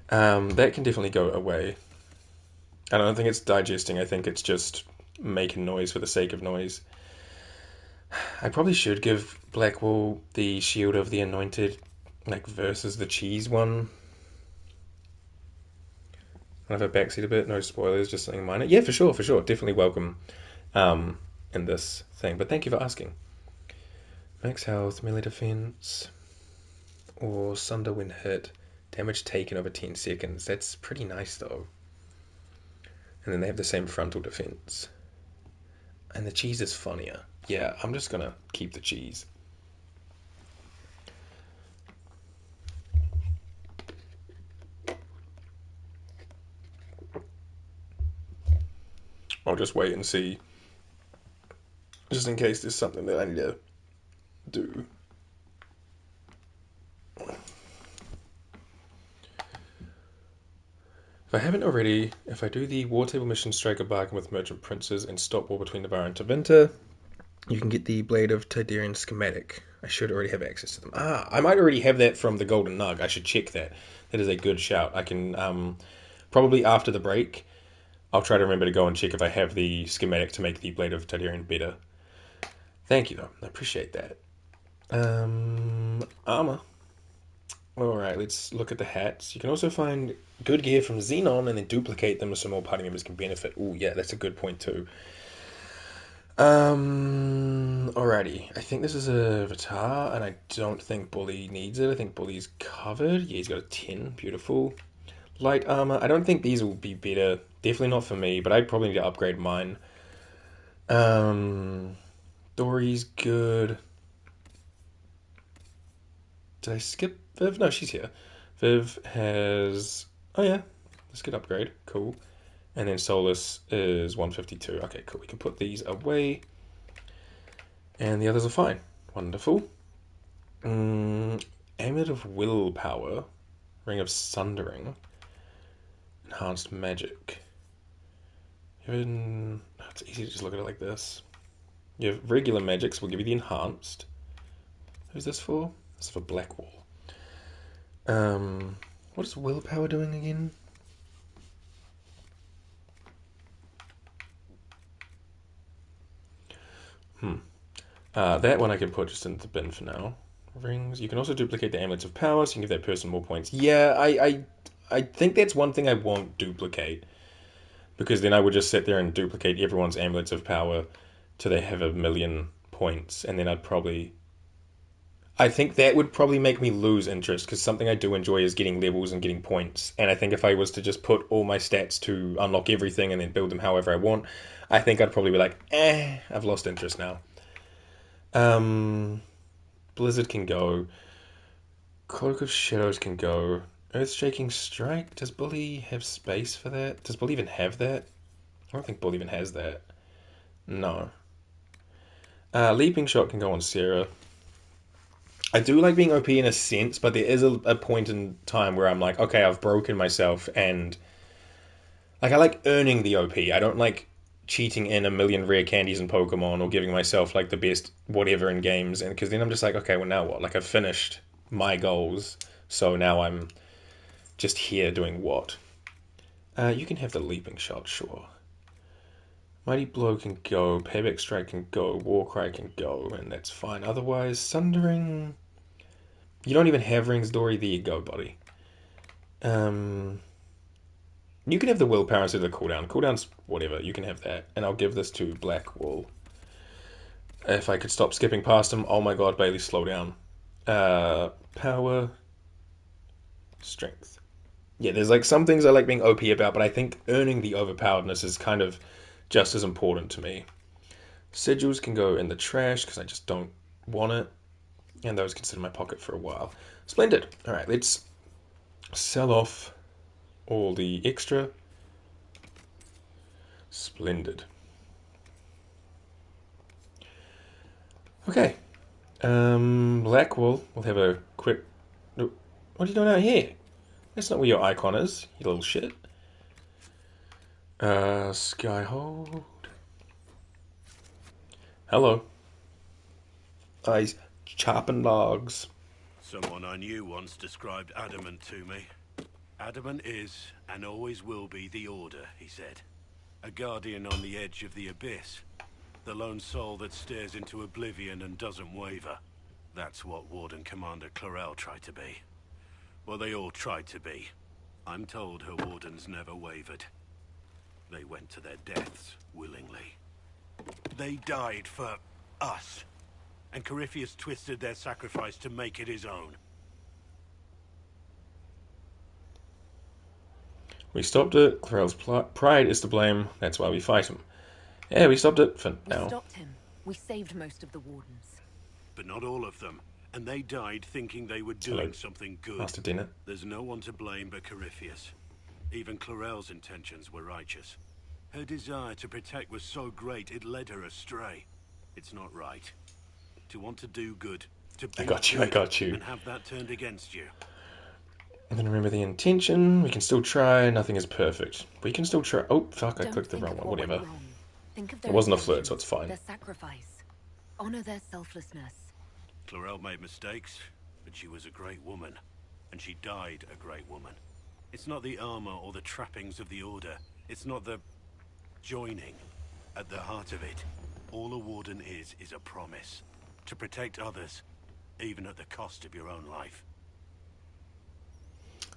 Speaker 1: That can definitely go away. I don't think it's digesting. I think it's just making noise for the sake of noise. I probably should give Blackwall the Shield of the Anointed, like, versus the cheese one. I'll have a backseat a bit. No spoilers, just something minor. Yeah, for sure. Definitely welcome in this thing. But thank you for asking. Max health, melee defense, or Sunder when hit. Damage taken over 10 seconds. That's pretty nice, though. And then they have the same frontal defense. And the cheese is funnier. Yeah, I'm just gonna keep the cheese. I'll just wait and see. Just in case there's something that I need to do. If I haven't already, if I do the War Table Mission, strike a bargain with Merchant Princes, and stop war between Navarre and Tevinter, you can get the Blade of Tidarian schematic. I should already have access to them. I might already have that from the Golden Nug. I should check that. That is a good shout. I can, probably after the break, I'll try to remember to go and check if I have the schematic to make the Blade of Tidarian better. Thank you, though. I appreciate that. Armor. Alright, let's look at the hats. You can also find good gear from Xenon and then duplicate them so more party members can benefit. Ooh, yeah, that's a good point too. Alrighty. I think this is a Vitar, and I don't think Bully needs it. I think Bully's covered. Yeah, he's got a 10. Beautiful. Light armor. I don't think these will be better. Definitely not for me, but I probably need to upgrade mine. Dory's good. Did I skip Viv? No, she's here. Viv has... Oh yeah, that's a good upgrade. Cool. And then Solus is 152. Okay, cool. We can put these away. And the others are fine. Wonderful. Amulet of Willpower. Ring of Sundering. Enhanced Magic. It's easy to just look at it like this. You have regular magics. We'll give you the enhanced. Who's this for? This is for Blackwall. What is willpower doing again? That one I can put just into the bin for now. Rings. You can also duplicate the amulets of power, so you can give that person more points. Yeah, I think that's one thing I won't duplicate. Because then I would just sit there and duplicate everyone's amulets of power till they have 1,000,000 points, and then I'd probably... I think that would probably make me lose interest, because something I do enjoy is getting levels and getting points. And I think if I was to just put all my stats to unlock everything and then build them however I want, I think I'd probably be like, I've lost interest now. Blizzard can go. Cloak of Shadows can go. Earth-shaking strike. Does Bully have space for that? Does Bully even have that? I don't think Bully even has that. No. Leaping shot can go on Sarah. I do like being OP in a sense, but there is a point in time where I'm like, okay, I've broken myself, and like I like earning the OP. I don't like cheating in a million rare candies in Pokemon or giving myself like the best whatever in games, and because then I'm just like, okay, well now what? Like I've finished my goals, so now I'm just here doing what? You can have the leaping shot, sure. Mighty Blow can go, Payback Strike can go, Warcry can go, and that's fine. Otherwise, Sundering... You don't even have Rings Dory, there you go, buddy. You can have the Willpower instead of the cooldown. Cooldown's whatever, you can have that. And I'll give this to Blackwall. If I could stop skipping past him, oh my god, Bailey, slow down. Power... Strength. Yeah, there's like some things I like being OP about, but I think earning the overpoweredness is kind of just as important to me. Sigils can go in the trash because I just don't want it. And those can sit in my pocket for a while. Splendid. Alright, let's sell off all the extra. Splendid. Okay. Blackwall, we'll have a quick... What are you doing out here? That's not where your icon is, you little shit. Skyhold. Hello. He's chopping logs.
Speaker 8: Someone I knew once described Adamant to me. Adamant is, and always will be, the Order, he said. A guardian on the edge of the abyss. The lone soul that stares into oblivion and doesn't waver. That's what Warden Commander Clarel tried to be. Well, they all tried to be. I'm told her wardens never wavered. They went to their deaths willingly. They died for us. And Corypheus twisted their sacrifice to make it his own.
Speaker 1: We stopped it. Clarel's pride is to blame. That's why we fight him. Yeah, we stopped it for now.
Speaker 10: We stopped him. We saved most of the wardens.
Speaker 8: But not all of them. And they died thinking they were doing something good.
Speaker 1: Master Dinner.
Speaker 8: There's no one to blame but Corypheus. Even Clarel's intentions were righteous. Her desire to protect was so great it led her astray. It's not right. To want to do good, to be
Speaker 1: I got you.
Speaker 8: and have that turned against you.
Speaker 1: And then remember the intention. We can still try. Nothing is perfect. We can still try. Oh, fuck, I clicked the wrong one. Whatever. It wasn't a flirt, so it's fine.
Speaker 10: Their sacrifice. Honor their selflessness.
Speaker 8: Clarel made mistakes, but she was a great woman. And she died a great woman. It's not the armor or the trappings of the Order. It's not the joining. At the heart of it, all a warden is a promise. To protect others, even at the cost of your own life.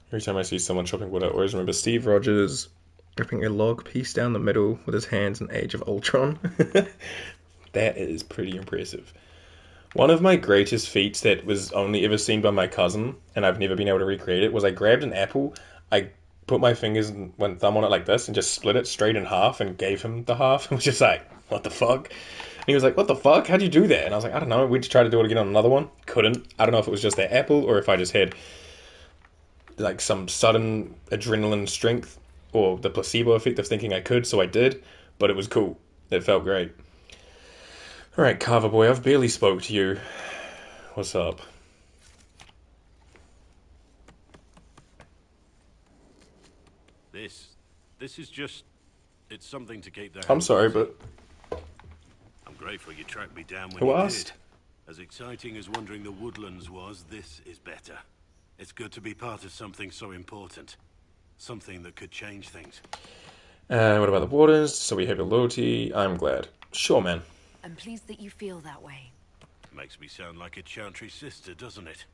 Speaker 1: Every time I see someone chopping wood, I always remember Steve Rogers ripping a log piece down the middle with his hands in Age of Ultron. That is pretty impressive. One of my greatest feats that was only ever seen by my cousin, and I've never been able to recreate it, was I grabbed an apple, I put my fingers and one thumb on it like this, and just split it straight in half and gave him the half. I was just like, what the fuck? And he was like, what the fuck? How'd you do that? And I was like, I don't know. We just tried to do it again on another one. Couldn't. I don't know if it was just that apple or if I just had like some sudden adrenaline strength or the placebo effect of thinking I could, so I did. But it was cool. It felt great. Alright, Carver boy, I've barely spoke to you. What's up?
Speaker 8: This is just... It's something to keep their...
Speaker 1: I'm sorry, but...
Speaker 8: I'm grateful you tracked me down when
Speaker 1: Who
Speaker 8: you
Speaker 1: asked?
Speaker 8: did. As exciting as wandering the woodlands was, this is better. It's good to be part of something so important. Something that could change things.
Speaker 1: What about the wardens? So we have your loyalty. I'm glad. Sure, man.
Speaker 10: I'm pleased that you feel that way.
Speaker 8: Makes me sound like a Chantry sister, doesn't it?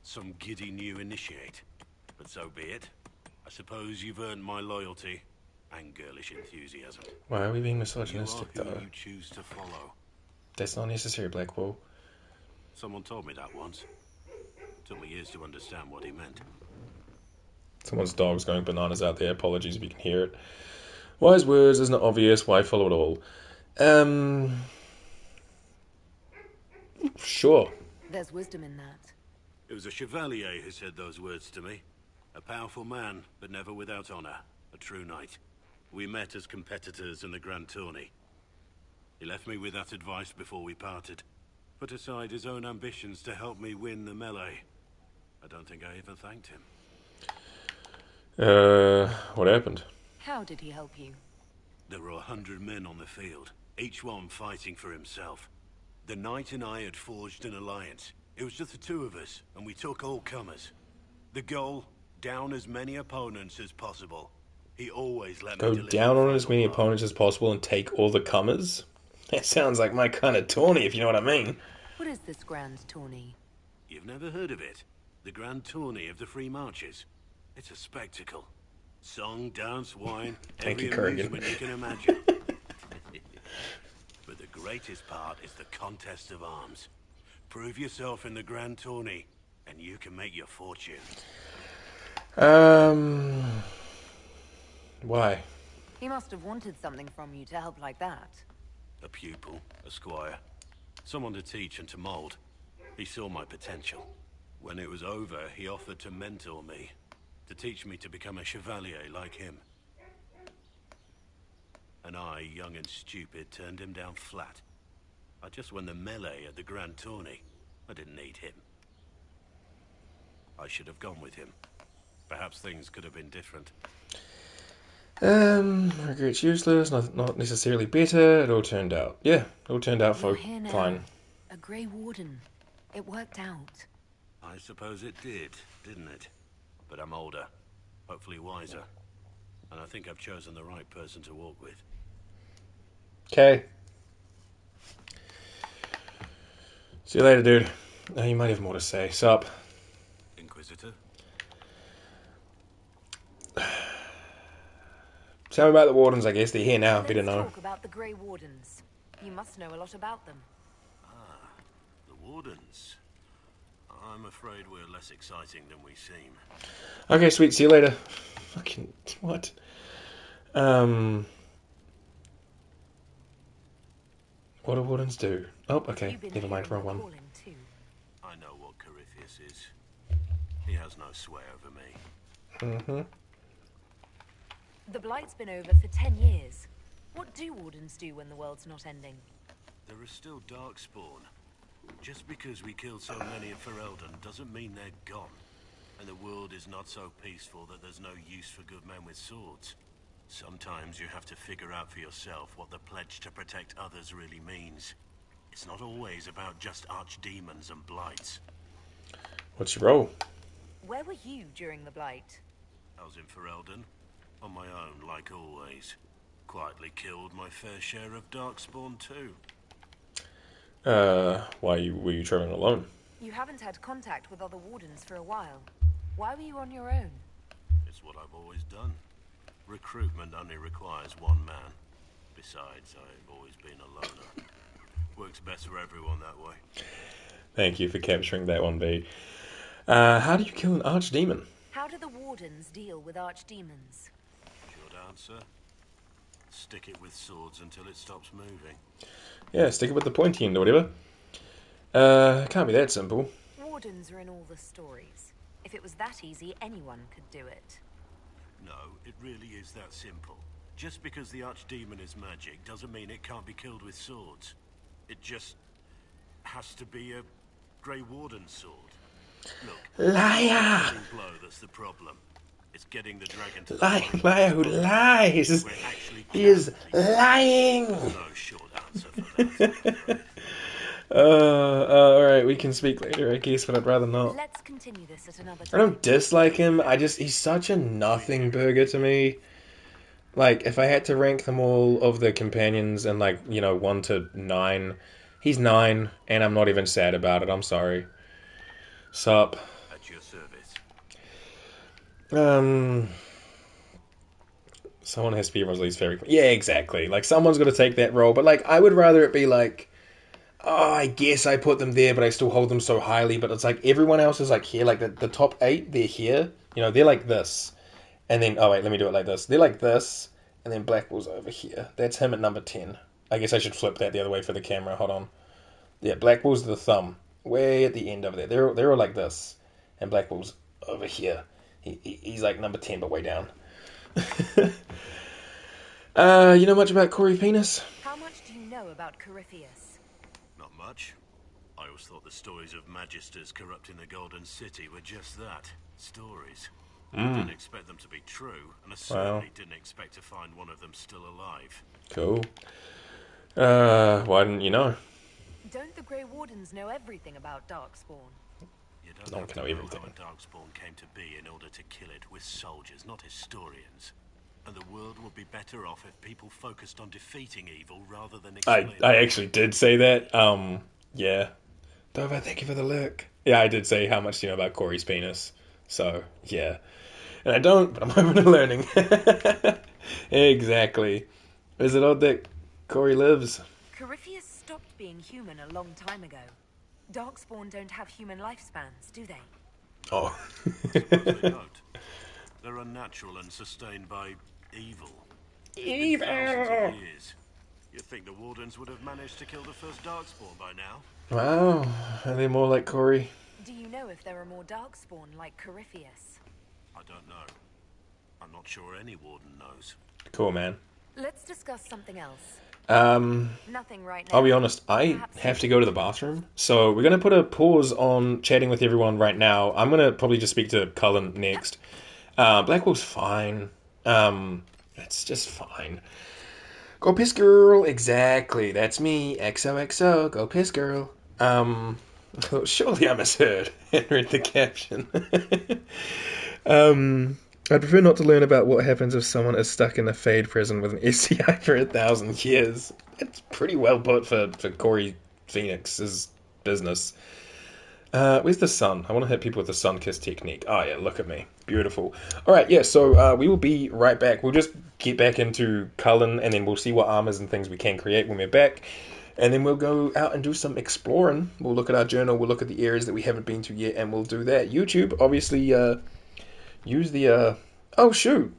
Speaker 8: Some giddy new initiate. But so be it. I suppose you've earned my loyalty and girlish enthusiasm.
Speaker 1: Why are we being misogynistic,
Speaker 8: You are who
Speaker 1: though?
Speaker 8: you choose to follow.
Speaker 1: That's not necessary, Blackwall.
Speaker 8: Someone told me that once. Took me years to understand what he meant.
Speaker 1: Someone's dog's going bananas out there. Apologies if you can hear it. Wise words isn't obvious. Why follow it all? Sure.
Speaker 10: There's wisdom in that.
Speaker 8: It was a chevalier who said those words to me.
Speaker 19: A powerful man, but never without honor. A true knight. We met as competitors in the Grand Tourney. He left me with that advice before we parted. Put aside his own ambitions to help me win the melee. I don't think I even thanked him.
Speaker 1: What happened?
Speaker 10: How did he help you?
Speaker 19: There were 100 men on the field, each one fighting for himself. The knight and I had forged an alliance. It was just the two of us, and we took all comers. The goal, down as many opponents as possible. He always let me
Speaker 1: Go
Speaker 19: deliver
Speaker 1: down
Speaker 19: the
Speaker 1: on as
Speaker 19: final
Speaker 1: many
Speaker 19: blow.
Speaker 1: opponents as possible and take all the comers? That sounds like my kind of tourney, if you know what I mean.
Speaker 10: What is this grand tourney?
Speaker 19: You've never heard of it? The Grand Tourney of the Free Marches. It's a spectacle. Song, dance, wine,
Speaker 1: Thank
Speaker 19: every
Speaker 1: you, Kurgan.
Speaker 19: amusement you can imagine. But the greatest part is the contest of arms. Prove yourself in the Grand Tourney, and you can make your fortune.
Speaker 1: Why?
Speaker 10: He must have wanted something from you to help like that.
Speaker 19: A pupil, a squire, someone to teach and to mold. He saw my potential. When it was over, he offered to mentor me, to teach me to become a chevalier like him. And I, young and stupid, turned him down flat. I just won the melee at the Grand Tourney. I didn't need him. I should have gone with him. Perhaps things could have been different.
Speaker 1: It's useless, not necessarily better. It all turned out. Yeah, it all turned out
Speaker 10: You're here now.
Speaker 1: fine.
Speaker 10: A Grey Warden. It worked out.
Speaker 19: I suppose it did, didn't it? But I'm older, hopefully wiser. And I think I've chosen the right person to walk with.
Speaker 1: Okay. See you later, dude. Oh, you might have more to say. Sup?
Speaker 19: Inquisitor?
Speaker 1: Tell me about the Wardens, I guess. They're here now.
Speaker 10: Let's
Speaker 1: Better know.
Speaker 10: talk about the Grey Wardens. You must know a lot about them.
Speaker 19: Ah, the Wardens. I'm afraid we're less exciting than we seem.
Speaker 1: Okay, sweet. See you later. Fucking... What? What do Wardens do? Oh, okay. Never mind. Wrong one.
Speaker 19: I know what Corypheus is. He has no sway over me.
Speaker 1: Mm-hmm.
Speaker 10: The Blight's been over for 10 years. What do Wardens do when the world's not ending?
Speaker 19: There is still Darkspawn. Just because we killed so many in Ferelden doesn't mean they're gone. And the world is not so peaceful that there's no use for good men with swords. Sometimes you have to figure out for yourself what the pledge to protect others really means. It's not always about just archdemons and blights.
Speaker 1: What's your role?
Speaker 10: Where were you during the Blight?
Speaker 19: I was in Ferelden, on my own like always. Quietly killed my fair share of Darkspawn too.
Speaker 1: Why were you traveling alone?
Speaker 10: You haven't had contact with other Wardens for a while. Why were you on your own?
Speaker 19: It's what I've always done. Recruitment only requires one man. Besides, I've always been a loner. Works best for everyone that way.
Speaker 1: Thank you for capturing that one, B. How do you kill an archdemon?
Speaker 10: How do the Wardens deal with archdemons?
Speaker 19: Short answer. Stick it with swords until it stops moving.
Speaker 1: Yeah, stick it with the pointy end or whatever. Can't be that simple.
Speaker 10: Wardens are in all the stories. If it was that easy, anyone could do it.
Speaker 19: No, it really is that simple. Just because the archdemon is magic doesn't mean it can't be killed with swords. It just has to be a Grey Warden sword. Look,
Speaker 1: Liar!
Speaker 19: it's the blow that's the problem. It's getting the dragon to
Speaker 1: Liar who lies! He is lying!
Speaker 19: No short answer for that.
Speaker 1: Alright, we can speak later, I guess, but I'd rather not.
Speaker 10: Let's continue this at another
Speaker 1: I
Speaker 10: time.
Speaker 1: don't dislike him, he's such a nothing burger to me. Like, if I had to rank them all of the companions in, 1 to 9, he's 9, and I'm not even sad about it, I'm sorry. Sup.
Speaker 19: At your service.
Speaker 1: Someone has to be Rosalie's fairy. Yeah, exactly. Like, someone's got to take that role, but, I would rather it be oh, I guess I put them there, but I still hold them so highly, but it's everyone else is here, the top 8, they're here, they're like this, and then, oh wait, let me do it like this, they're like this, and then Blackwell's over here, that's him at number 10, I guess I should flip that the other way for the camera, hold on, yeah, Blackwell's the thumb, way at the end over there, they're all like this, and Blackwell's over here, He's like number 10, but way down. You know much about Corey Penis?
Speaker 10: How much do you know about Corypheus?
Speaker 19: Not much. I always thought the stories of magisters corrupting the Golden City were just that. Stories. I didn't expect them to be true, and I certainly didn't expect to find one of them still alive.
Speaker 1: Cool. Why didn't you know?
Speaker 10: Don't the Grey Wardens know everything about Darkspawn?
Speaker 19: You don't
Speaker 1: No one
Speaker 19: have
Speaker 1: can
Speaker 19: to
Speaker 1: know
Speaker 19: know
Speaker 1: everything.
Speaker 19: how a Darkspawn came to be in order to kill it. With soldiers, not historians. And the world would be better off if people focused on defeating evil rather than explaining.
Speaker 1: I actually did say that. Yeah. Dover, thank you for the lurk. Yeah, I did say how much do you know about Corey's penis. So, yeah. And I don't, but I'm open to learning. Exactly. Is it odd that Corey lives?
Speaker 10: Corypheus stopped being human a long time ago. Darkspawn don't have human lifespans, do they?
Speaker 1: Oh.
Speaker 19: I suppose they don't. They're unnatural and sustained by evil.
Speaker 1: Evil!
Speaker 19: Thousands of years. You'd think the Wardens would have managed to kill the first Darkspawn by now.
Speaker 1: Wow. Are they more like Corey?
Speaker 10: Do you know if there are more Darkspawn like Corypheus?
Speaker 19: I don't know. I'm not sure any Warden knows.
Speaker 1: Cool, man.
Speaker 10: Let's discuss something else.
Speaker 1: Nothing
Speaker 10: right now.
Speaker 1: I'll be honest, I have to go to the bathroom. So we're going to put a pause on chatting with everyone right now. I'm going to probably just speak to Cullen next. Blackwell's fine. It's just fine. Go piss girl. Exactly. That's me. XOXO. Go piss girl. Surely I misheard and read the caption. I'd prefer not to learn about what happens if someone is stuck in a Fade prison with an SCI for 1,000 years. It's pretty well put for Corey Phoenix's business. Where's the sun? I want to hit people with the sun kiss technique. Oh yeah, look at me. Beautiful. Alright, yeah, so we will be right back. We'll just get back into Cullen and then we'll see what armors and things we can create when we're back. And then we'll go out and do some exploring. We'll look at our journal, we'll look at the areas that we haven't been to yet, and we'll do that. YouTube, obviously, use the, oh shoot.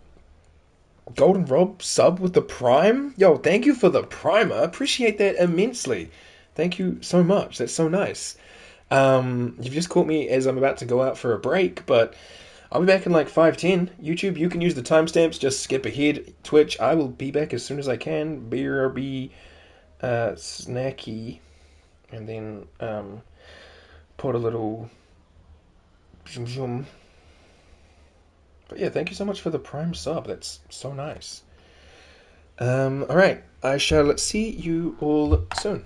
Speaker 1: Golden Rob sub with the Prime? Yo, thank you for the Primer. Appreciate that immensely. Thank you so much. That's so nice. You've just caught me as I'm about to go out for a break, but I'll be back in like 5:10. YouTube, you can use the timestamps. Just skip ahead. Twitch, I will be back as soon as I can. BRB, snacky, and then put a little zoom zoom. But yeah, thank you so much for the Prime sub. That's so nice. Alright, I shall see you all soon.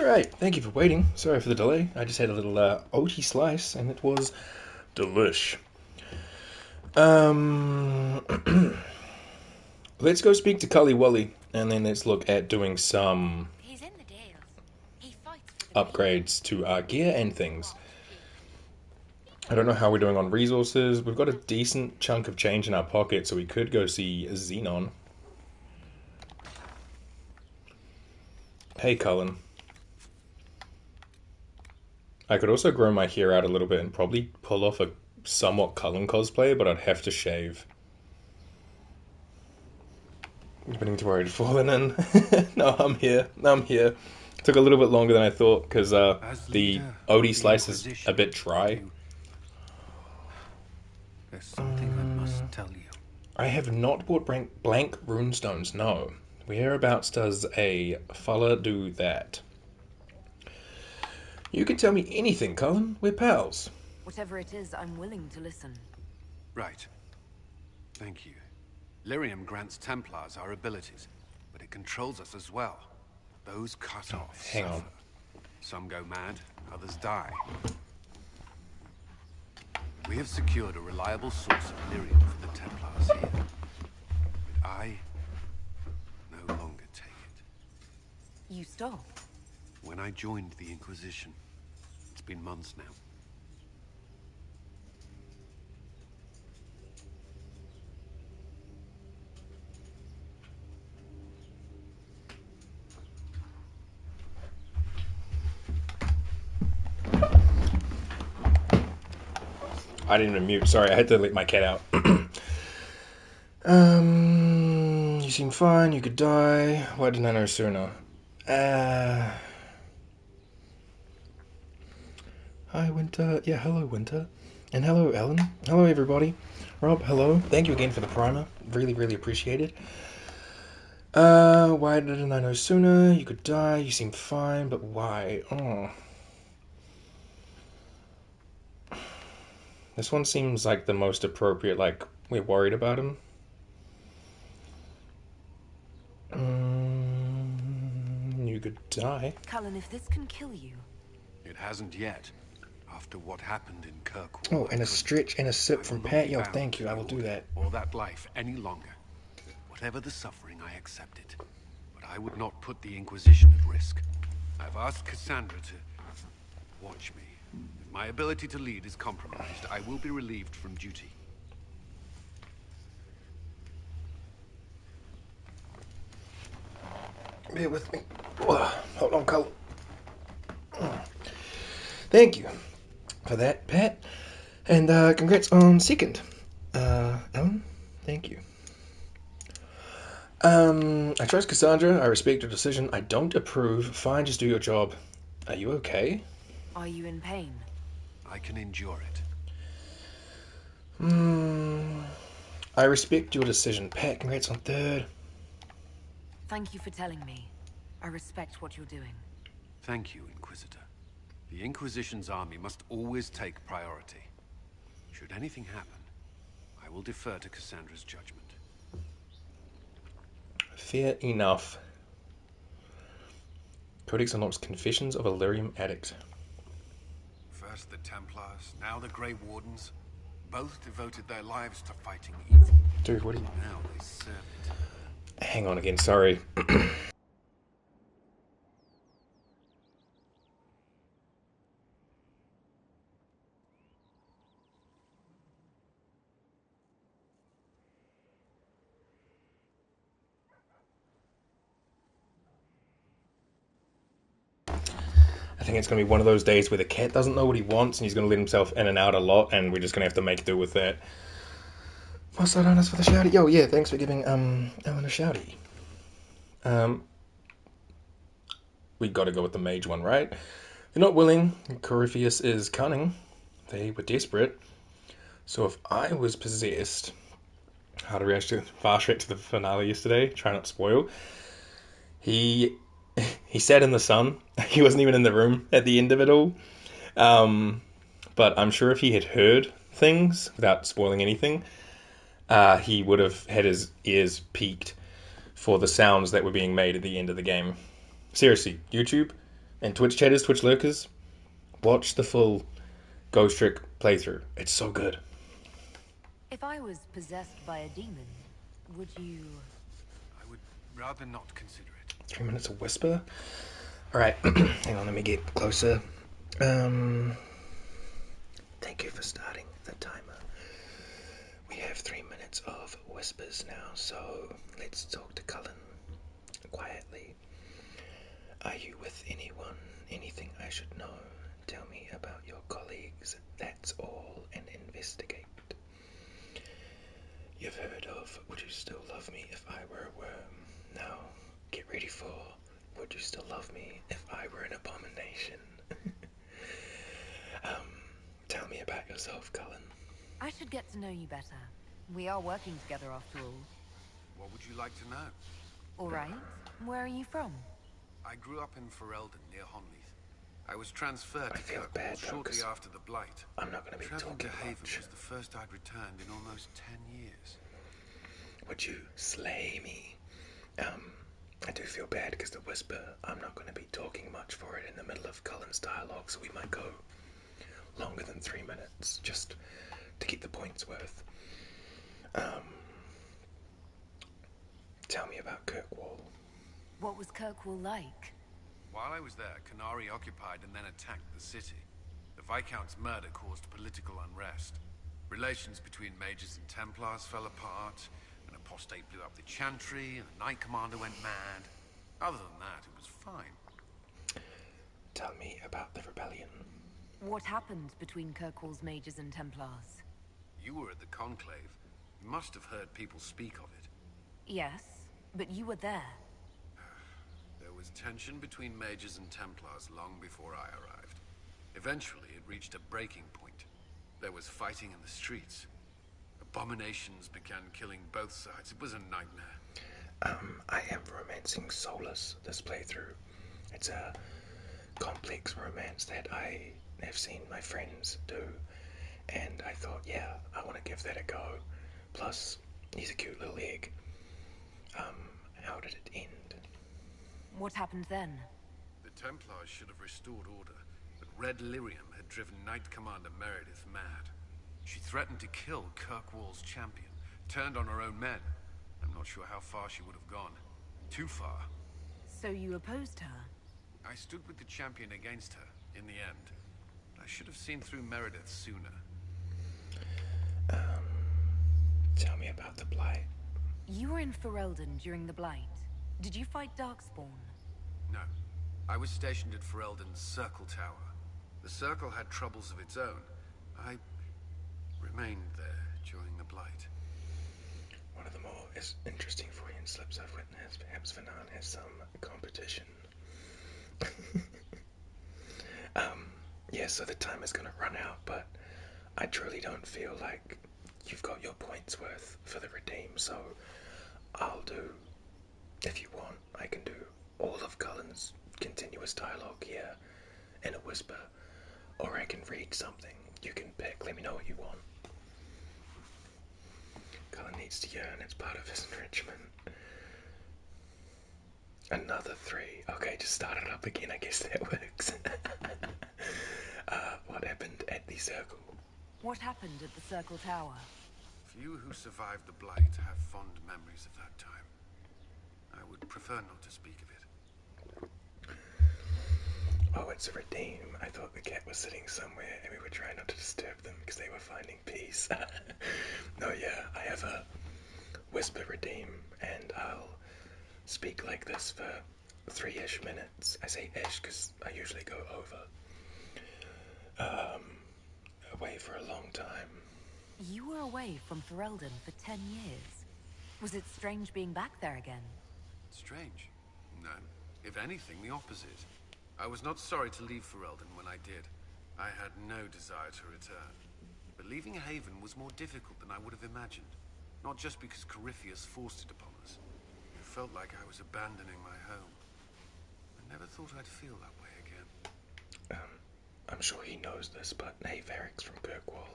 Speaker 1: Alright, thank you for waiting. Sorry for the delay. I just had a little oaty slice, and it was delish. Let's go speak to Cully Wally, and then let's look at doing some upgrades to our gear and things. I don't know how we're doing on resources. We've got a decent chunk of change in our pocket, so we could go see Xenon. Hey, Cullen. I could also grow my hair out a little bit and probably pull off a somewhat Cullen cosplay, but I'd have to shave. Beginning to worry, falling in. No, I'm here. Took a little bit longer than I thought, because the Odie slice is a bit dry.
Speaker 20: There's something I must tell you.
Speaker 1: I have not bought blank runestones, no. Whereabouts does a fella do that? You can tell me anything, Cullen. We're pals.
Speaker 10: Whatever it is, I'm willing to listen.
Speaker 20: Right. Thank you. Lyrium grants Templars our abilities, but it controls us as well. Those cut off
Speaker 1: hang on.
Speaker 20: Some go mad, others die. We have secured a reliable source of lyrium for the Templars here. But I no longer take it.
Speaker 10: You stopped?
Speaker 20: When I joined the Inquisition. It's been months now.
Speaker 1: I didn't even mute. Sorry, I had to let my cat out. You seem fine. You could die. Why didn't I know sooner? Hi, Winter. Yeah, hello, Winter. And hello, Ellen. Hello, everybody. Rob, hello. Thank you again for the primer. Really, really appreciate it. Why didn't I know sooner? You could die. You seem fine, but why? Oh. This one seems like the most appropriate, like, we're worried about him. You could die.
Speaker 10: Cullen, if this can kill you...
Speaker 20: It hasn't yet. After what happened in Kirkwall...
Speaker 1: Oh, and a stretch and a sip from Pat. Yo, thank you. I will do that.
Speaker 20: Or that life any longer. Whatever the suffering, I accept it. But I would not put the Inquisition at risk. I've asked Cassandra to watch me. If my ability to lead is compromised, I will be relieved from duty.
Speaker 1: Bear with me. Hold on, Cole. Thank you for that, Pat. And congrats on second. Ellen, thank you. I trust Cassandra. I respect your decision. I don't approve. Fine, just do your job. Are you okay?
Speaker 10: Are you in pain?
Speaker 20: I can endure it.
Speaker 1: I respect your decision. Pat, congrats on third.
Speaker 10: Thank you for telling me. I respect what you're doing.
Speaker 20: Thank you, Inquisitor. The Inquisition's army must always take priority. Should anything happen, I will defer to Cassandra's judgment.
Speaker 1: Fair enough. Codex unlocks Confessions of a Lyrium Addict.
Speaker 20: First the Templars, now the Grey Wardens. Both devoted their lives to fighting evil.
Speaker 1: Dude, what are you...
Speaker 20: Now they serve it.
Speaker 1: Hang on again, sorry. I think it's going to be one of those days where the cat doesn't know what he wants and he's going to let himself in and out a lot, and we're just going to have to make do with that. What's that on us for the shouty? Yo, yeah, thanks for giving Ellen a shouty. We got to go with the mage one, right? They're not willing. Corypheus is cunning. They were desperate. So if I was possessed... How to react to fast track to the finale yesterday. Try not to spoil. He sat in the sun. He wasn't even in the room at the end of it all. But I'm sure if he had heard things, without spoiling anything, he would have had his ears peaked for the sounds that were being made at the end of the game. Seriously, YouTube, And Twitch chatters, Twitch lurkers, watch the full Ghost Trick playthrough. It's so good.
Speaker 10: If I was possessed by a demon, would you...
Speaker 20: I would rather not consider it.
Speaker 1: 3 minutes of whisper? Alright, hang on, let me get closer. Thank you for starting the timer. We have 3 minutes of whispers now, so let's talk to Cullen quietly. Are you with anyone? Anything I should know? Tell me about your colleagues. That's all, and investigate. You've heard of Would You Still Love Me If I Were a Worm? Now, get ready for Would You Still Love Me If I Were an Abomination? Tell me about yourself, Cullen.
Speaker 10: I should get to know you better. We are working together after all.
Speaker 20: What would you like to know?
Speaker 10: All right. Where are you from?
Speaker 20: I grew up in Ferelden, near Honleith. I was transferred to
Speaker 1: feel
Speaker 20: Kirkwall
Speaker 1: bad,
Speaker 20: shortly after the Blight.
Speaker 1: I'm not going to be
Speaker 20: Traveling
Speaker 1: talking
Speaker 20: to Haven
Speaker 1: much.
Speaker 20: was the first I'd returned in almost 10 years.
Speaker 1: Would you slay me? I do feel bad because the whisper, I'm not going to be talking much for it in the middle of Cullen's dialogue, so we might go longer than 3 minutes, just to keep the points worth. Tell me about Kirkwall.
Speaker 10: What was Kirkwall like?
Speaker 20: While I was there, Canary occupied and then attacked the city. The Viscount's murder caused political unrest. Relations between mages and Templars fell apart. An apostate blew up the Chantry, and the Knight Commander went mad. Other than that, it was fine.
Speaker 1: Tell me about the rebellion.
Speaker 10: What happened between Kirkwall's mages and Templars?
Speaker 20: You were at the Conclave. You must have heard people speak of it.
Speaker 10: Yes, but you were there.
Speaker 20: There was tension between mages and Templars long before I arrived. Eventually, it reached a breaking point. There was fighting in the streets. Abominations began killing both sides. It was a nightmare.
Speaker 1: I am romancing Solus this playthrough. It's a complex romance that I have seen my friends do, and I thought, yeah, I want to give that a go. Plus, he's a cute little egg. How did it end?
Speaker 10: What happened then?
Speaker 20: The Templars should have restored order, but Red Lyrium had driven Knight Commander Meredith mad. She threatened to kill Kirkwall's champion, turned on her own men. I'm not sure how far she would have gone. Too far.
Speaker 10: So you opposed her?
Speaker 20: I stood with the champion against her, in the end. I should have seen through Meredith sooner.
Speaker 1: Tell me about the Blight.
Speaker 10: You were in Ferelden during the Blight. Did you fight Darkspawn?
Speaker 20: No. I was stationed at Ferelden's Circle Tower. The Circle had troubles of its own. I remained there during the Blight.
Speaker 1: One of the more interesting Freudian slips I've witnessed. Perhaps Vanan has some competition. Yeah, so the time is going to run out, but I truly don't feel like you've got your points worth for the redeem, so I'll do, if you want, I can do all of Cullen's continuous dialogue here in a whisper, or I can read something. You can pick, let me know what you want. Cullen needs to yearn, it's part of his enrichment. Another 3. Okay, just start it up again, I guess that works. What happened at the Circle?
Speaker 10: What happened at the Circle Tower?
Speaker 20: Few who survived the Blight have fond memories of that time. I would prefer not to speak of it.
Speaker 1: Oh, it's a redeem. I thought the cat was sitting somewhere and we were trying not to disturb them because they were finding peace. No, yeah, I have a whisper redeem and I'll speak like this for 3-ish minutes. I say ish because I usually go over. Away for a long time.
Speaker 10: You were away from Ferelden for 10 years. Was it strange being back there again?
Speaker 20: Strange? No. If anything, the opposite. I was not sorry to leave Ferelden when I did. I had no desire to return. But leaving Haven was more difficult than I would have imagined. Not just because Corypheus forced it upon us. It felt like I was abandoning my home. I never thought I'd feel that way again.
Speaker 1: I'm sure he knows this, but hey, Varric's from Kirkwall.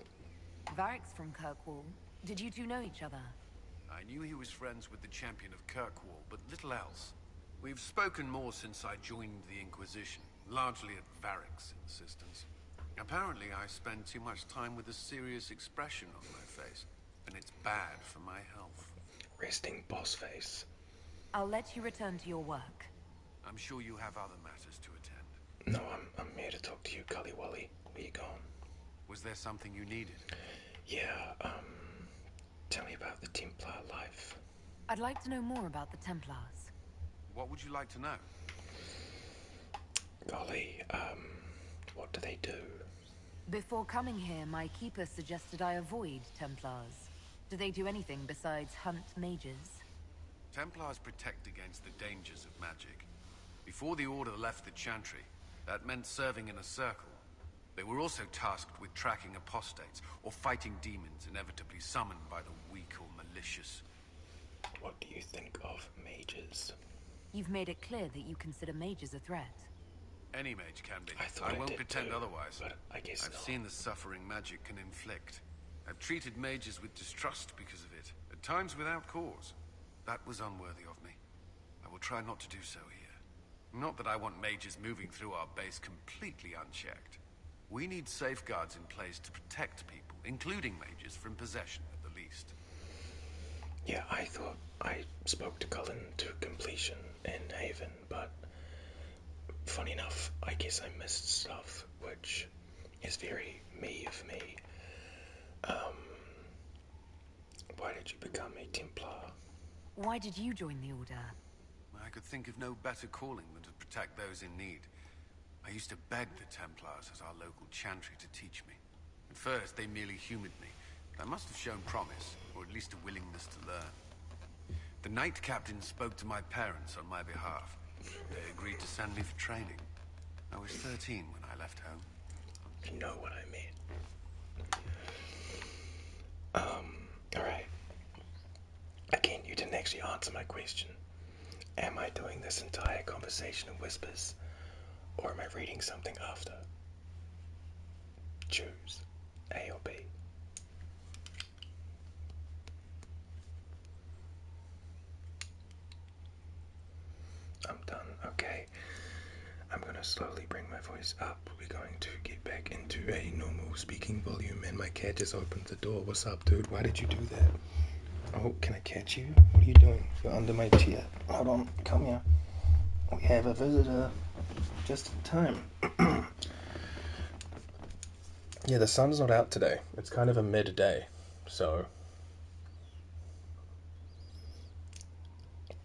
Speaker 10: Varric's from Kirkwall. Did you two know each other?
Speaker 20: I knew he was friends with the champion of Kirkwall, but little else. We've spoken more since I joined the Inquisition. largely at Varric's insistence. Apparently, I spend too much time with a serious expression on my face, and it's bad for my health.
Speaker 1: Resting boss face.
Speaker 10: I'll let you return to your work.
Speaker 20: I'm sure you have other matters to attend.
Speaker 1: No, I'm here to talk to you, Cully Wally. Where you going?
Speaker 20: Was there something you needed?
Speaker 1: Yeah, tell me about the Templar life.
Speaker 10: I'd like to know more about the Templars.
Speaker 20: What would you like to know?
Speaker 1: Golly, what do they do?
Speaker 10: Before coming here, my keeper suggested I avoid Templars. Do they do anything besides hunt mages?
Speaker 20: Templars protect against the dangers of magic. Before the Order left the Chantry, that meant serving in a circle. They were also tasked with tracking apostates, or fighting demons inevitably summoned by the weak or malicious.
Speaker 1: What do you think of mages?
Speaker 10: You've made it clear that you consider mages a threat.
Speaker 20: Any mage can be.
Speaker 1: I
Speaker 20: won't pretend
Speaker 1: too,
Speaker 20: otherwise.
Speaker 1: But I guess
Speaker 20: I've seen the suffering magic can inflict. I've treated mages with distrust because of it, at times without cause. That was unworthy of me. I will try not to do so here. Not that I want mages moving through our base completely unchecked. We need safeguards in place to protect people, including mages, from possession at the least.
Speaker 1: Yeah, I thought I spoke to Cullen to completion in Haven, but funny enough, I guess I missed stuff, which is very me of me. Why did you become a Templar?
Speaker 10: Why did you join the Order?
Speaker 20: I could think of no better calling than to protect those in need. I used to beg the Templars as our local Chantry to teach me. At first, they merely humored me. I must have shown promise, or at least a willingness to learn. The Knight Captain spoke to my parents on my behalf. They agreed to send me for training. I was 13 when I left home.
Speaker 1: You know what I mean. Alright. Again, you didn't actually answer my question. Am I doing this entire conversation in whispers? Or am I reading something after? Choose. A or B. I'm done. Okay. I'm going to slowly bring my voice up. We're going to get back into a normal speaking volume, and my cat just opened the door. What's up, dude? Why did you do that? Oh, can I catch you? What are you doing? You're under my chair. Hold on. Come here. We have a visitor. Just in time. Yeah, the sun's not out today. It's kind of a midday, so...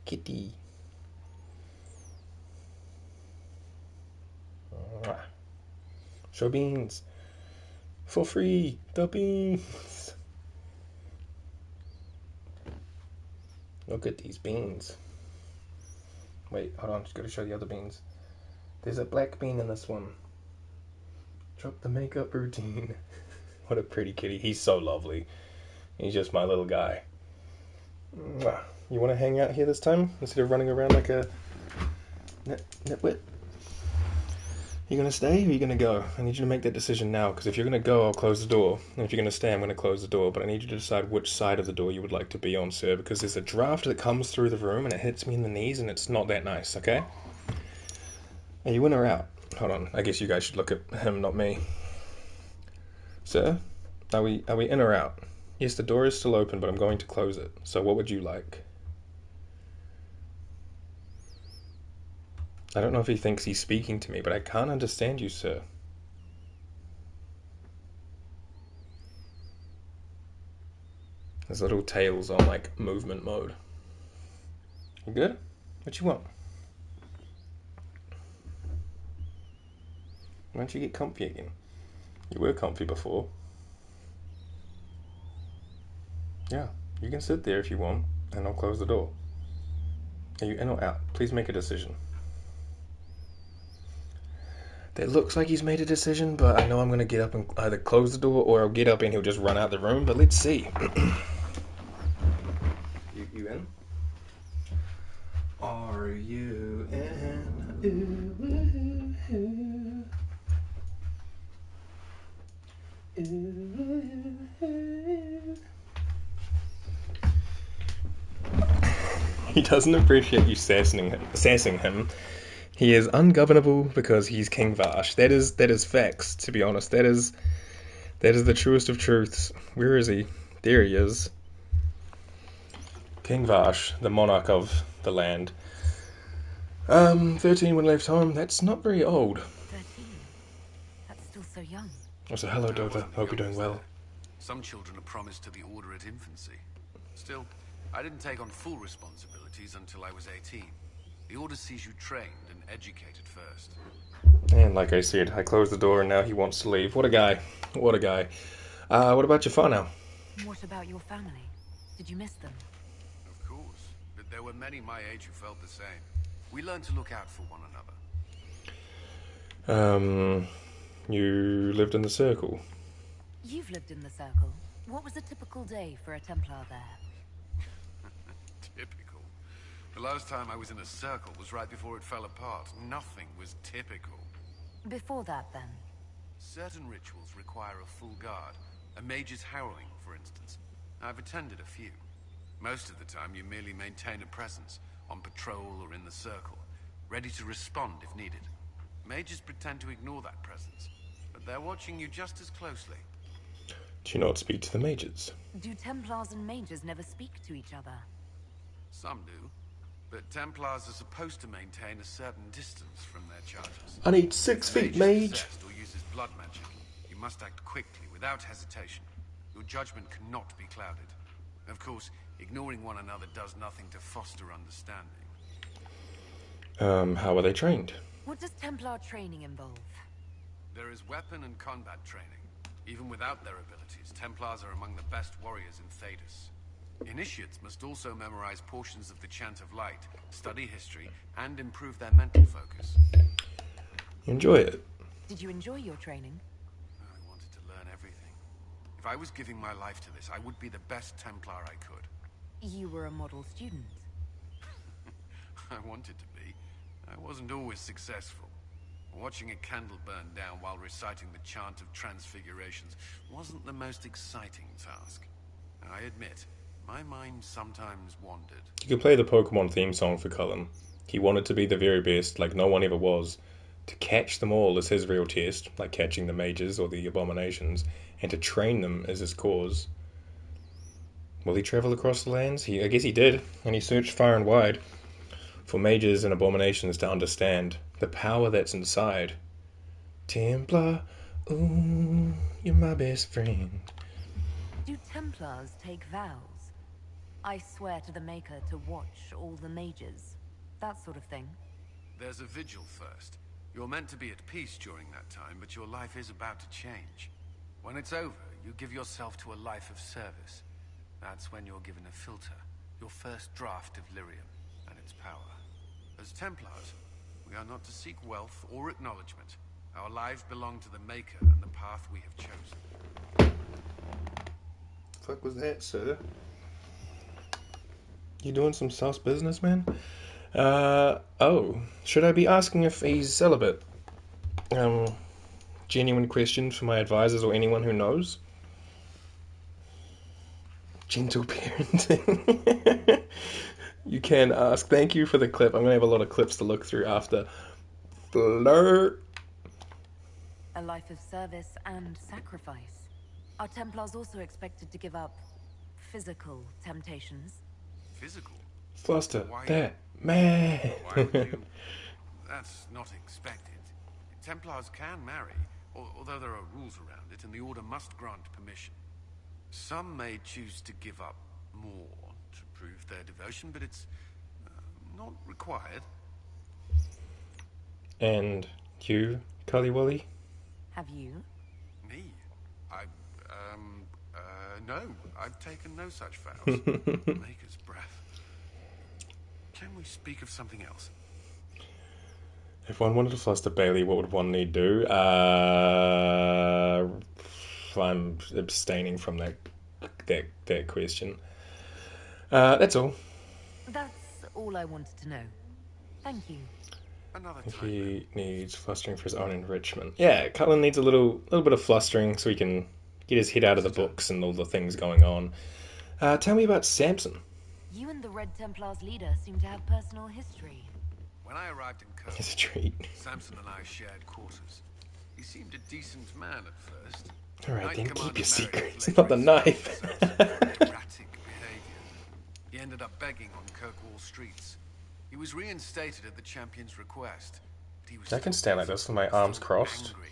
Speaker 1: Kitty. Show beans. For free. The beans. Look at these beans. Wait, hold on. Just gotta show the other beans. There's a black bean in this one. Drop the makeup routine. What a pretty kitty. He's so lovely. He's just my little guy. You want to hang out here this time instead of running around like a nitwit? You gonna stay or are you gonna go? I need you to make that decision now, because if you're gonna go, I'll close the door. And if you're gonna stay, I'm gonna close the door. But I need you to decide which side of the door you would like to be on, sir, because there's a draft that comes through the room and it hits me in the knees and it's not that nice, okay? Are you in or out? Hold on, I guess you guys should look at him, not me. Sir, are we in or out? Yes, the door is still open, but I'm going to close it. So what would you like? I don't know if he thinks he's speaking to me, but I can't understand you, sir. His little tail's on, like, movement mode. You good? What you want? Why don't you get comfy again? You were comfy before. Yeah, you can sit there if you want, and I'll close the door. Are you in or out? Please make a decision. It looks like he's made a decision, but I know I'm going to get up and either close the door or I'll get up and he'll just run out the room, but let's see. You in? Are you in? He doesn't appreciate you sassing him. He is ungovernable because he's King Vash. That is facts, to be honest. That is the truest of truths. Where is he? There he is. King Vash, the monarch of the land. 13 when left home. That's not very old.
Speaker 10: 13? That's still so young.
Speaker 1: Also, hello, Dover. Hope you're doing well.
Speaker 20: Some children are promised to the Order at infancy. Still, I didn't take on full responsibilities until I was 18. The Order sees you trained and educated first.
Speaker 1: And like I said, I closed the door and now he wants to leave. What a guy. What a guy. What about your father?
Speaker 10: What about your family? Did you miss them?
Speaker 20: Of course. But there were many my age who felt the same. We learned to look out for one another.
Speaker 1: You lived in the Circle.
Speaker 10: You've lived in the Circle. What was a typical day for a Templar there?
Speaker 20: Typical. The last time I was in a Circle was right before it fell apart. Nothing was typical.
Speaker 10: Before that, then?
Speaker 20: Certain rituals require a full guard. A mage's harrowing, for instance. I've attended a few. Most of the time, you merely maintain a presence, on patrol or in the Circle, ready to respond if needed. Mages pretend to ignore that presence, but they're watching you just as closely.
Speaker 1: Do you not speak to the mages?
Speaker 10: Do Templars and mages never speak to each other?
Speaker 20: Some do, but Templars are supposed to maintain a certain distance from their charges.
Speaker 1: I need 6 feet, mage.
Speaker 20: Or uses blood magic. You must act quickly, without hesitation. Your judgment cannot be clouded. Of course, ignoring one another does nothing to foster understanding.
Speaker 1: How are they trained?
Speaker 10: What does Templar training involve?
Speaker 20: There is weapon and combat training. Even without their abilities, Templars are among the best warriors in Thedas. Initiates must also memorize portions of the Chant of Light, study history, and improve their mental focus.
Speaker 1: Enjoy it.
Speaker 10: Did you enjoy your training?
Speaker 20: I wanted to learn everything. If I was giving my life to this, I would be the best Templar I could.
Speaker 10: You were a model student.
Speaker 20: I wanted to be. I wasn't always successful. Watching a candle burn down while reciting the Chant of Transfigurations wasn't the most exciting task. I admit, my mind sometimes wandered.
Speaker 1: You could play the Pokemon theme song for Cullen. He wanted to be the very best, like no one ever was. To catch them all is his real test, like catching the mages or the abominations, and to train them is his cause. Will he travel across the lands? I guess he did, and he searched far and wide for mages and abominations to understand the power that's inside. Templar, ooh, you're my best friend.
Speaker 10: Do Templars take vows? I swear to the Maker to watch all the mages. That sort of thing.
Speaker 20: There's a vigil first. You're meant to be at peace during that time, but your life is about to change. When it's over, you give yourself to a life of service. That's when you're given a filter, your first draft of lyrium and its power. As Templars, we are not to seek wealth or acknowledgement. Our lives belong to the Maker and the path we have chosen.
Speaker 1: Fuck was that, sir? You doing some sus business, man? Oh, should I be asking if he's celibate? Genuine question for my advisors or anyone who knows. Gentle parenting. You can ask. Thank you for the clip. I'm going to have a lot of clips to look through after. Flirt.
Speaker 10: A life of service and sacrifice. Are Templars also expected to give up physical temptations?
Speaker 20: Physical?
Speaker 1: Fluster, that man.
Speaker 20: Why would you? That's not expected. Templars can marry, although there are rules around it, and the Order must grant permission. Some may choose to give up more to prove their devotion, but it's not required.
Speaker 1: And you, Cullywully?
Speaker 10: Have you?
Speaker 20: Me? No. I've taken no such vows. Maker's breath. Can we speak of something else?
Speaker 1: If one wanted to fluster Bailey, what would one need do? I'm abstaining from that question. That's all.
Speaker 10: That's all I wanted to know. Thank you.
Speaker 1: If he needs flustering for his own enrichment. Yeah, Cullen needs a little bit of flustering so he can get his head out of the books and all the things going on. Tell me about Samson.
Speaker 10: You and the Red Templars leader seem to have personal history.
Speaker 20: When I arrived in Kirk,
Speaker 1: It's a treat.
Speaker 20: Samson and I shared quarters. He seemed a decent man at first.
Speaker 1: Alright, then
Speaker 20: Knight
Speaker 1: keep your
Speaker 20: Commander Merrick
Speaker 1: secrets.
Speaker 20: later
Speaker 1: Not the
Speaker 20: expelled
Speaker 1: knife.
Speaker 20: Samson for erratic behavior. He ended up begging on Kirkwall streets. He was reinstated at the champion's request. But he was
Speaker 1: I can stand like this with my arms crossed.
Speaker 20: angry.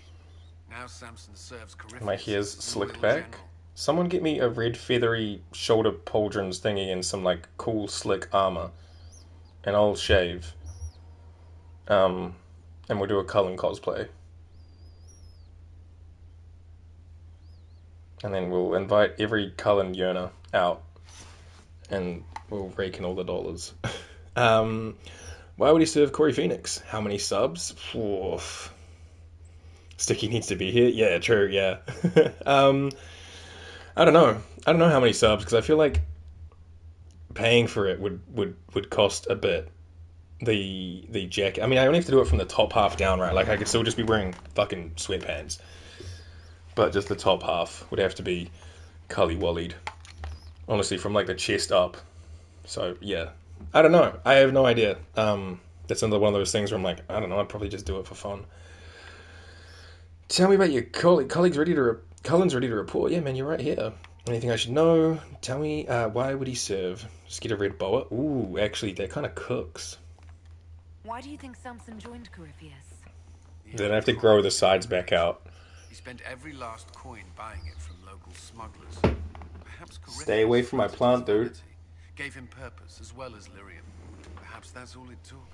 Speaker 20: Now Samson serves
Speaker 1: My
Speaker 20: Corypheus
Speaker 1: hair's
Speaker 20: as
Speaker 1: slicked
Speaker 20: loyal
Speaker 1: back.
Speaker 20: general.
Speaker 1: Someone get me a red feathery shoulder pauldrons thingy and some like cool slick armor. And I'll shave. And we'll do a Cullen cosplay. And then we'll invite every Cullen yearner out. And we'll rake in all the dollars. Why would he serve Corey Phoenix? How many subs? Oof. Sticky needs to be here. Yeah, true, yeah. I don't know. I don't know how many subs, because I feel like paying for it would cost a bit. The jacket. I mean, I only have to do it from the top half down, right? Like, I could still just be wearing fucking sweatpants. But just the top half would have to be cully-wallied. Honestly, from, like, the chest up. So, yeah. I don't know. I have no idea. That's another one of those things where I'm like, I don't know, I'd probably just do it for fun. Tell me about your colleagues ready to... Cullen's ready to report. Yeah, man, you're right here. Anything I should know? Tell me, why would he serve? Just get a red boa? Ooh, actually, that kind of cooks.
Speaker 10: Why do you think Samson joined Corypheus?
Speaker 1: Then I have to grow the sides back out.
Speaker 20: He spent every last coin buying it from local smugglers. Perhaps
Speaker 1: Stay away from my plant, dude.
Speaker 20: Gave him purpose as well as lyrium. Perhaps that's all it took.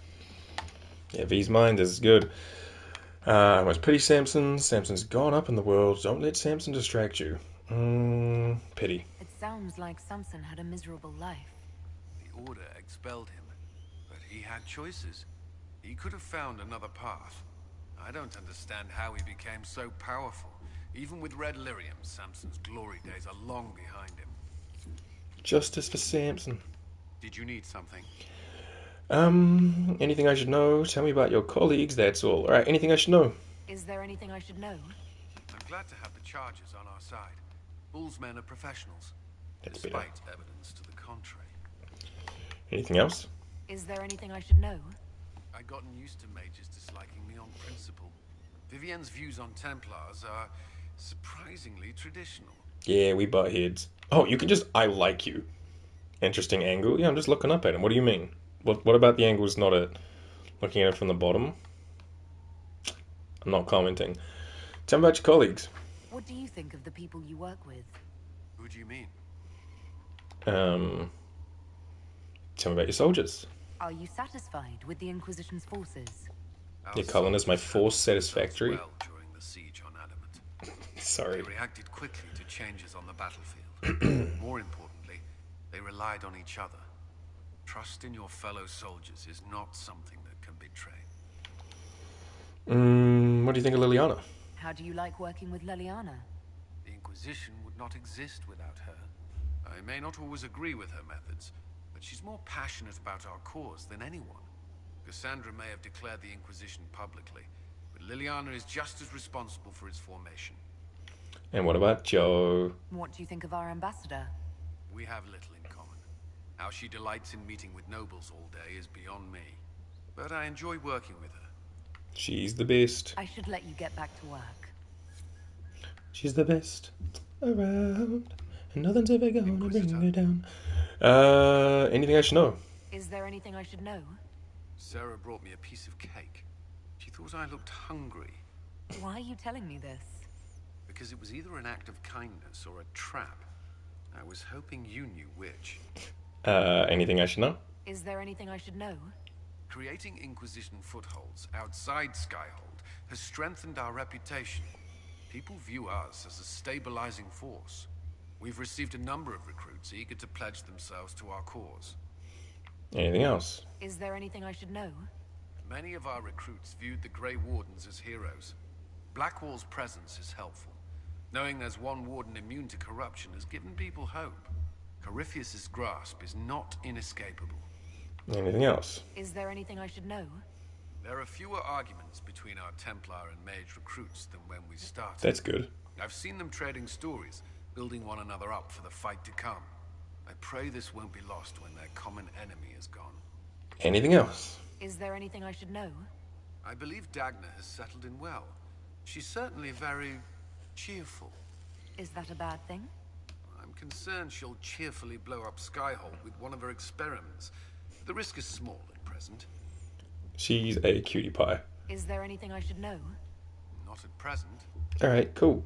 Speaker 1: Yeah, V's mind is good. I must pity Samson. Samson's gone up in the world. Don't let Samson distract you. Pity.
Speaker 10: It sounds like Samson had a miserable life.
Speaker 20: The Order expelled him, but he had choices. He could have found another path. I don't understand how he became so powerful. Even with red lyrium, Samson's glory days are long behind him.
Speaker 1: Justice for Samson.
Speaker 20: Did you need something?
Speaker 1: Anything I should know? Tell me about your colleagues, that's all. Alright, anything I should know?
Speaker 10: Is there anything I should know?
Speaker 20: I'm glad to have the charges on our side. Bull's men are professionals,
Speaker 1: That's
Speaker 20: despite
Speaker 1: better.
Speaker 20: evidence to the contrary.
Speaker 1: Anything else?
Speaker 10: Is there anything I should know?
Speaker 20: I'd gotten used to mages disliking me on principle. Vivienne's views on Templars are surprisingly traditional.
Speaker 1: Yeah, we butt heads. Oh, you can just, I like you. Interesting angle. Yeah, I'm just looking up at him. What do you mean? What about the angle is not it? Looking at it from the bottom? I'm not commenting. Tell me about your colleagues.
Speaker 10: What do you think of the people you work with?
Speaker 20: Who do you mean?
Speaker 1: Tell me about your soldiers.
Speaker 10: Are you satisfied with the Inquisition's forces?
Speaker 1: Yeah, Cullen, is my force satisfactory?
Speaker 20: Well, during the siege on Adamant.
Speaker 1: Sorry.
Speaker 20: They reacted quickly to changes on the battlefield. More importantly, they relied on each other. Trust in your fellow soldiers is not something that can betray.
Speaker 1: What do you think of Liliana?
Speaker 10: How do you like working with Liliana?
Speaker 20: The Inquisition would not exist without her. I may not always agree with her methods, but she's more passionate about our cause than anyone. Cassandra may have declared the Inquisition publicly, but Liliana is just as responsible for its formation.
Speaker 1: And what about Joe?
Speaker 10: What do you think of our ambassador?
Speaker 20: We have little in common. How she delights in meeting with nobles all day is beyond me. But I enjoy working with her.
Speaker 1: She's the best.
Speaker 10: I should let you get back to work.
Speaker 1: She's the best around, and nothing's ever gonna bring her down. Anything I should know?
Speaker 10: Is there anything I should know?
Speaker 20: Sarah brought me a piece of cake. She thought I looked hungry.
Speaker 10: Why are you telling me this?
Speaker 20: Because it was either an act of kindness or a trap. I was hoping you knew which.
Speaker 1: Anything I should know?
Speaker 10: Is there anything I should know?
Speaker 20: Creating Inquisition footholds outside Skyhold has strengthened our reputation. People view us as a stabilizing force. We've received a number of recruits eager to pledge themselves to our cause.
Speaker 1: Anything else?
Speaker 10: Is there anything I should know?
Speaker 20: Many of our recruits viewed the Grey Wardens as heroes. Blackwall's presence is helpful. Knowing there's one warden immune to corruption has given people hope. Corypheus's grasp is not inescapable.
Speaker 1: Anything else?
Speaker 10: Is there anything I should know?
Speaker 20: There are fewer arguments between our Templar and Mage recruits than when we started.
Speaker 1: That's good.
Speaker 20: I've seen them trading stories, building one another up for the fight to come. I pray this won't be lost when their common enemy is gone.
Speaker 1: Anything else?
Speaker 10: Is there anything I should know?
Speaker 20: I believe Dagna has settled in well. She's certainly very cheerful.
Speaker 10: Is that a bad thing?
Speaker 20: I'm concerned she'll cheerfully blow up Skyhold with one of her experiments. The risk is small at present.
Speaker 1: She's a cutie pie.
Speaker 10: Is there anything I should know?
Speaker 20: Not at present.
Speaker 1: Alright, cool.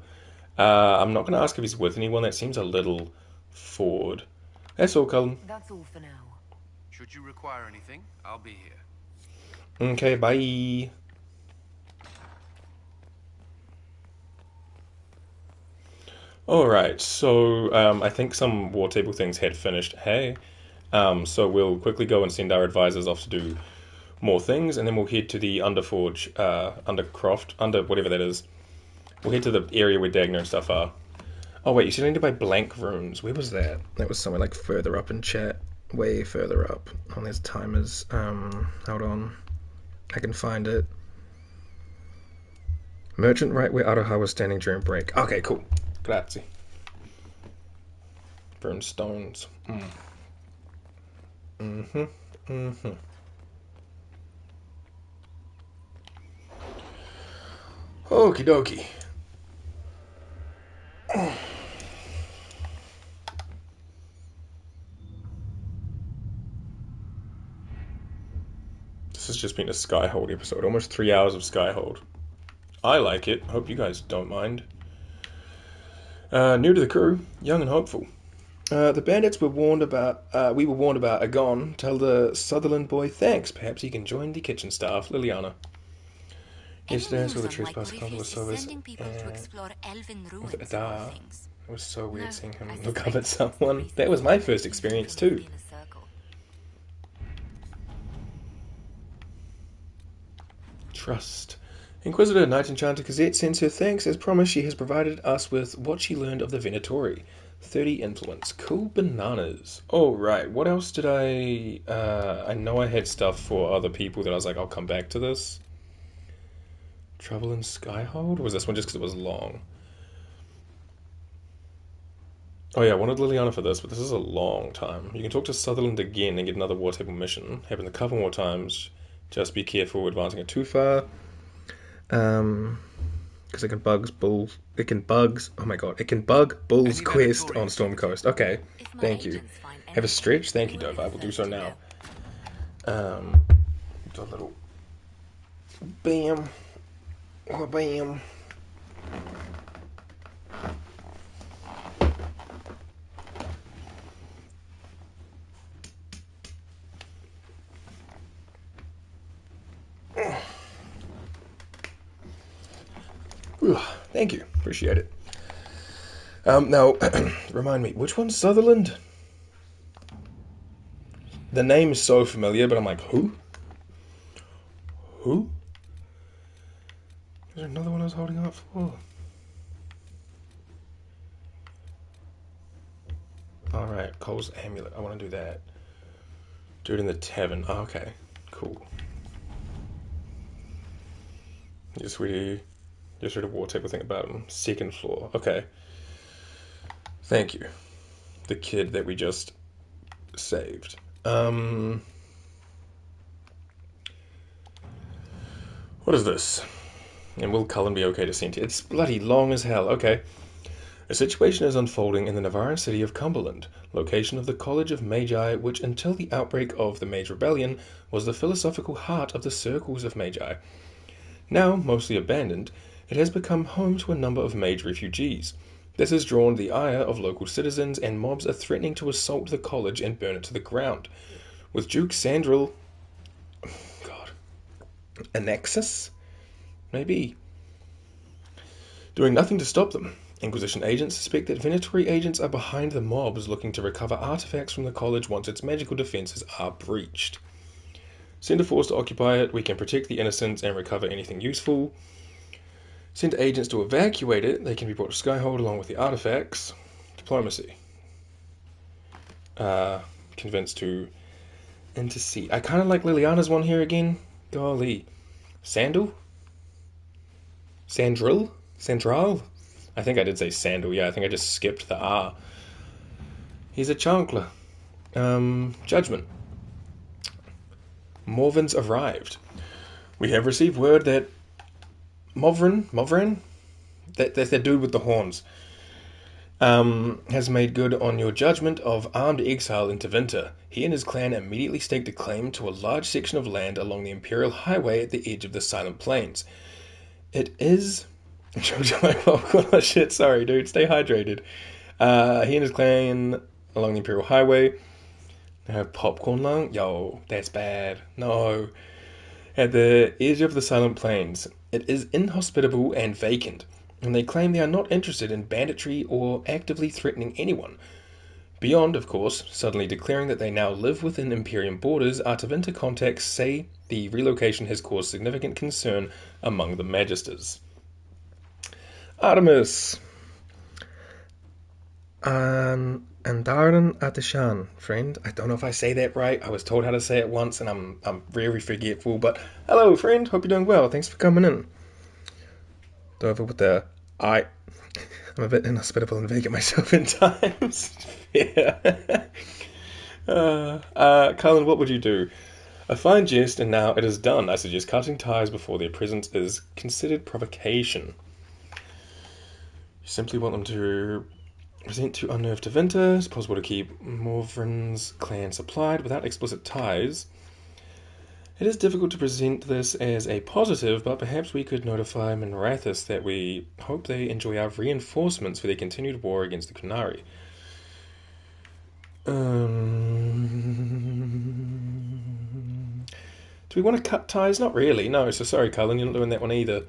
Speaker 1: I'm not going to ask if he's with anyone. That seems a little forward. That's all, Cullen.
Speaker 10: That's all for now.
Speaker 20: Should you require anything, I'll be here.
Speaker 1: Okay, bye. Alright, so I think some war table things had finished. Hey. So we'll quickly go and send our advisors off to do more things, and then we'll head to the Underforge, whatever that is. We'll head to the area where Dagna and stuff are. Oh wait, you said I need to buy blank runes. Where was that? That was somewhere like further up in chat. Way further up. Oh, there's timers. Hold on. I can find it. Merchant right where Aroha was standing during break. Okay, cool. Grazie. Burn stones. Okie dokie. This has just been a Skyhold episode. Almost 3 hours of Skyhold. I like it. Hope you guys don't mind. New to the crew, young and hopeful. The bandits were warned about. We were warned about Agon. Tell the Sutherland boy thanks. Perhaps he can join the kitchen staff. Liliana. Yesterday I saw the trespass constable service. It was so weird seeing him look up at someone. That was my first experience too. Trust. Inquisitor Knight Enchanter Gazette sends her thanks. As promised, she has provided us with what she learned of the Venatori. 30 influence. Cool bananas. Oh, right. What else did I know I had stuff for other people that I was like, I'll come back to this. Trouble in Skyhold? Or was this one just because it was long? Oh yeah, I wanted Liliana for this, but this is a long time. You can talk to Sutherland again and get another war table mission. Happened a couple more times. Just be careful advancing it too far. Because it can bug Bull's quest on Storm Coast. Okay, thank you. Have a stretch? Thank you, Dove. I will do so now. Do a little bam. Oh, bam. Thank you. Appreciate it. Now, remind me, which one's Sutherland? The name is so familiar, but I'm like, who? Who? Is there another one I was holding out for? Alright, Cole's Amulet. I want to do that. Do it in the tavern. Oh, okay, cool. Just read a war table thing about him. Second floor. Okay. Thank you. The kid that we just saved. What is this? And will Cullen be okay to send it? It's bloody long as hell. Okay. A situation is unfolding in the Navaran city of Cumberland, location of the College of Magi, which until the outbreak of the Mage Rebellion was the philosophical heart of the circles of Magi. Now, mostly abandoned, it has become home to a number of mage refugees. This has drawn the ire of local citizens, and mobs are threatening to assault the college and burn it to the ground. With Duke Sandril... God. Annexus? Maybe. Doing nothing to stop them. Inquisition agents suspect that Venatori agents are behind the mobs looking to recover artifacts from the college once its magical defenses are breached. Send a force to occupy it. We can protect the innocents and recover anything useful. Send agents to evacuate it. They can be brought to Skyhold along with the artifacts. Diplomacy. Convinced to intercede. I kind of like Liliana's one here again. Golly. Sandal? Sandril? Sandral? I think I did say Sandal. Yeah, I think I just skipped the R. He's a chancellor. Judgment. Morven's arrived. We have received word that Movran? That's that dude with the horns. Has made good on your judgment of armed exile in Tevinter. He and his clan immediately staked a claim to a large section of land along the Imperial Highway at the edge of the Silent Plains. It is... oh shit, sorry dude, stay hydrated. He and his clan along the Imperial Highway have popcorn lung? Yo, that's bad. No. At the edge of the Silent Plains. It is inhospitable and vacant, and they claim they are not interested in banditry or actively threatening anyone. Beyond, of course, suddenly declaring that they now live within Imperium borders, our Tevinter contacts say the relocation has caused significant concern among the Magisters. Artemis. Andaran Atishan, friend. I don't know if I say that right. I was told how to say it once, and I'm very forgetful. But hello, friend. Hope you're doing well. Thanks for coming in. Over with the I'm a bit inhospitable and vacant myself in times. Yeah. Cullen, what would you do? A fine jest, and now it is done. I suggest cutting ties before their presence is considered provocation. You simply want them to present to unnerve Tevinter. It's possible to keep Morven's clan supplied without explicit ties. It is difficult to present this as a positive, but perhaps we could notify Minrathis that we hope they enjoy our reinforcements for their continued war against the Kunari. Do we want to cut ties? Not really, no, so sorry Cullen, you're not doing that one either.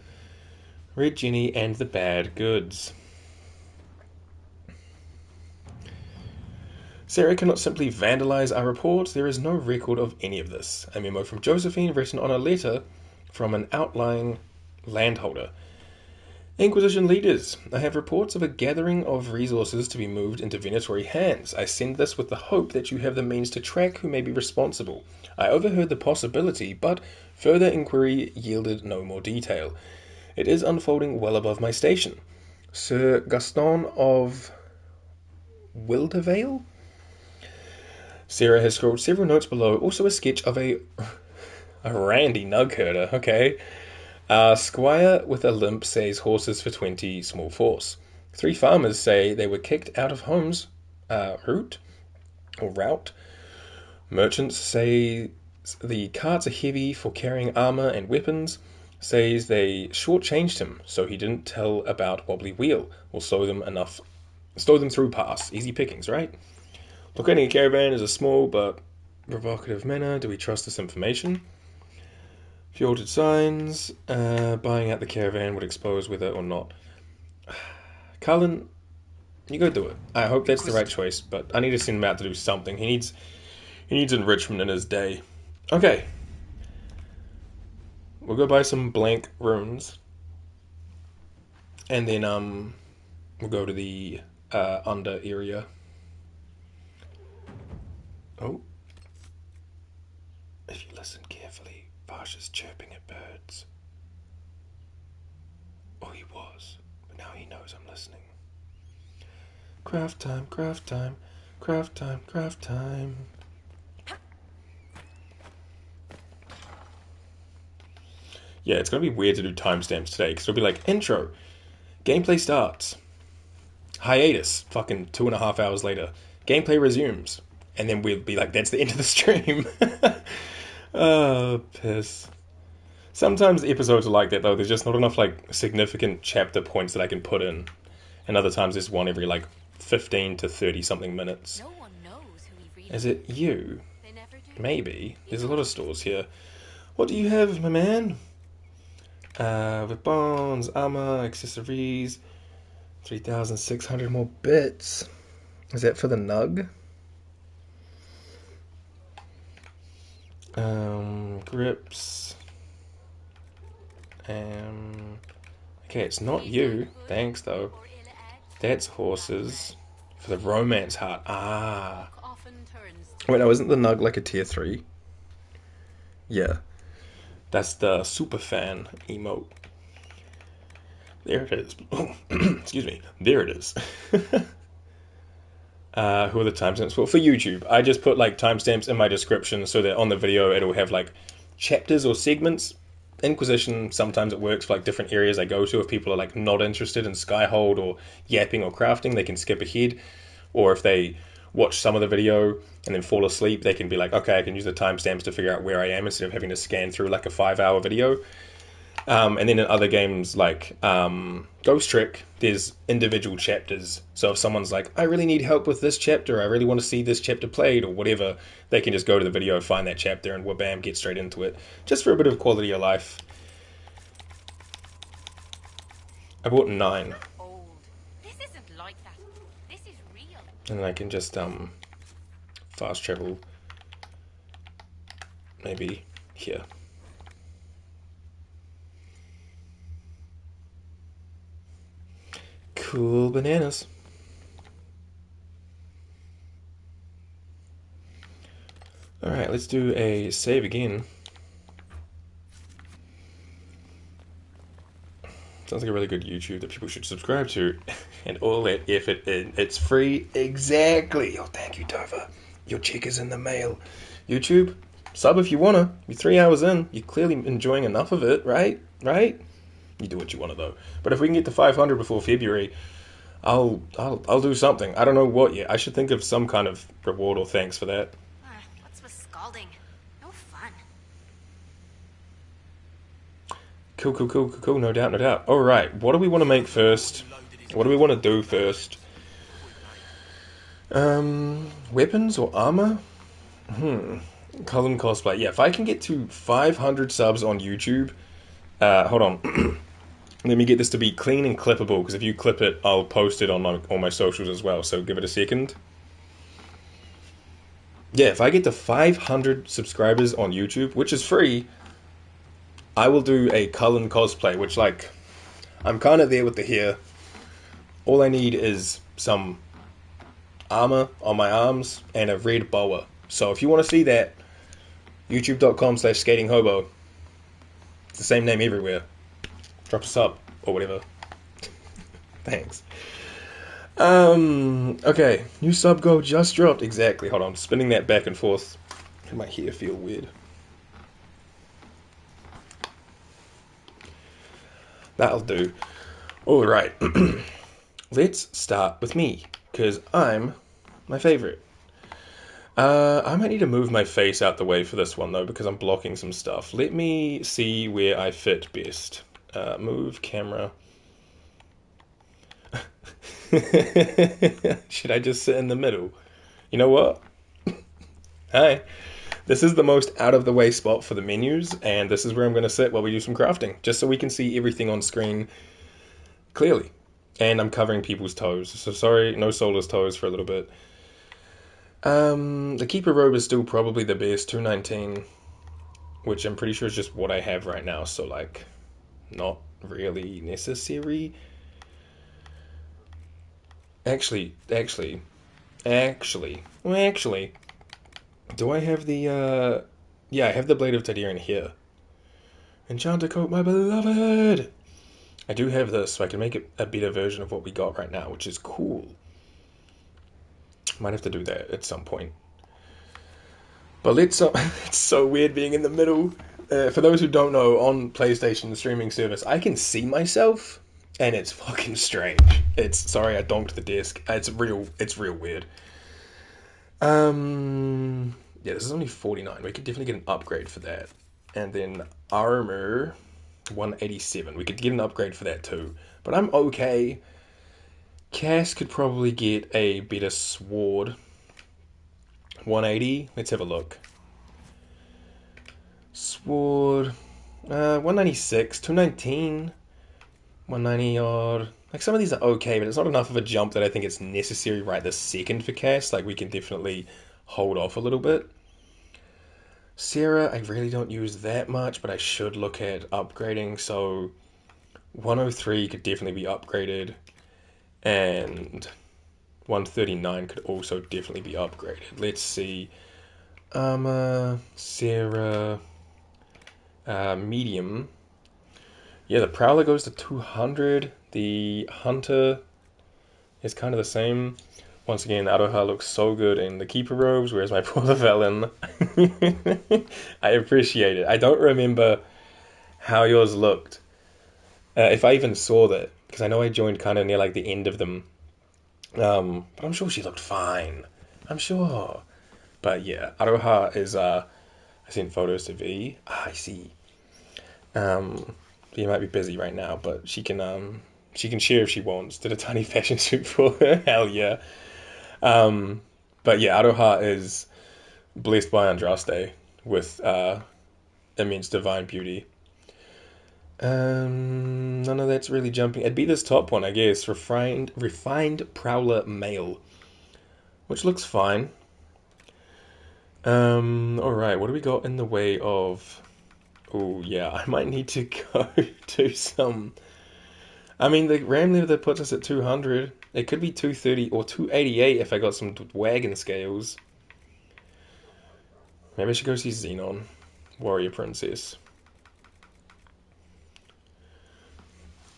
Speaker 1: Red Jenny and the Bad Goods. Sarah cannot simply vandalize our reports. There is no record of any of this. A memo from Josephine written on a letter from an outlying landholder. Inquisition leaders, I have reports of a gathering of resources to be moved into Venatory hands. I send this with the hope that you have the means to track who may be responsible. I overheard the possibility, but further inquiry yielded no more detail. It is unfolding well above my station. Sir Gaston of Wildevale? Sarah has scrolled several notes below, also a sketch of a randy nug herder, okay. Squire with a limp says horses for 20 small force. 3 farmers say they were kicked out of homes, route. Merchants say the carts are heavy for carrying armor and weapons. Says they shortchanged him, so he didn't tell about Wobbly Wheel, or slow them through pass. Easy pickings, right? Locating a caravan is a small but provocative manner. Do we trust this information? Fjorded signs. Buying out the caravan would expose whether or not. Cullen, you go do it. I hope that's the right choice, but I need to send him out to do something. He needs enrichment in his day. Okay. We'll go buy some blank runes. And then we'll go to the under area. Oh. If you listen carefully, Varsha's chirping at birds. Or he was, but now he knows I'm listening. Craft time, craft time, craft time, craft time. Yeah, it's going to be weird to do timestamps today, because it'll be like, intro, gameplay starts, hiatus, fucking 2.5 hours later, gameplay resumes. And then we'll be like, that's the end of the stream. Oh, piss. Sometimes the episodes are like that, though. There's just not enough, like, significant chapter points that I can put in. And other times there's one every, like, 15 to 30-something minutes. No one knows who we read. Is it you? Maybe. There's a lot of stores here. What do you have, my man? With bones, armor, accessories. 3,600 more bits. Is that for the nug? Grips. Okay, it's not you. Thanks, though. That's horses. For the romance heart. Ah. Wait, no, isn't the nug like a tier 3? Yeah. That's the super fan emote. There it is. Excuse me. There it is. Who are the timestamps for? For YouTube, I just put like timestamps in my description so that on the video it'll have like chapters or segments. Inquisition, sometimes it works for like different areas I go to. If people are like not interested in Skyhold or yapping or crafting, they can skip ahead. Or if they watch some of the video and then fall asleep, they can be like, okay, I can use the timestamps to figure out where I am instead of having to scan through like a 5-hour video. And then in other games like Ghost Trick, there's individual chapters. So if someone's like, I really need help with this chapter, I really want to see this chapter played or whatever, they can just go to the video, find that chapter, and wha-bam, get straight into it. Just for a bit of quality of life. I bought 9.
Speaker 4: This isn't like that. This is real.
Speaker 1: And then I can just fast travel maybe here. Cool bananas. Alright, let's do a save again. Sounds like a really good YouTube that people should subscribe to. And all that effort in. It's free. Exactly. Oh, thank you, Tova. Your check is in the mail. YouTube, sub if you wanna. You're 3 hours in. You're clearly enjoying enough of it, right? Right? You do what you want to, though. But if we can get to 500 before February, I'll do something. I don't know what yet. I should think of some kind of reward or thanks for that.
Speaker 4: What's with scalding? No fun.
Speaker 1: Cool. No doubt. All right. What do we want to make first? What do we want to do first? Weapons or armor? Cullen cosplay. Yeah, if I can get to 500 subs on YouTube, hold on. Let me get this to be clean and clippable, because if you clip it, I'll post it on all my socials as well, so give it a second. Yeah, if I get to 500 subscribers on YouTube, which is free, I will do a Cullen cosplay, which, like, I'm kind of there with the hair. All I need is some armor on my arms and a red boa. So if you want to see that, youtube.com/skatinghobo. It's the same name everywhere. Drop a sub, or whatever. Thanks. Okay. New sub goal just dropped. Exactly. Hold on. Spinning that back and forth. My hair feel weird. That'll do. Alright. Let's start with me, because I'm my favorite. I might need to move my face out the way for this one, though, because I'm blocking some stuff. Let me see where I fit best. Move camera. Should I just sit in the middle? You know what? Hi. This is the most out of the way spot for the menus, and this is where I'm going to sit while we do some crafting, just so we can see everything on screen clearly. And I'm covering people's toes, so sorry, no Solar's toes for a little bit. The Keeper robe is still probably the best, 219, which I'm pretty sure is just what I have right now, so like, not really necessary. Actually, do I have the, yeah, I have the Blade of Tadirian here. Enchanter Coat, my beloved! I do have this, so I can make it a better version of what we got right now, which is cool. Might have to do that at some point. But let's, it's so weird being in the middle. For those who don't know, on PlayStation, the streaming service, I can see myself, and it's fucking strange. Sorry, I donked the desk. It's real weird. Yeah, this is only 49. We could definitely get an upgrade for that. And then armor, 187. We could get an upgrade for that too. But I'm okay. Cass could probably get a better sword. 180. Let's have a look. Sword. 196. 219. 190 odd. Like, some of these are okay, but it's not enough of a jump that I think it's necessary right this second for Cass. Like, we can definitely hold off a little bit. Sarah, I really don't use that much, but I should look at upgrading. So 103 could definitely be upgraded, and 139 could also definitely be upgraded. Let's see. Sarah, medium. Yeah, the Prowler goes to 200. The Hunter is kind of the same. Once again, Aroha looks so good in the Keeper robes, whereas my poor Velen. I appreciate it. I don't remember how yours looked. If I even saw that, because I know I joined kind of near like the end of them. But I'm sure she looked fine. I'm sure. But yeah, Aroha is, I sent photos to V. I see. V might be busy right now, but she can share if she wants. Did a tiny fashion shoot for her. Hell yeah. But yeah, Aroha is blessed by Andraste with immense divine beauty. None of that's really jumping. It'd be this top one, I guess. Refined Prowler Male, which looks fine. Alright, what do we got in the way of... Oh, yeah, I might need to go to some... I mean, the ram lever puts us at 200. It could be 230 or 288 if I got some wagon scales. Maybe I should go see Xenon, Warrior Princess.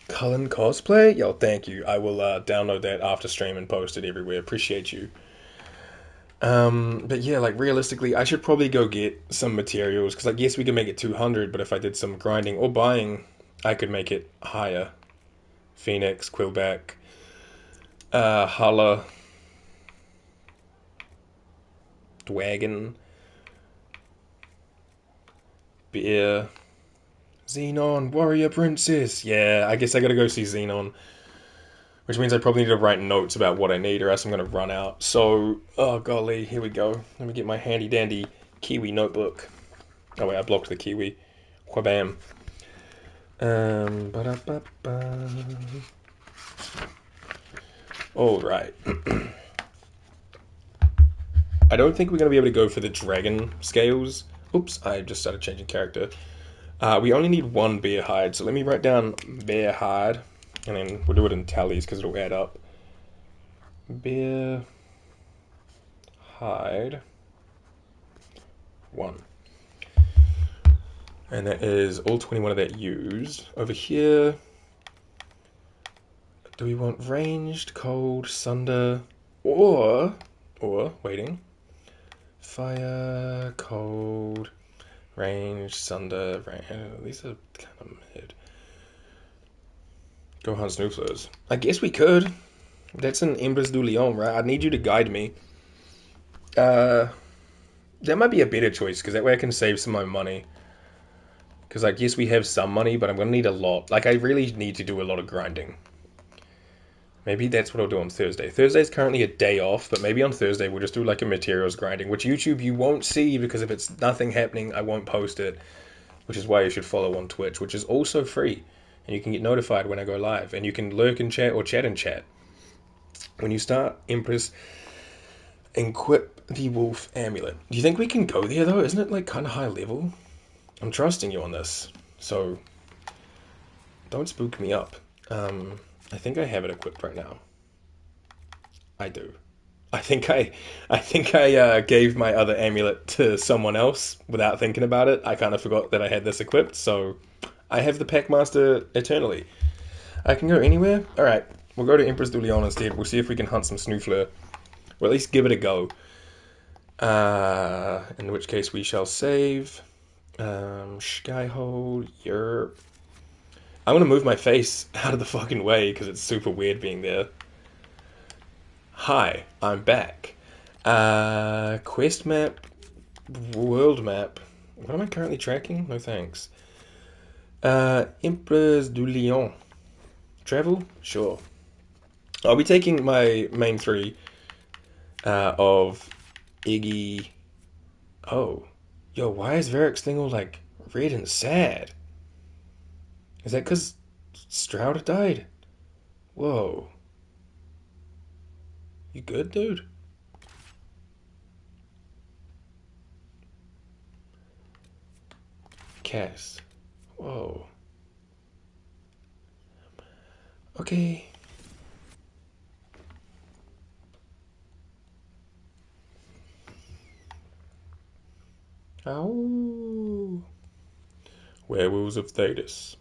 Speaker 1: Cullen cosplay? Yo, thank you. I will download that after stream and post it everywhere. Appreciate you. But yeah, like realistically, I should probably go get some materials because, like, yes, we can make it 200, but if I did some grinding or buying, I could make it higher. Phoenix, Quillback, Hala, Dwagon, Beer, Xenon, Warrior Princess. Yeah, I guess I gotta go see Xenon. Which means I probably need to write notes about what I need or else I'm gonna run out. So, oh golly, here we go. Let me get my handy dandy Kiwi notebook. Oh wait, I blocked the Kiwi. Whabam. Ba-da-ba-ba. Alright. I don't think we're going to be able to go for the dragon scales. Oops, I just started changing character. We only need one bear hide, so let me write down bear hide, and then we'll do it in tallies because it'll add up. Bear hide 1. And that is all 21 of that used. Over here, do we want ranged, cold, sunder, or waiting, fire, cold, ranged, sunder, these are kind of mid. Go hunt snooflers. I guess we could. That's an Emprise du Lion, right? I need you to guide me. That might be a better choice, because that way I can save some of my money. Because, like, yes, we have some money, but I'm going to need a lot. Like, I really need to do a lot of grinding. Maybe that's what I'll do on Thursday. Thursday's currently a day off, but maybe on Thursday we'll just do, like, a materials grinding, which YouTube you won't see, because if it's nothing happening, I won't post it. Which is why you should follow on Twitch, which is also free. And you can get notified when I go live. And you can lurk in chat or chat in chat. When you start Empress, equip the wolf amulet. Do you think we can go there, though? Isn't it, like, kind of high level? I'm trusting you on this, so don't spook me up. I think I have it equipped right now. I do. I think I gave my other amulet to someone else without thinking about it. I kind of forgot that I had this equipped, so I have the Packmaster eternally. I can go anywhere? Alright, we'll go to Emprise du Lion instead. We'll see if we can hunt some Snoofler. Or at least give it a go. In which case we shall save. Skyhold, yerp. I'm gonna move my face out of the fucking way because it's super weird being there. Hi, I'm back. Quest map, world map. What am I currently tracking? No thanks. Emprise du Lion. Travel? Sure. I'll be taking my main 3 of Iggy. Oh. Yo, why is Varric's thing all, like, red and sad? Is that because Stroud died? Whoa. You good, dude? Cass. Whoa. Okay. Ow. Werewolves of Thetis.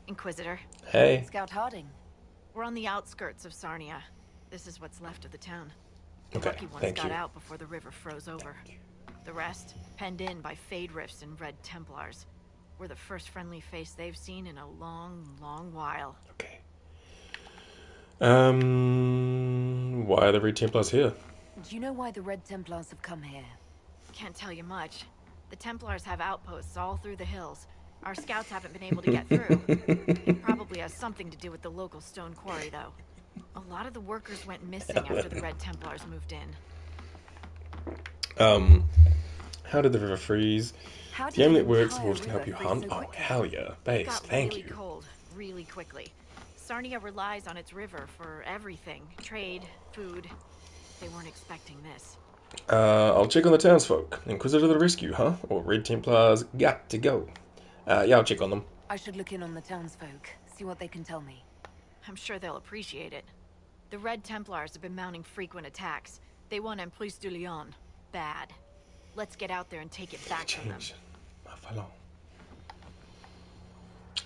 Speaker 21: Inquisitor.
Speaker 1: Hey.
Speaker 10: Scout Harding.
Speaker 21: We're on the outskirts of Sarnia. This is what's left of the town. The
Speaker 1: Okay,
Speaker 21: lucky ones
Speaker 1: thank
Speaker 21: got
Speaker 1: you.
Speaker 21: out before the river froze over. The rest, penned in by Fade Rifts and Red Templars. We're the first friendly face they've seen in a long, long while.
Speaker 1: Okay. Why are the Red Templars here?
Speaker 10: Do you know why the Red Templars have come here?
Speaker 21: Can't tell you much. The Templars have outposts all through the hills. Our scouts haven't been able to get through. It probably has something to do with the local stone quarry, though. A lot of the workers went missing after the Red Templars moved in.
Speaker 1: How did the river freeze? The amulet works, the horse can help you hunt. Oh, hell yeah. Base, thank you.
Speaker 21: It got really cold, really quickly. Sarnia relies on its river for everything. Trade, food. They weren't expecting this.
Speaker 1: I'll check on the townsfolk. Inquisitor to the rescue, huh? Or Red Templars got to go. Yeah, I'll check on them.
Speaker 10: I should look in on the townsfolk, see what they can tell me.
Speaker 21: I'm sure they'll appreciate it. The Red Templars have been mounting frequent attacks. They want Emprise du Lion. Bad. Let's get out there and take it back from them.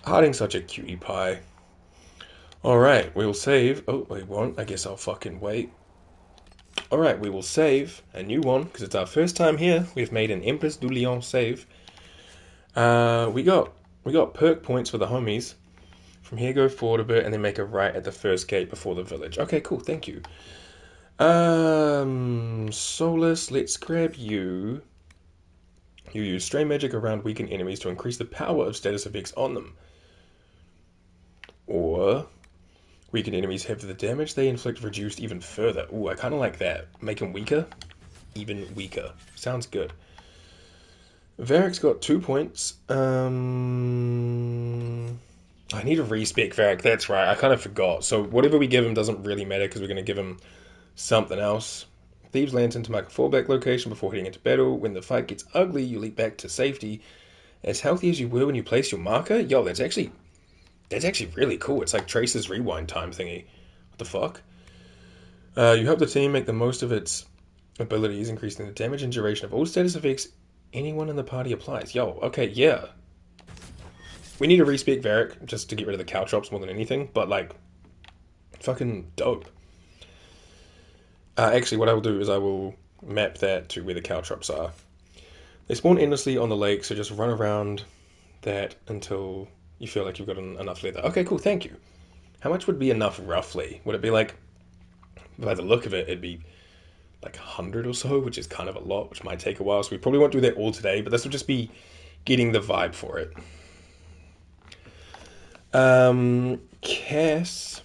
Speaker 1: Harding's such a cutie pie. Alright, we'll save. Oh, we won't. I guess I'll fucking wait. Alright, we will save a new one, because it's our first time here. We've made an Emprise du Lion save. We got perk points for the homies. From here, go forward a bit, and then make a right at the first gate before the village. Okay, cool, thank you. Solus, let's grab you. You use stray magic around weakened enemies to increase the power of status effects on them. Or weakened enemies have the damage they inflict reduced even further. Ooh, I kind of like that. Make them weaker, even weaker. Sounds good. Varric's got 2 points. I need a respec Varric, that's right. I kind of forgot. So whatever we give him doesn't really matter because we're going to give him something else. Thieves' Lantern to mark a fallback location before heading into battle. When the fight gets ugly, you leap back to safety. As healthy as you were when you placed your marker? Yo, that's actually really cool. It's like Tracer's rewind time thingy. What the fuck? You help the team make the most of its abilities, increasing the damage and duration of all status effects anyone in the party applies. Yo, okay, yeah. We need a respec Varric just to get rid of the caltrops more than anything, but like, fucking dope. Actually, what I will do is I will map that to where the caltrops are. They spawn endlessly on the lake, so just run around that until you feel like you've got enough leather. Okay, cool, thank you. How much would be enough, roughly? Would it be like, by the look of it, it'd be like 100 or so, which is kind of a lot, which might take a while, so we probably won't do that all today, but this will just be getting the vibe for it. Cass.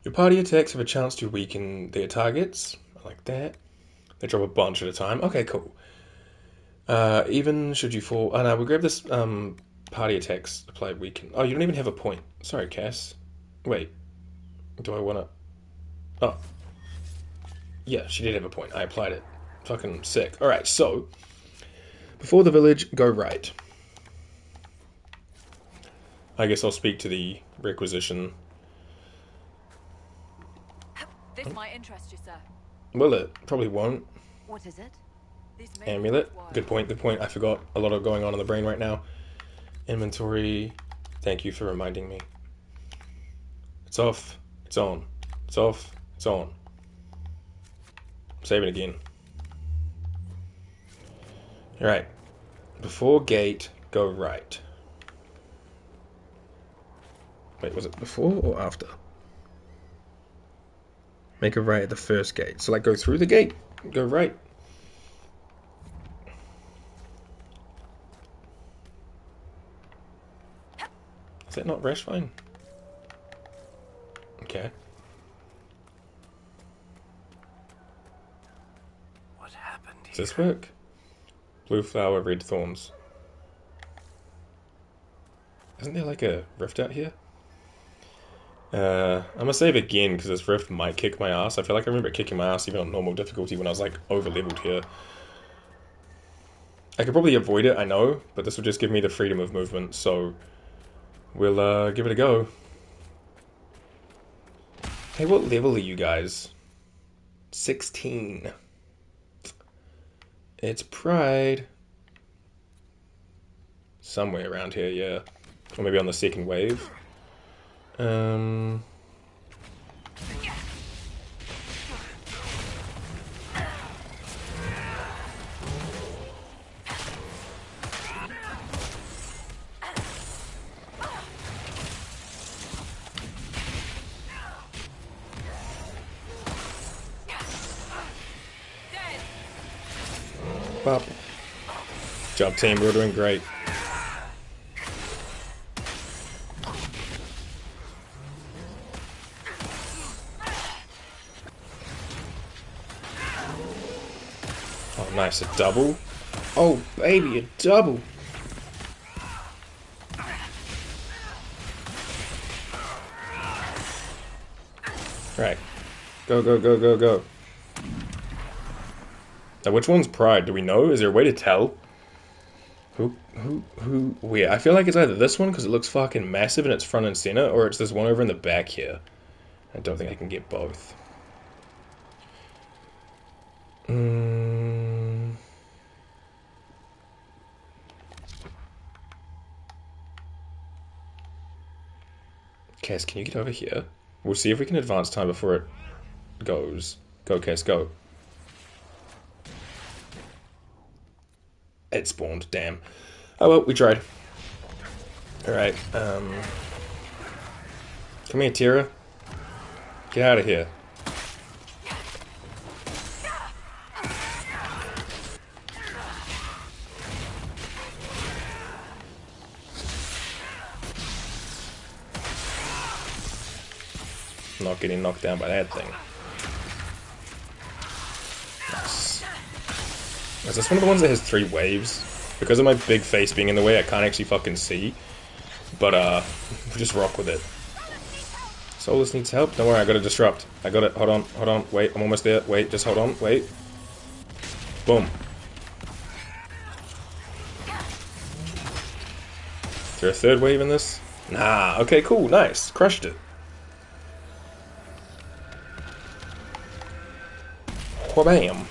Speaker 1: Your party attacks have a chance to weaken their targets. I like that. They drop a bunch at a time. Okay, cool. Even should you fall... Oh, no, we'll grab this party attacks apply weaken. Oh, you don't even have a point. Sorry, Cass. Wait. Do I want to... Oh. Yeah, she did have a point. I applied it. Fucking sick. Alright, so... Before the village, go right. I guess I'll speak to the requisition.
Speaker 21: This might interest you, sir.
Speaker 1: Will it? Probably won't.
Speaker 10: What is it?
Speaker 1: Amulet. Good point, good point. I forgot a lot of going on in the brain right now. Inventory. Thank you for reminding me. It's off. It's on. It's off. It's on. Save it again. Alright. Before gate, go right. Wait, was it before or after? Make a right at the first gate. So like go through the gate, go right. Is that not Rashvine? Okay.
Speaker 5: What happened here?
Speaker 1: Does this work? Blue flower, red thorns. Isn't there like a rift out here? I'm gonna save again because this rift might kick my ass. I feel like I remember it kicking my ass even on normal difficulty when I was like over leveled here. I could probably avoid it, I know, but this will just give me the freedom of movement, so we'll give it a go. Hey, what level are you guys? 16. It's Pride. Somewhere around here, yeah. Or maybe on the second wave. Bop. Job team, we're doing great. Oh, nice, a double. Oh, baby, a double. Right. Go, go, go, go, go. Now, which one's Pride? Do we know? Is there a way to tell? Who? Where? I feel like it's either this one, because it looks fucking massive and it's front and center, or it's this one over in the back here. I don't think I can get both. Cass, can you get over here? We'll see if we can advance time before it goes. Go, Cass, go. It spawned, damn. Oh well, we tried. Alright, come here, Tira. Get out of here. Not getting knocked down by that thing. Nice. Is this one of the ones that has 3 waves? Because of my big face being in the way, I can't actually fucking see. But, just rock with it. Solus needs help. Don't worry, I got a disrupt. I got it. Hold on, wait, I'm almost there. Wait, just hold on, wait. Boom. Is there a 3rd wave in this? Nah, okay, cool, nice. Crushed it. Wha-bam.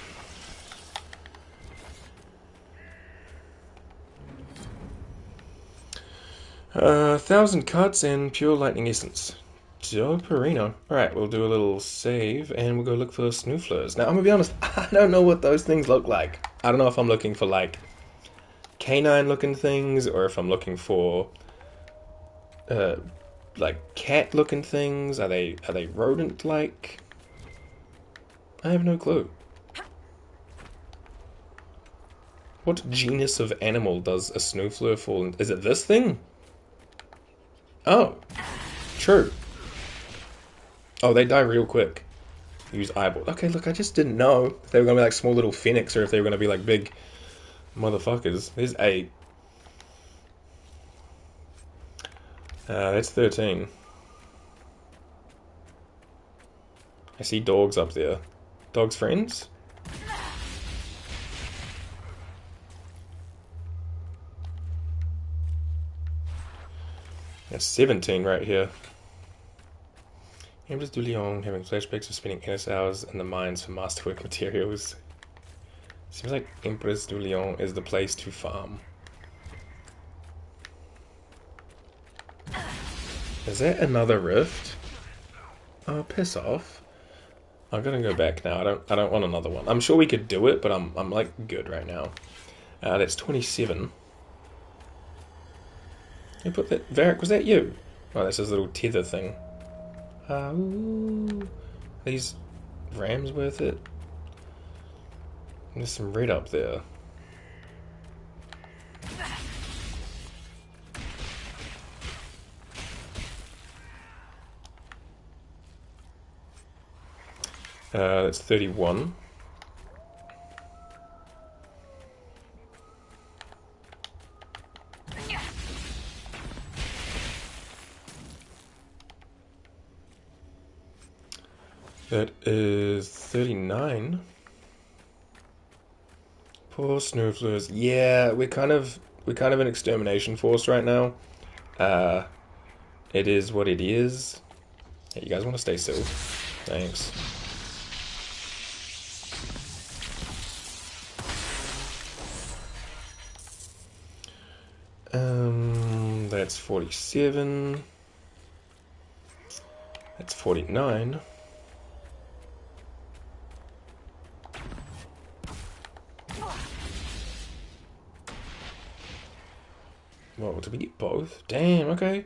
Speaker 1: Thousand cuts and pure lightning essence. Doperino. Alright, we'll do a little save and we'll go look for snooflers. Now, I'm gonna be honest, I don't know what those things look like. I don't know if I'm looking for, like, canine looking things or if I'm looking for, like, cat looking things. Are they rodent like? I have no clue. What genus of animal does a snoofler fall in? Is it this thing? Oh, true. Oh, they die real quick. Use eyeball. Okay, look, I just didn't know if they were going to be like small little phoenix or if they were going to be like big motherfuckers. There's 8. That's 13. I see dogs up there. Dogs friends? That's 17 right here. Emprise du Lion, having flashbacks of spending endless hours in the mines for masterwork materials. Seems like Emprise du Lion is the place to farm. Is that another rift? Oh, piss off. I'm gonna go back now. I don't want another one. I'm sure we could do it, but I'm like good right now. That's 27. Who put that? Varric, was that you? Oh, that's his little tether thing. Ooh. These rams worth it? There's some red up there. That's 31. That is 39. Poor snooflers. Yeah, we're kind of an extermination force right now. It is what it is. Hey, you guys want to stay still? Thanks. That's 47. That's 49. Whoa, did we get both? Damn, okay.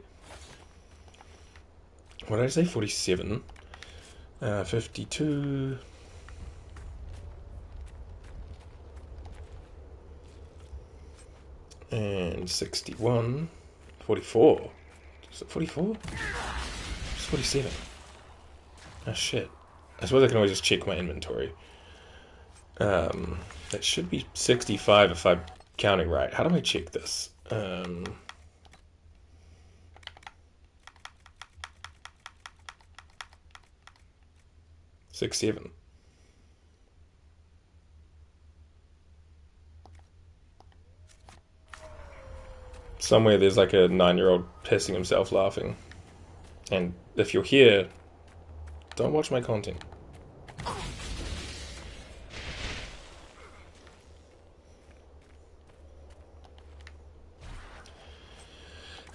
Speaker 1: What did I say? 47. 52. And 61. 44. Is it 44? It's 47. Oh shit. I suppose I can always just check my inventory. That should be 65 if I'm counting right. How do I check this? 67. Somewhere there's like a 9-year-old pissing himself laughing. And if you're here, don't watch my content.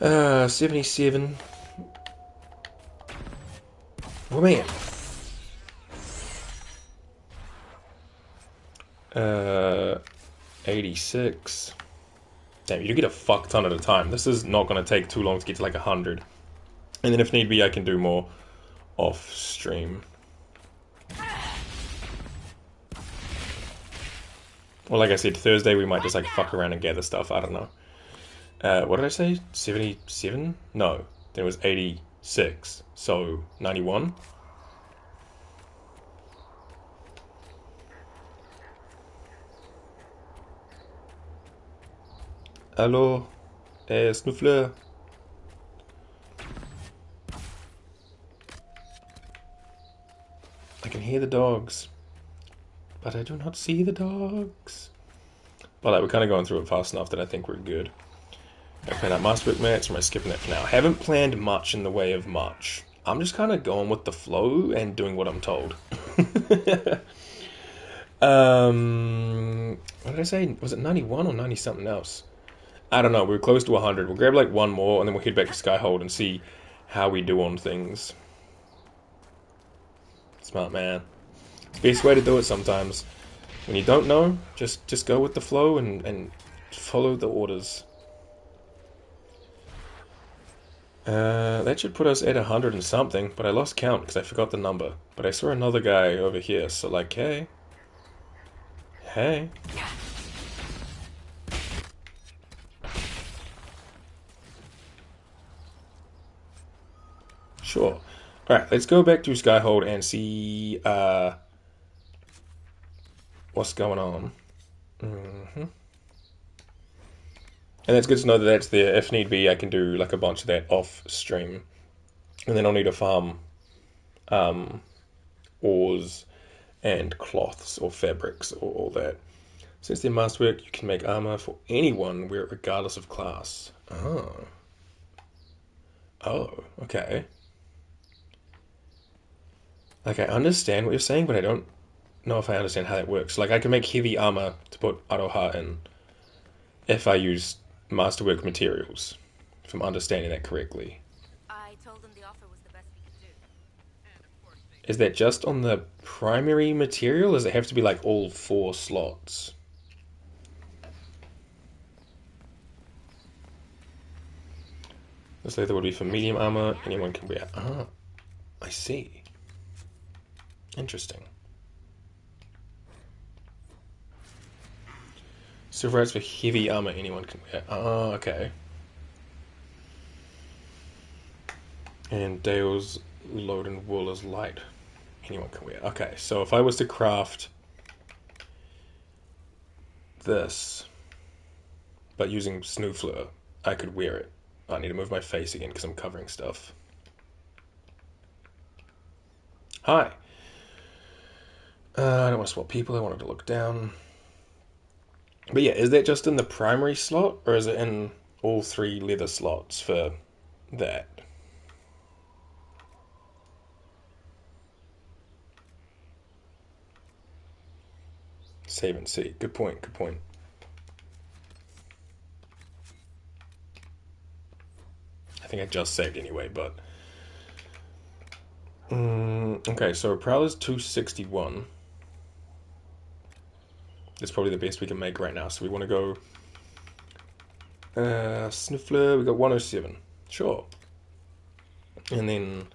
Speaker 1: 77. Oh man. 86. Damn, you do get a fuck ton at a time. This is not going to take too long to get to like 100. And then if need be, I can do more off stream. Well, like I said, Thursday we might just like fuck around and gather stuff. I don't know. What did I say? 77? No, there was 86. So 91. Hello, Snuffler. I can hear the dogs, but I do not see the dogs. But like, we're kind of going through it fast enough that I think we're good. I plan out Masterwork match, or am I skipping it for now? I haven't planned much in the way of much. I'm just kind of going with the flow and doing what I'm told. What did I say? Was it 91 or 90 something else? I don't know. We're close to 100. We'll grab like one more and then we'll head back to Skyhold and see how we do on things. Smart man. It's the best way to do it sometimes. When you don't know, just go with the flow and follow the orders. That should put us at 100 and something, but I lost count because I forgot the number. But I saw another guy over here, so like, hey. Hey. Sure. Alright, let's go back to Skyhold and see what's going on. And it's good to know that that's there. If need be, I can do like a bunch of that off stream. And then I'll need to farm ores and cloths or fabrics or all that. Since they're masterwork, you can make armor for anyone, wear it regardless of class. Oh. Oh, okay. Like, I understand what you're saying, but I don't know if I understand how that works. Like, I can make heavy armor to put Aroha in if I use masterwork materials, if I'm understanding that correctly.
Speaker 3: I told them the offer was the best we could do.
Speaker 1: Is that just on the primary material, or does it have to be like all 4 slots? This leather would be for medium armor, anyone can wear. Ah, I see. Interesting. Silver rights for heavy armor, anyone can wear. Ah, okay. And Dale's load and wool is light. Anyone can wear. Okay, so if I was to craft this, but using Snoofler, I could wear it. I need to move my face again because I'm covering stuff. Hi. I don't want to swap people, I wanted to look down. But yeah, is that just in the primary slot, or is it in all 3 leather slots for that? Save and see. Good point, good point. think I just saved anyway, but... okay, so Prowler's 261. That's probably the best we can make right now. So we want to go... Sniffler, we got 107. Sure. And then...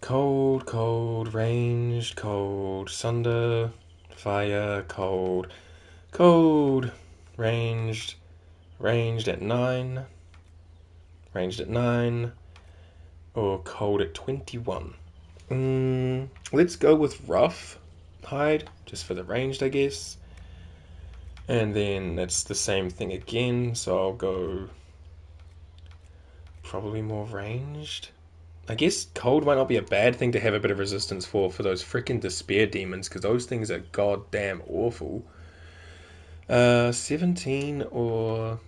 Speaker 1: Cold, cold, ranged, cold, sunder, fire, cold, cold, ranged at 9, ranged at 9, or cold at 21. Let's go with rough hide, just for the ranged, I guess. And then it's the same thing again, so I'll go probably more ranged. I guess cold might not be a bad thing to have a bit of resistance for those freaking despair demons, because those things are goddamn awful. 17 or...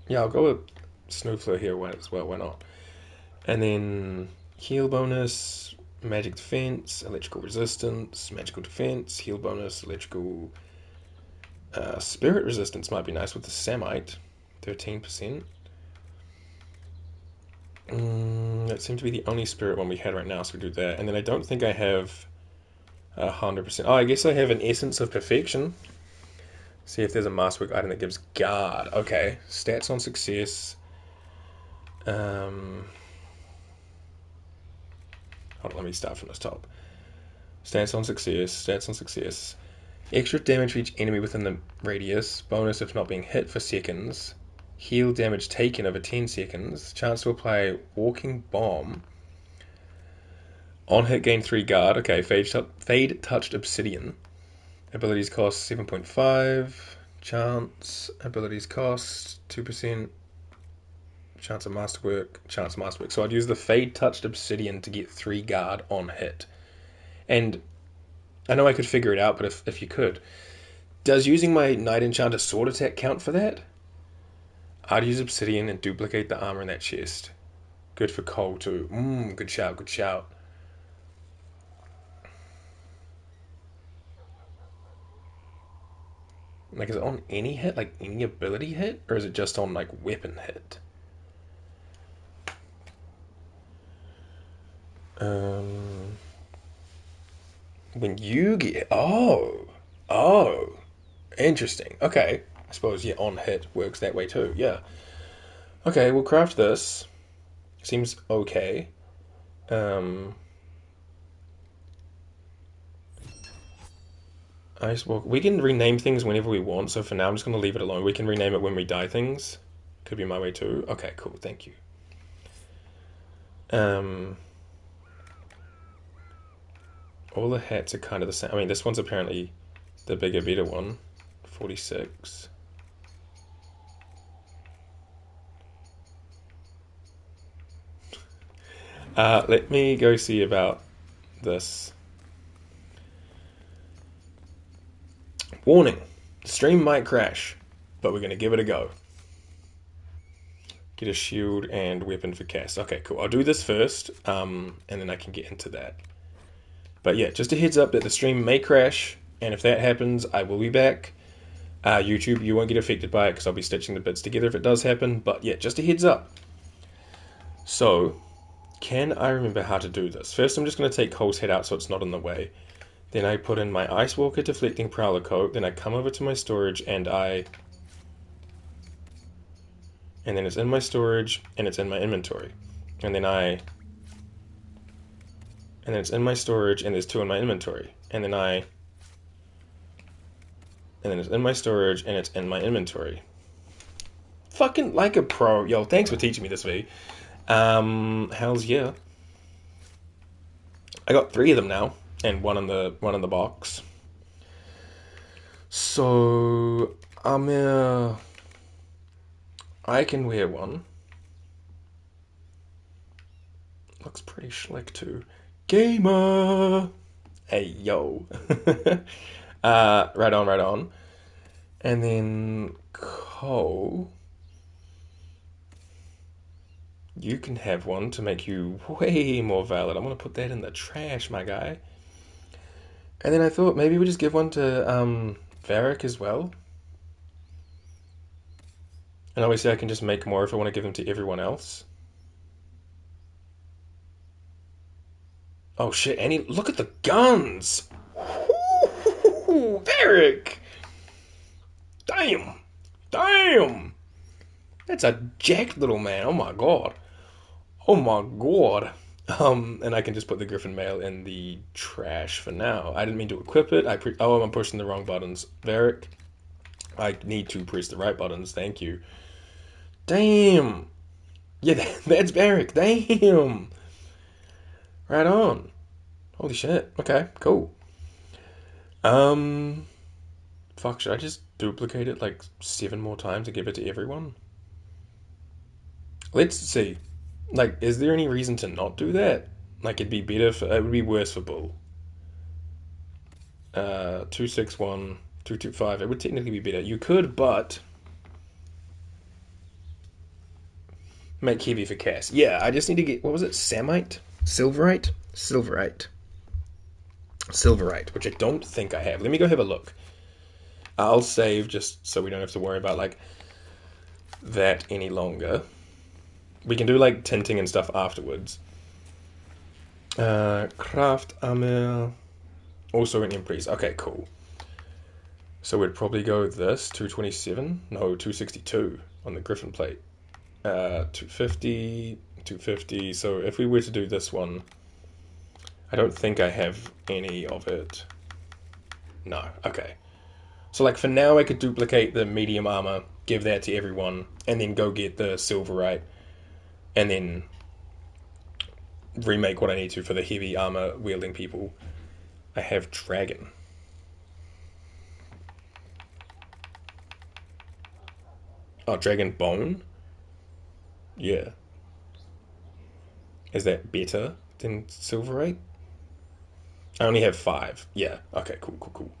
Speaker 1: yeah, I'll go with Snowflow here as well, why not? And then heal bonus, magic defense, electrical resistance, magical defense, heal bonus, electrical... spirit resistance might be nice with the Samite, 13%. That seemed to be the only spirit one we had right now, so we do that. And then I don't think I have 100%. Oh, I guess I have an Essence of Perfection. See if there's a Masterwork item that gives guard. Okay, stats on success. Hold on, let me start from the top. Stats on success. Extra damage for each enemy within the radius. Bonus if not being hit for seconds. Heal damage taken over 10 seconds. Chance to apply Walking Bomb. On hit, gain 3 guard. Okay, Fade Touched Obsidian. Abilities cost 7.5. Chance. Abilities cost 2%. Chance of Masterwork. So I'd use the Fade Touched Obsidian to get 3 guard on hit. And I know I could figure it out, but if you could. Does using my Knight Enchanter Sword Attack count for that? I'd use Obsidian and duplicate the armor in that chest. Good for cold too. Good shout. Like, is it on any hit? Like, any ability hit? Or is it just on, like, weapon hit? When you get... Oh! Interesting. Okay. I suppose, yeah, on hit works that way too. Yeah. Okay, we'll craft this. Seems okay. Icewalk. We can rename things whenever we want, so for now I'm just going to leave it alone. We can rename it when we die things. Could be my way too. Okay, cool. Thank you. All the hats are kind of the same. I mean, this one's apparently the bigger, better one. 46. Let me go see about this. Warning. The stream might crash, but we're going to give it a go. Get a shield and weapon for cast. Okay, cool. I'll do this first, and then I can get into that. But yeah, just a heads up that the stream may crash, and if that happens, I will be back. YouTube, you won't get affected by it because I'll be stitching the bits together if it does happen. But yeah, just a heads up. So, can I remember how to do this? First, I'm just going to take Cole's head out so it's not in the way. Then I put in my Ice Walker Deflecting Prowler Coat. Then I come over to my storage and then it's in my storage and it's in my inventory. And then it's in my storage and there's 2 in my inventory. And then it's in my storage and it's in my inventory. Fucking like a pro. Yo, thanks for teaching me this, V. Hells yeah. I got 3 of them now. And one in the box. So I can wear one. Looks pretty schlick too. Gamer. Hey yo. Right on. And then Cole, you can have one to make you way more valid. I'm gonna put that in the trash, my guy. And then I thought maybe we just give one to Varric as well. And obviously I can just make more if I want to give them to everyone else. Oh shit, Annie, look at the guns! Ooh, Derek! Damn! Damn! That's a jacked little man, oh my god. Oh my god. And I can just put the Griffin Mail in the trash for now. I didn't mean to equip it. I'm pushing the wrong buttons. Varric, I need to press the right buttons, thank you. Damn! Yeah, that's Varric, damn! Right on. Holy shit. Okay, cool. Fuck, should I just duplicate it like 7 more times and give it to everyone? Let's see. Like, is there any reason to not do that? Like, it'd be better for, it would be worse for Bull. 261, 225, it would technically be better. You could, but make heavy for Cass. Yeah, I just need to get, what was it? Samite? Silverite? Silverite, which I don't think I have. Let me go have a look. I'll save just so we don't have to worry about like that any longer. We can do like tinting and stuff afterwards. Craft armor, also an Emprise. Okay, cool. So we'd probably go this 227, no 262 on the Griffin plate. 250, 250. So if we were to do this one, I don't think I have any of it. No, okay. So like for now I could duplicate the medium armor, give that to everyone, and then go get the silverite, and then remake what I need to for the heavy armor wielding people. I have dragon. Oh, dragon bone? Yeah. Is that better than silverite? I only have 5. Yeah. Okay, cool.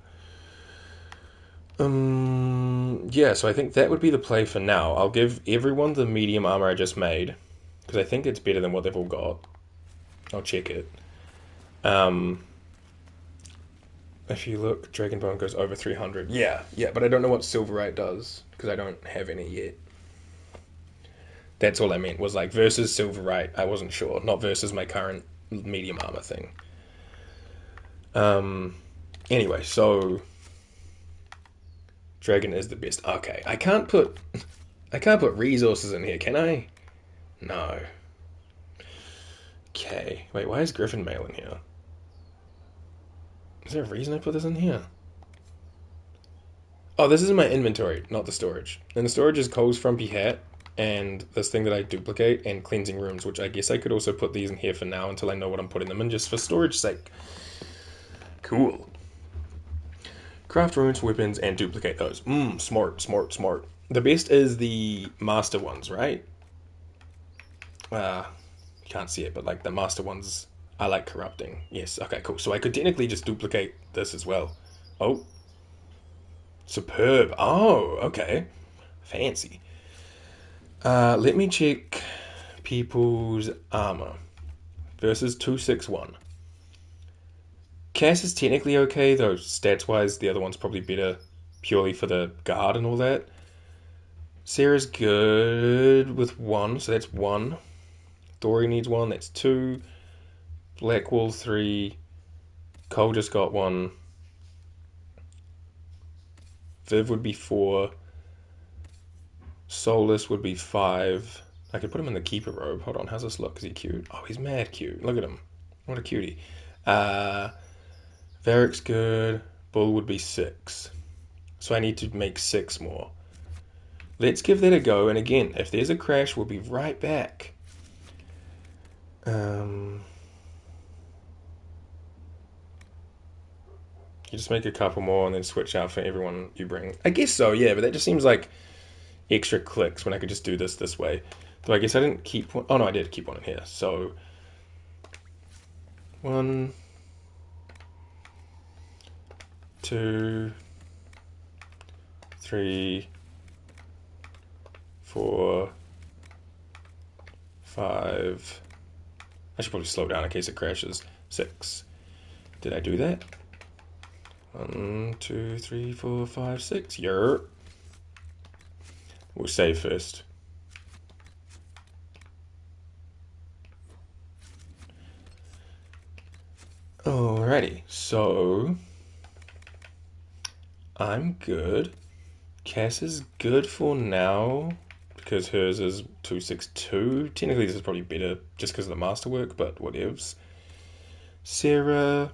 Speaker 1: Yeah, so I think that would be the play for now. I'll give everyone the medium armor I just made, because I think it's better than what they've all got. I'll check it. If you look, Dragonbone goes over 300. Yeah, but I don't know what silverite does, because I don't have any yet. That's all I meant, was like versus silverite, I wasn't sure. Not versus my current medium armor thing. Anyway, so dragon is the best. Okay, I can't put resources in here, can I? No. Okay, wait, why is Griffin Mail in here? Is there a reason I put this in here? Oh, this is in my inventory, not the storage. And the storage is Cole's Frumpy Hat, and this thing that I duplicate, and cleansing rooms, which I guess I could also put these in here for now until I know what I'm putting them in, just for storage sake. Cool. Craft runes, weapons, and duplicate those. Smart. The best is the master ones, right? Can't see it, but like the master ones, I like corrupting. Yes, okay, cool. So I could technically just duplicate this as well. Oh. Superb. Oh, okay. Fancy. Let me check people's armor. Versus 261. Cass is technically okay, though stats-wise the other one's probably better purely for the guard and all that. Sarah's good with 1, so that's 1. Dory needs 1, that's 2. Blackwall 3. Cole just got 1. Viv would be 4. Solus would be 5. I could put him in the keeper robe. Hold on, how's this look? Is he cute? Oh, he's mad cute. Look at him. What a cutie. Varric's good. Bull would be 6. So I need to make 6 more. Let's give that a go. And again, if there's a crash, we'll be right back. You just make a couple more and then switch out for everyone you bring. I guess so, yeah, but that just seems like extra clicks when I could just do this way. Though I guess I didn't keep one. Oh no, I did keep one in here. So 1, 2, 3, 4, 5. I should probably slow down in case it crashes. 6. Did I do that? 1, 2, 3, 4, 5, 6. Yerp. We'll save first. Alrighty, so I'm good. Cass is good for now because hers is 262. Technically, this is probably better just because of the masterwork, but whatevs. Sarah,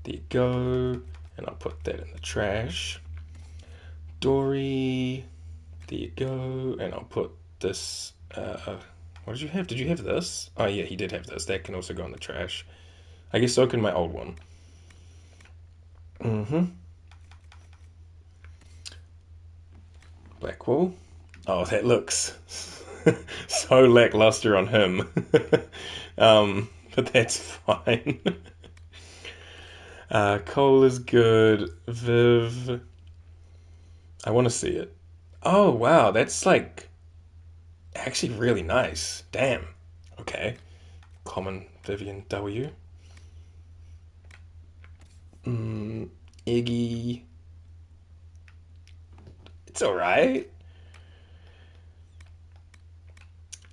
Speaker 1: there you go, and I'll put that in the trash. Dory, there you go, and I'll put this. What did you have? Did you have this? Oh yeah, he did have this. That can also go in the trash. I guess so can my old one. Blackwall. Oh, that looks so lackluster on him. But that's fine. Cole is good. Viv. I want to see it. Oh, wow. That's like actually really nice. Damn. Okay. Common Vivian W. Iggy. It's alright.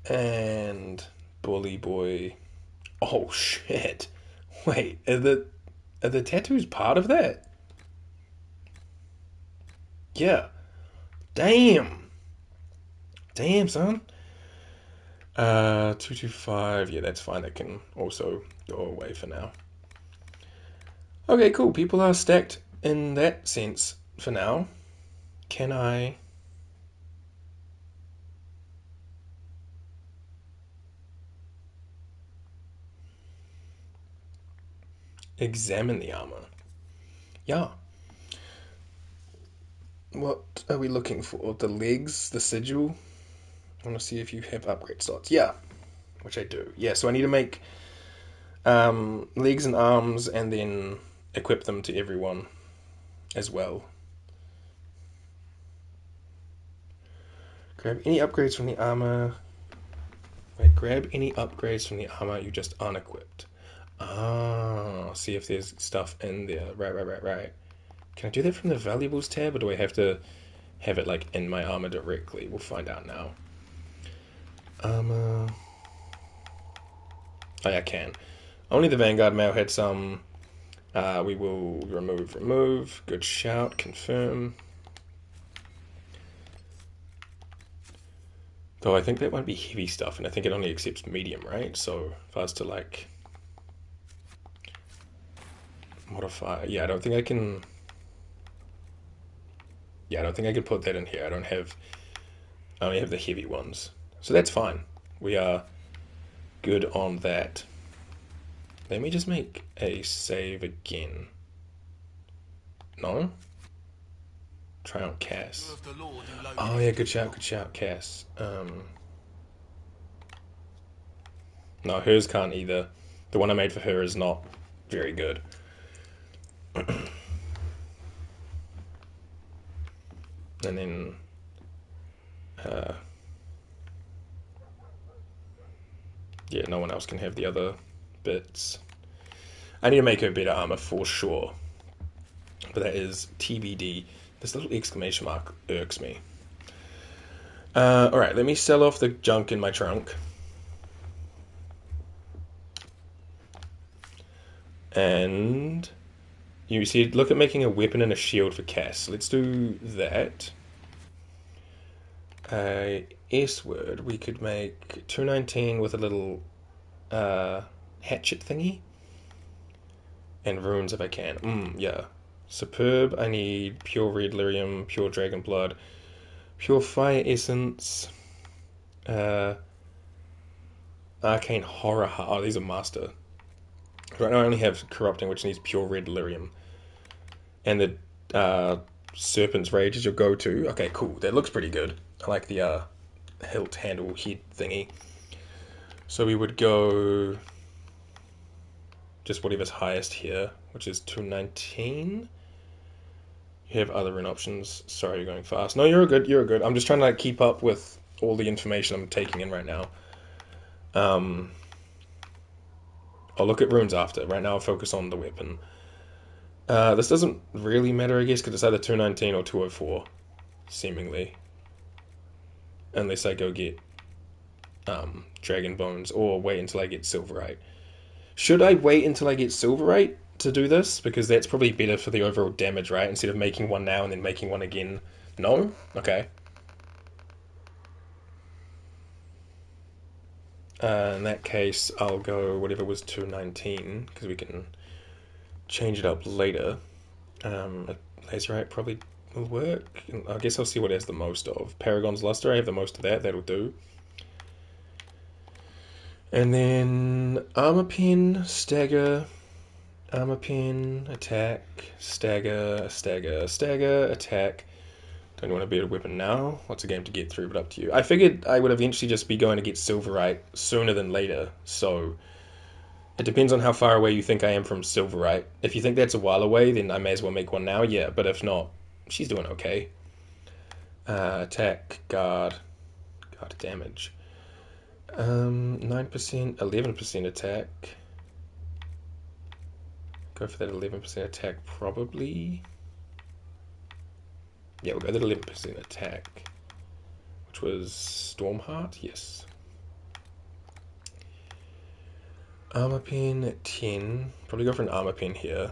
Speaker 1: And Bully Boy. Oh shit. Wait, are the tattoos part of that? Yeah. Damn. Damn, son. 225. Yeah, that's fine. That can also go away for now. Okay, cool. People are stacked in that sense for now. Can I... examine the armor? Yeah. What are we looking for? The legs, the sigil? I want to see if you have upgrade slots. Yeah, which I do. Yeah, so I need to make legs and arms and then equip them to everyone as well. Grab any upgrades from the armor. Wait, grab any upgrades from the armor you just unequipped. Ah, see if there's stuff in there. Right. Can I do that from the valuables tab, or do I have to have it like in my armor directly? We'll find out now. Armor. Oh, yeah, I can. Only the Vanguard mail had some. We will remove. Good shout. Confirm. Though I think that won't be heavy stuff, and I think it only accepts medium, right? So if I was to like modify, yeah, I don't think I can. Yeah, I don't think I can put that in here. I only have the heavy ones, so that's fine. We are good on that. Let me just make a save again. No? Try on Cass. Oh yeah, good shout, Cass. No, hers can't either. The one I made for her is not very good. And then yeah, no one else can have the other bits. I need to make her better armor for sure, but that is TBD. This little exclamation mark irks me. Alright, let me sell off the junk in my trunk. And you see, look at making a weapon and a shield for Cass. Let's do that. S-word, we could make 219 with a little hatchet thingy. And runes if I can. Yeah. Superb, I need pure red lyrium, pure dragon blood, pure fire essence, arcane horror. Oh, these are master. Right now I only have corrupting, which needs pure red lyrium. And the serpent's rage is your go-to. Okay, cool. That looks pretty good. I like the hilt handle head thingy. So we would go just whatever's highest here, which is 219. You have other rune options. Sorry, you're going fast. No, you're good. You're good. I'm just trying to like keep up with all the information I'm taking in right now. I'll look at runes after. Right now I'll focus on the weapon. This doesn't really matter, I guess, because it's either 219 or 204, seemingly. unless I go get dragon bones or wait until I get silverite. Should I wait until I get silverite to do this? Because that's probably better for the overall damage, right? Instead of making one now and then making one again. No? Okay. In that case, I'll go whatever was 219, because we can change it up later. Laserite probably will work. I guess I'll see what it has the most of. Paragon's Luster, I have the most of that. That'll do. And then Armor Pen, Stagger, Armor Pen, Attack, Stagger, Stagger, Stagger, Attack. Don't want to beat a weapon now. What's a game to get through, but up to you. I figured I would eventually just be going to get Silverite sooner than later, so it depends on how far away you think I am from Silverite. If you think that's a while away, then I may as well make one now, yeah, but if not, she's doing okay. Attack, guard damage. 9%, 11% attack. Go for that 11% attack, probably. Yeah, we'll go that 11% attack, which was Stormheart, yes. Armor Pen at 10. Probably go for an Armor Pen here,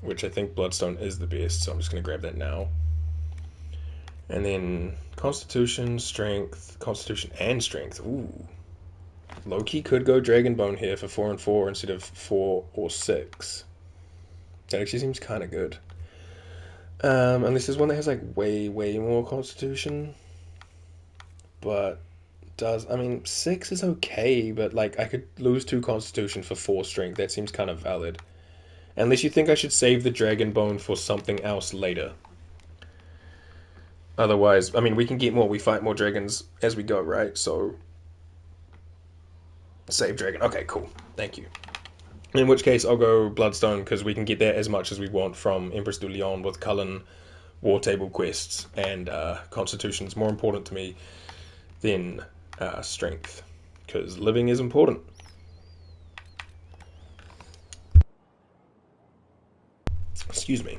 Speaker 1: which I think Bloodstone is the best, so I'm just going to grab that now. And then Constitution, Strength, Constitution and Strength. Ooh. Loki could go Dragonbone here for 4 and 4 instead of 4 or 6. That actually seems kind of good. Unless there's one that has like way more Constitution. But I mean, 6 is okay, but like I could lose 2 Constitution for 4 Strength. That seems kind of valid. Unless you think I should save the Dragonbone for something else later. Otherwise, I mean, we can get more, we fight more dragons as we go, right? So, save dragon. Okay, cool. Thank you. In which case, I'll go Bloodstone, because we can get that as much as we want from Emprise du Lion with Cullen, War Table quests, and Constitution's more important to me than Strength, because living is important. Excuse me.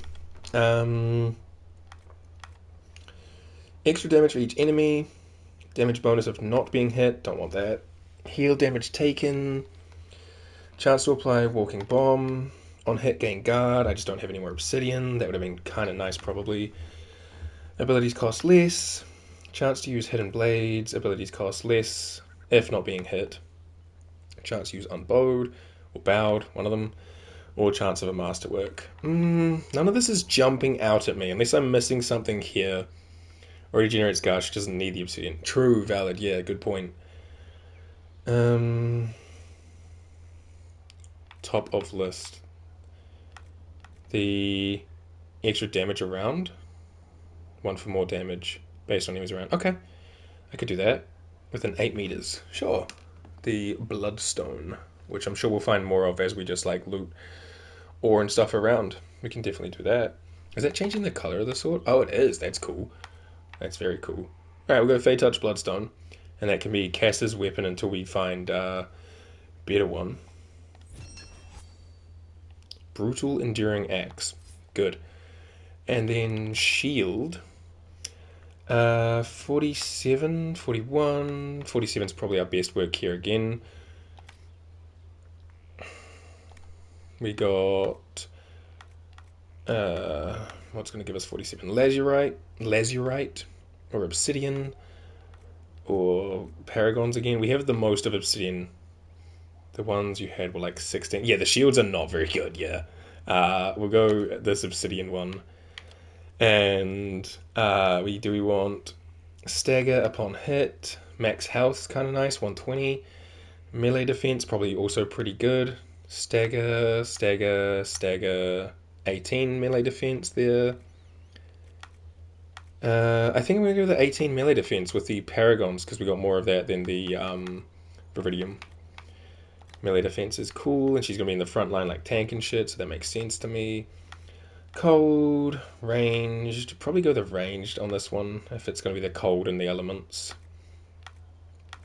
Speaker 1: Extra damage for each enemy. Damage bonus of not being hit. Don't want that. Heal damage taken. Chance to apply Walking Bomb. On hit, gain guard. I just don't have any more obsidian. That would have been kind of nice, probably. Abilities cost less. Chance to use Hidden Blades. Abilities cost less, if not being hit. Chance to use Unbowed, or Bowed, one of them. Or chance of a Masterwork. None of this is jumping out at me, unless I'm missing something here. Or regenerates Gush, doesn't need the obsidian. True, valid, yeah, good point. Top of list. The extra damage around. 1 for more damage based on enemies around. Okay, I could do that. Within 8 meters. Sure. The Bloodstone, which I'm sure we'll find more of as we just like loot ore and stuff around. We can definitely do that. Is that changing the color of the sword? Oh, it is. That's cool. That's very cool. Alright, we'll go Fey Touch Bloodstone. And that can be Caster's weapon until we find a better one. Brutal Enduring Axe. Good. And then Shield. 47, 41. 47 is probably our best work here again. We got... what's going to give us 47? Lazurite. Or Obsidian. Or Paragons again. We have the most of Obsidian. The ones you had were like 16. Yeah, the shields are not very good, yeah. We'll go this Obsidian one. And we want Stagger upon hit. Max health, kind of nice, 120. Melee defense, probably also pretty good. Stagger. 18 melee defense there. I think I'm going to go with the 18 melee defense with the Paragons, because we got more of that than the Viridium. Melee defense is cool, and she's going to be in the front line like tank and shit, so that makes sense to me. Cold, ranged. Probably go the ranged on this one, if it's going to be the cold and the elements.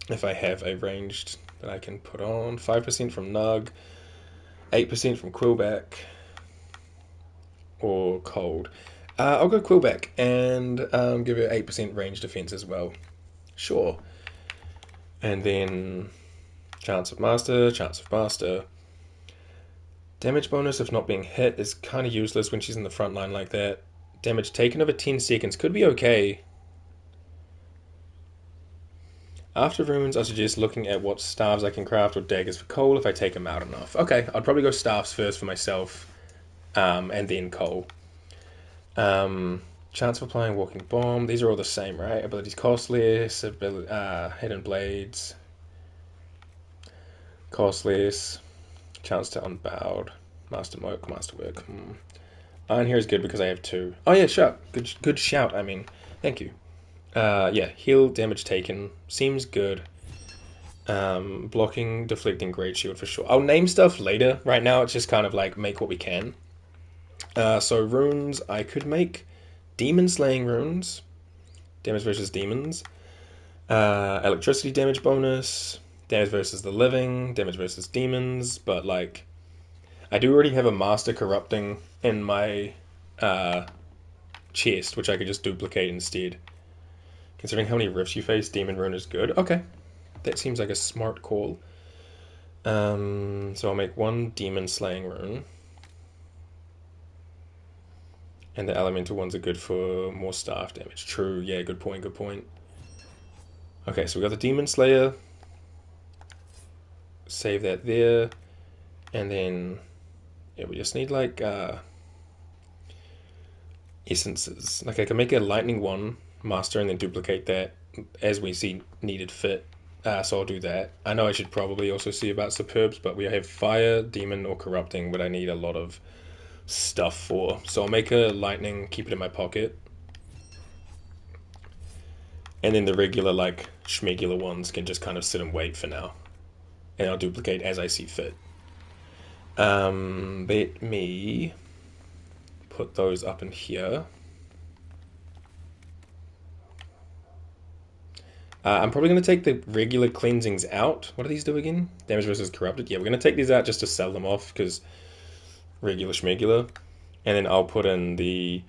Speaker 1: If I have a ranged that I can put on. 5% from Nug, 8% from Quillback, or cold. I'll go Quillback and give her 8% range defense as well. Sure. And then chance of master, chance of master. Damage bonus of not being hit is kind of useless when she's in the front line like that. Damage taken over 10 seconds could be okay. After runes, I suggest looking at what staves I can craft or daggers for Cole if I take them out enough. Okay, I'd probably go staves first for myself, and then Cole. Chance of applying walking bomb. These are all the same, right? Abilities cost less. Hidden blades. Cost less. Chance to unbowed. Masterwork. Iron here is good because I have 2. Oh yeah, sure. Good shout. I mean, thank you. Yeah, heal damage taken seems good. Blocking, deflecting, great shield for sure. I'll name stuff later. Right now, it's just kind of like make what we can. So runes, I could make demon slaying runes, damage versus demons. Electricity damage bonus, damage versus the living, damage versus demons. But like, I do already have a master corrupting in my chest, which I could just duplicate instead. Considering how many rifts you face, demon rune is good. Okay, that seems like a smart call. So I'll make 1 demon slaying rune. And the elemental ones are good for more staff damage. True, yeah, good point. Okay, so we got the Demon Slayer. Save that there. And then, yeah, we just need like essences. Like I can make a lightning one, master, and then duplicate that as we see needed fit. So I'll do that. I know I should probably also see about superbs, but we have fire, demon, or corrupting, but I need a lot of stuff for. So I'll make a lightning, keep it in my pocket. And then the regular, like, schmegular ones can just kind of sit and wait for now. And I'll duplicate as I see fit. Let me put those up in here. I'm probably going to take the regular cleansings out. What do these do again? Damage versus corrupted. Yeah, we're going to take these out just to sell them off, because regular schmegular. And then I'll put in the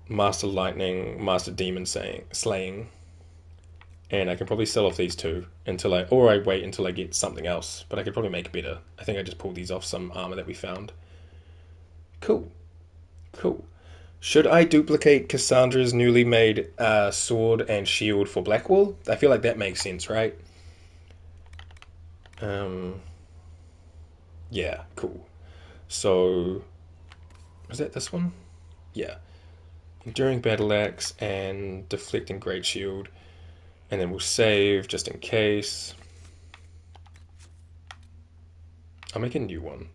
Speaker 1: Master Lightning, Master Demon Slaying. And I can probably sell off these 2 until I wait until I get something else. But I could probably make better. I think I just pulled these off some armor that we found. Cool. Should I duplicate Cassandra's newly made sword and shield for Blackwall? I feel like that makes sense, right? Yeah, cool. So, is that this one? Yeah. Enduring Battle Axe and Deflecting Great Shield. And then we'll save just in case. I'll make a new one.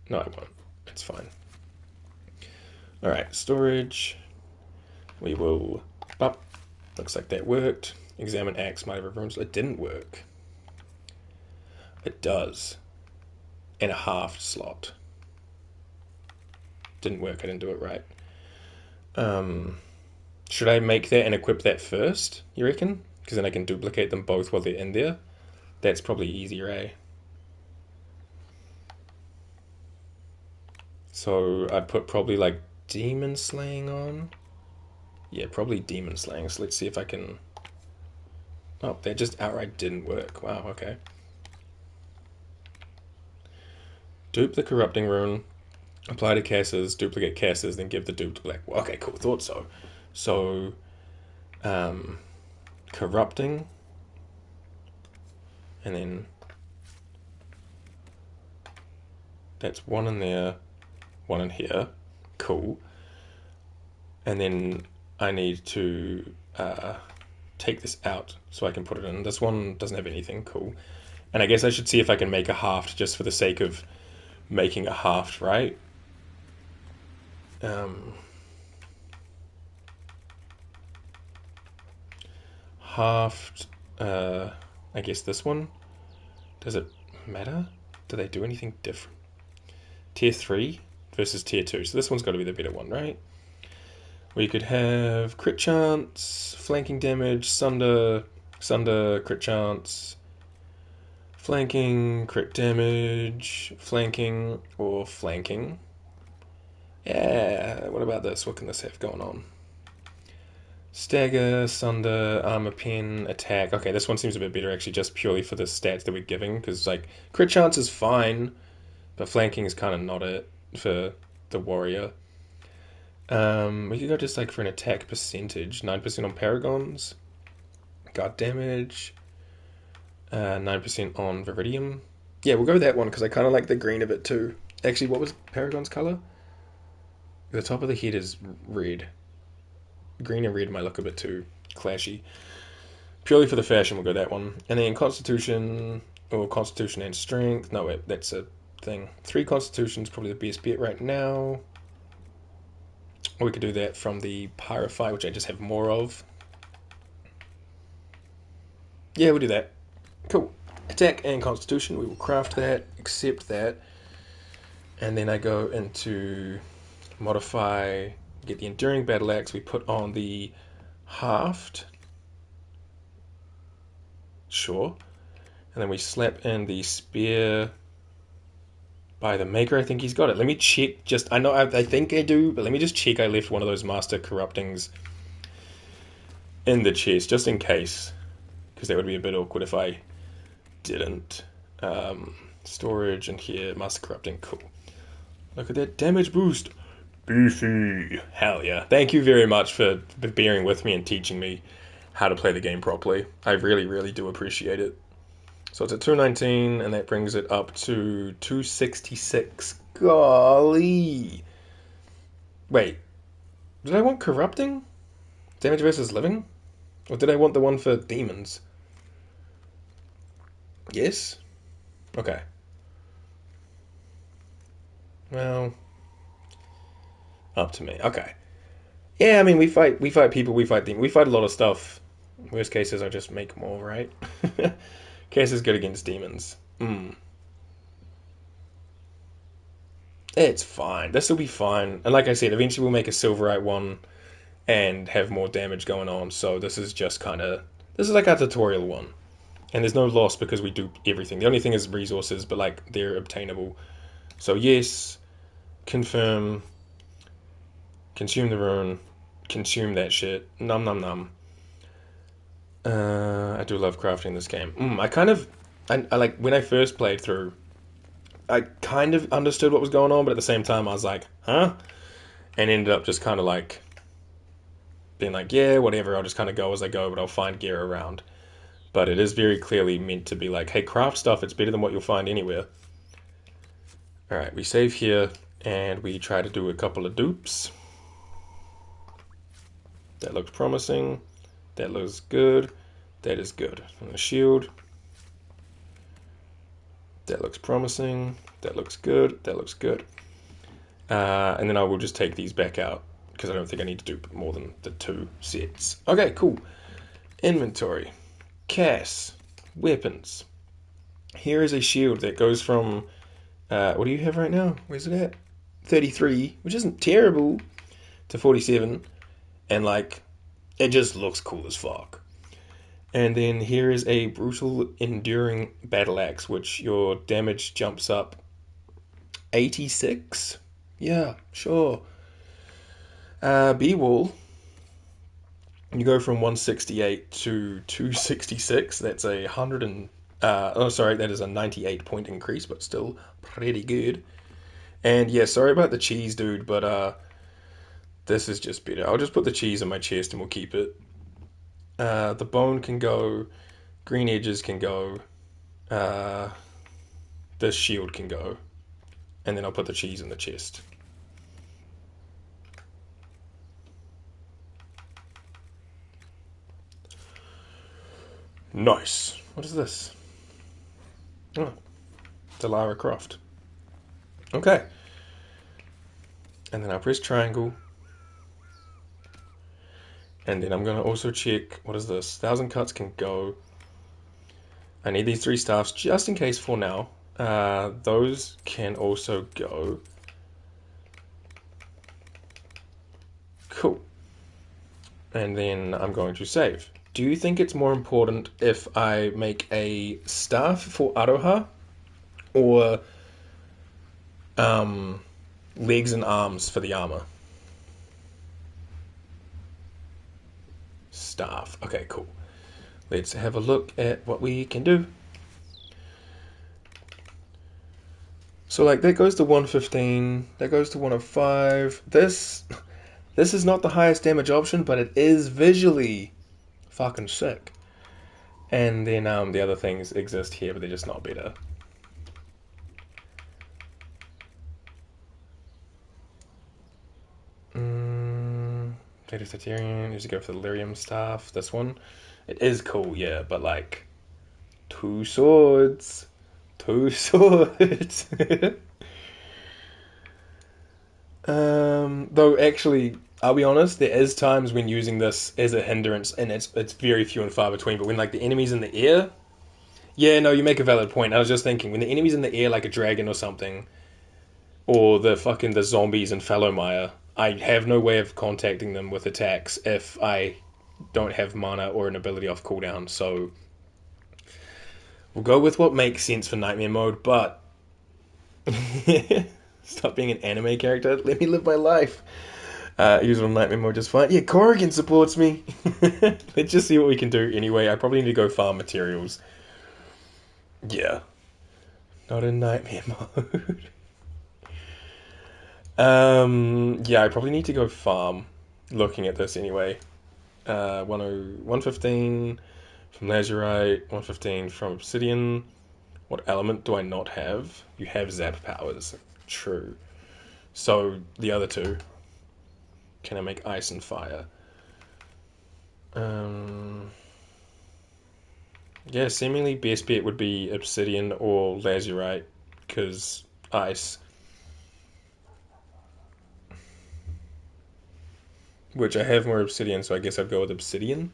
Speaker 1: No, I won't. It's fine. Alright, storage. We will... Oh, looks like that worked. Examine axe, might have a runes. It didn't work. It does. And a halved slot. Didn't work, I didn't do it right. Should I make that and equip that first, you reckon? Because then I can duplicate them both while they're in there. That's probably easier, eh? So I'd put probably like Demon Slaying on. Yeah, probably Demon Slaying. So let's see if I can... Oh, that just outright didn't work. Wow, okay. Dupe the Corrupting Rune. Apply to casters, duplicate casters, then give the dupe to Black. Okay, cool, thought so. So, Corrupting. And then... That's 1 in there, 1 in here. Cool. And then I need to take this out so I can put it in. This one doesn't have anything. Cool. And I guess I should see if I can make a halved just for the sake of making a halved, right? Halved, I guess this one. Does it matter? Do they do anything different? Tier 3 versus Tier 2. So this one's got to be the better one, right? We could have crit chance, flanking damage, sunder, crit chance, flanking, crit damage, flanking, or flanking. Yeah, what about this? What can this have going on? Stagger, Sunder, Armor Pen, Attack. Okay, this one seems a bit better actually, just purely for the stats that we're giving, because like crit chance is fine, but flanking is kind of not it for the warrior. We could go just like for an attack percentage, 9% on Paragons, guard damage, 9% on Viridium. Yeah, we'll go with that one because I kind of like the green of it too. Actually, what was Paragon's color? The top of the head is red. Green and red might look a bit too clashy. Purely for the fashion, we'll go that one. And then Constitution, or Constitution and Strength. No, wait, that's a thing. 3 Constitution's probably the best bet right now. Or we could do that from the Pyrify, which I just have more of. Yeah, we'll do that. Cool. Attack and Constitution, we will craft that, accept that. And then I go into modify, get the Enduring Battle Axe, we put on the Haft. Sure. And then we slap in the Spear by the Maker. I think he's got it. Let me check. I think I do, but let me just check I left one of those Master Corruptings in the chest, just in case. Because that would be a bit awkward if I didn't. Storage and here, Master Corrupting, cool. Look at that damage boost. Beefy. Hell yeah. Thank you very much for bearing with me and teaching me how to play the game properly. I really, really do appreciate it. So it's at 219, and that brings it up to 266. Golly. Wait. Did I want Corrupting? Damage versus Living? Or did I want the one for Demons? Yes? Okay. Well, up to me. Okay. Yeah, I mean, we fight people, we fight demons, we fight a lot of stuff. Worst cases, I just make more, right? Case is good against demons. It's fine. This will be fine. And like I said, eventually we'll make a Silverite one and have more damage going on. So this is just this is like our tutorial one. And there's no loss because we do everything. The only thing is resources, but like they're obtainable. So yes, confirm, consume the rune, consume that shit. Num num num. I do love crafting this game. I like when I first played through, I kind of understood what was going on, but at the same time I was like, huh? And ended up just kind of like being like, yeah, whatever, I'll just kind of go as I go, but I'll find gear around. But it is very clearly meant to be like, hey, craft stuff, it's better than what you'll find anywhere. Alright, we save here, and we try to do a couple of dupes. That looks promising. That looks good. That is good. And the shield. That looks promising. That looks good. That looks good. And then I will just take these back out, because I don't think I need to do more than the 2 sets. Okay, cool. Inventory. Cass. Weapons. Here is a shield that goes from... what do you have right now? Where's it at? 33, which isn't terrible, to 47. And, like, it just looks cool as fuck. And then here is a brutal enduring battle axe, which your damage jumps up 86. Yeah, sure. B-wall. You go from 168 to 266. That's a 100 and... that is a 98 point increase, but still pretty good. And yeah, sorry about the cheese, dude, but this is just better. I'll just put the cheese in my chest and we'll keep it. The bone can go, green edges can go, this shield can go, and then I'll put the cheese in the chest. Nice. What is this? Oh, the Lara Croft. Okay. And then I'll press triangle. And then I'm going to also check, what is this? 1,000 cuts can go. I need these 3 staffs just in case for now. Those can also go. Cool. And then I'm going to save. Do you think it's more important if I make a staff for Aroha or legs and arms for the armor? staff. Okay, cool. Let's have a look at what we can do. So like that goes to 115, that goes to 105. This is not the highest damage option, but it is visually fucking sick. And then the other things exist here, but they're just not better. Vegetarian, usually go for the lyrium staff. This one, it is cool, yeah, but like 2 swords. 2 swords. Though actually, I'll be honest, there is times when using this as a hindrance, and it's very few and far between. But when like the enemy's in the air, yeah, no, you make a valid point. I was just thinking when the enemy's in the air, like a dragon or something, or the zombies in Fallowmire, I have no way of contacting them with attacks if I don't have mana or an ability off cooldown. So we'll go with what makes sense for Nightmare mode, but stop being an anime character. Let me live my life. Use it on Nightmare mode just fine. Yeah, Corrigan supports me. Let's just see what we can do anyway. I probably need to go farm materials. Yeah. Not in Nightmare mode. Yeah, I probably need to go farm. Looking at this anyway. 115 from Lazurite, 115 from Obsidian. What element do I not have? You have zap powers. True. So, the other two. Can I make ice and fire? Yeah, seemingly best bet would be Obsidian or Lazurite, because ice. Which I have more Obsidian, so I guess I'd go with Obsidian.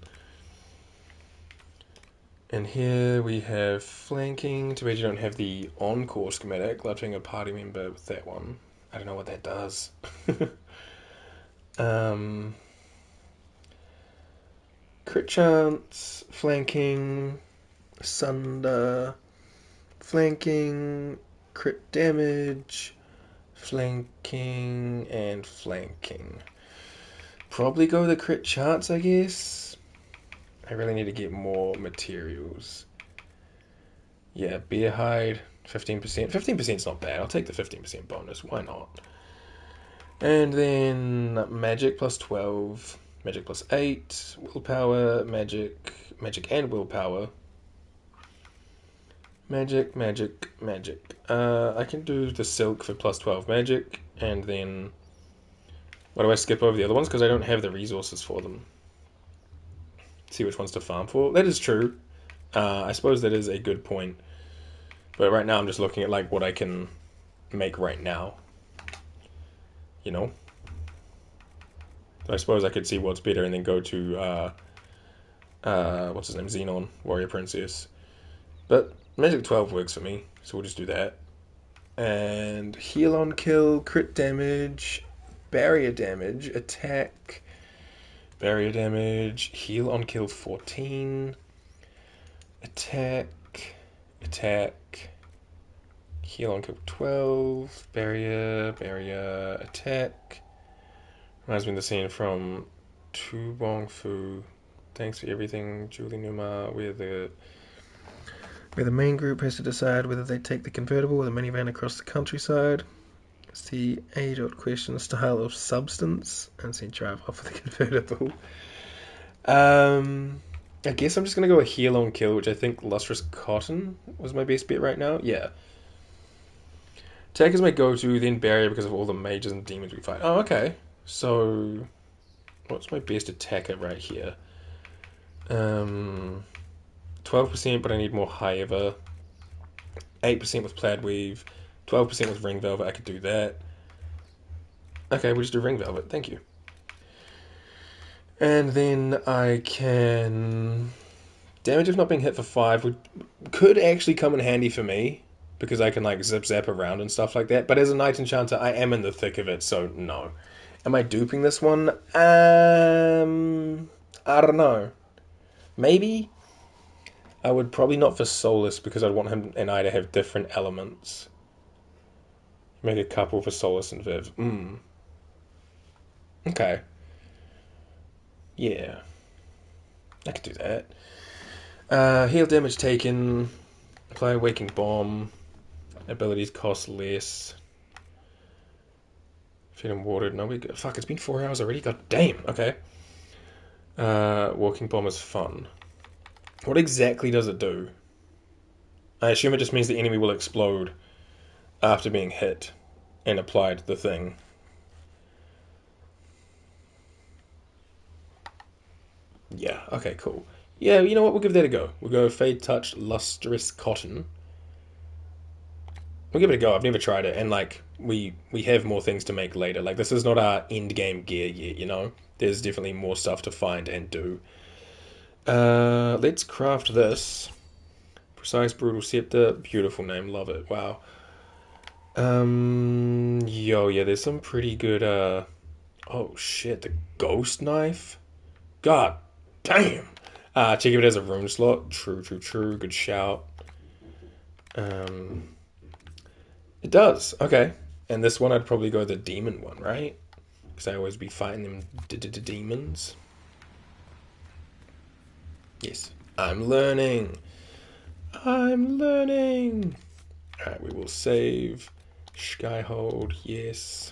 Speaker 1: And here we have flanking. Too bad you don't have the encore schematic. Love having a party member with that one. I don't know what that does. Crit chance, flanking, sunder, flanking, crit damage, flanking, and flanking. Probably go the crit chance, I guess. I really need to get more materials. Yeah, bear hide, 15%. 15% is not bad. I'll take the 15% bonus. Why not? And then magic plus 12, magic plus 8, willpower, magic and willpower. Magic. I can do the silk for plus 12 magic, and then... Why do I skip over the other ones? Because I don't have the resources for them. See which ones to farm for. That is true. I suppose that is a good point. But right now I'm just looking at like what I can make right now. You know? So I suppose I could see what's better and then go to what's his name? Xenon, Warrior Princess. But Magic 12 works for me, so we'll just do that. And heal on kill, crit damage, barrier damage, attack, barrier damage, heal on kill 14, attack, heal on kill 12, barrier, attack. Reminds me of the scene from Tu Bong Fu. Thanks for everything, Julie Numa, where the main group has to decide whether they take the convertible or the minivan across the countryside. It's the age-old question, style of substance, and then drive off with the convertible. I guess I'm just going to go a heal on kill, which I think Lustrous Cotton was my best bet right now. Yeah. Attack is my go-to, then barrier because of all the mages and demons we fight. Oh, okay. So, what's my best attacker right here? 12%, but I need more Haiva. 8% with Plaid Weave. 12% with Ring Velvet. I could do that. Okay, we'll just do Ring Velvet. Thank you. And then I can... Damage if not being hit for 5 could actually come in handy for me, because I can like zap around and stuff like that. But as a Knight Enchanter, I am in the thick of it, so no. Am I duping this one? I don't know. Maybe? I would probably not for Solus, because I'd want him and I to have different elements. Make a couple for Solus and Viv. Okay. Yeah. I could do that. Heal damage taken. Apply a Waking Bomb. Abilities cost less. Feed him water. No, fuck, it's been 4 hours already? God damn. Okay. Walking Bomb is fun. What exactly does it do? I assume it just means the enemy will explode after being hit and applied the thing. Yeah, okay, cool. Yeah, you know what? We'll give that a go. We'll go Fade Touch Lustrous Cotton. We'll give it a go. I've never tried it, and like we have more things to make later. Like this is not our end game gear yet, you know. There's definitely more stuff to find and do. Let's craft this. Precise Brutal Scepter. Beautiful name. Love it. Wow. Yeah, there's some pretty good, oh shit, the Ghost Knife? God damn! Check if it has a rune slot. True. Good shout. It does. Okay. And this one, I'd probably go the demon one, right? Because I always be fighting them demons. Yes. I'm learning. Alright, we will save. Skyhold, yes.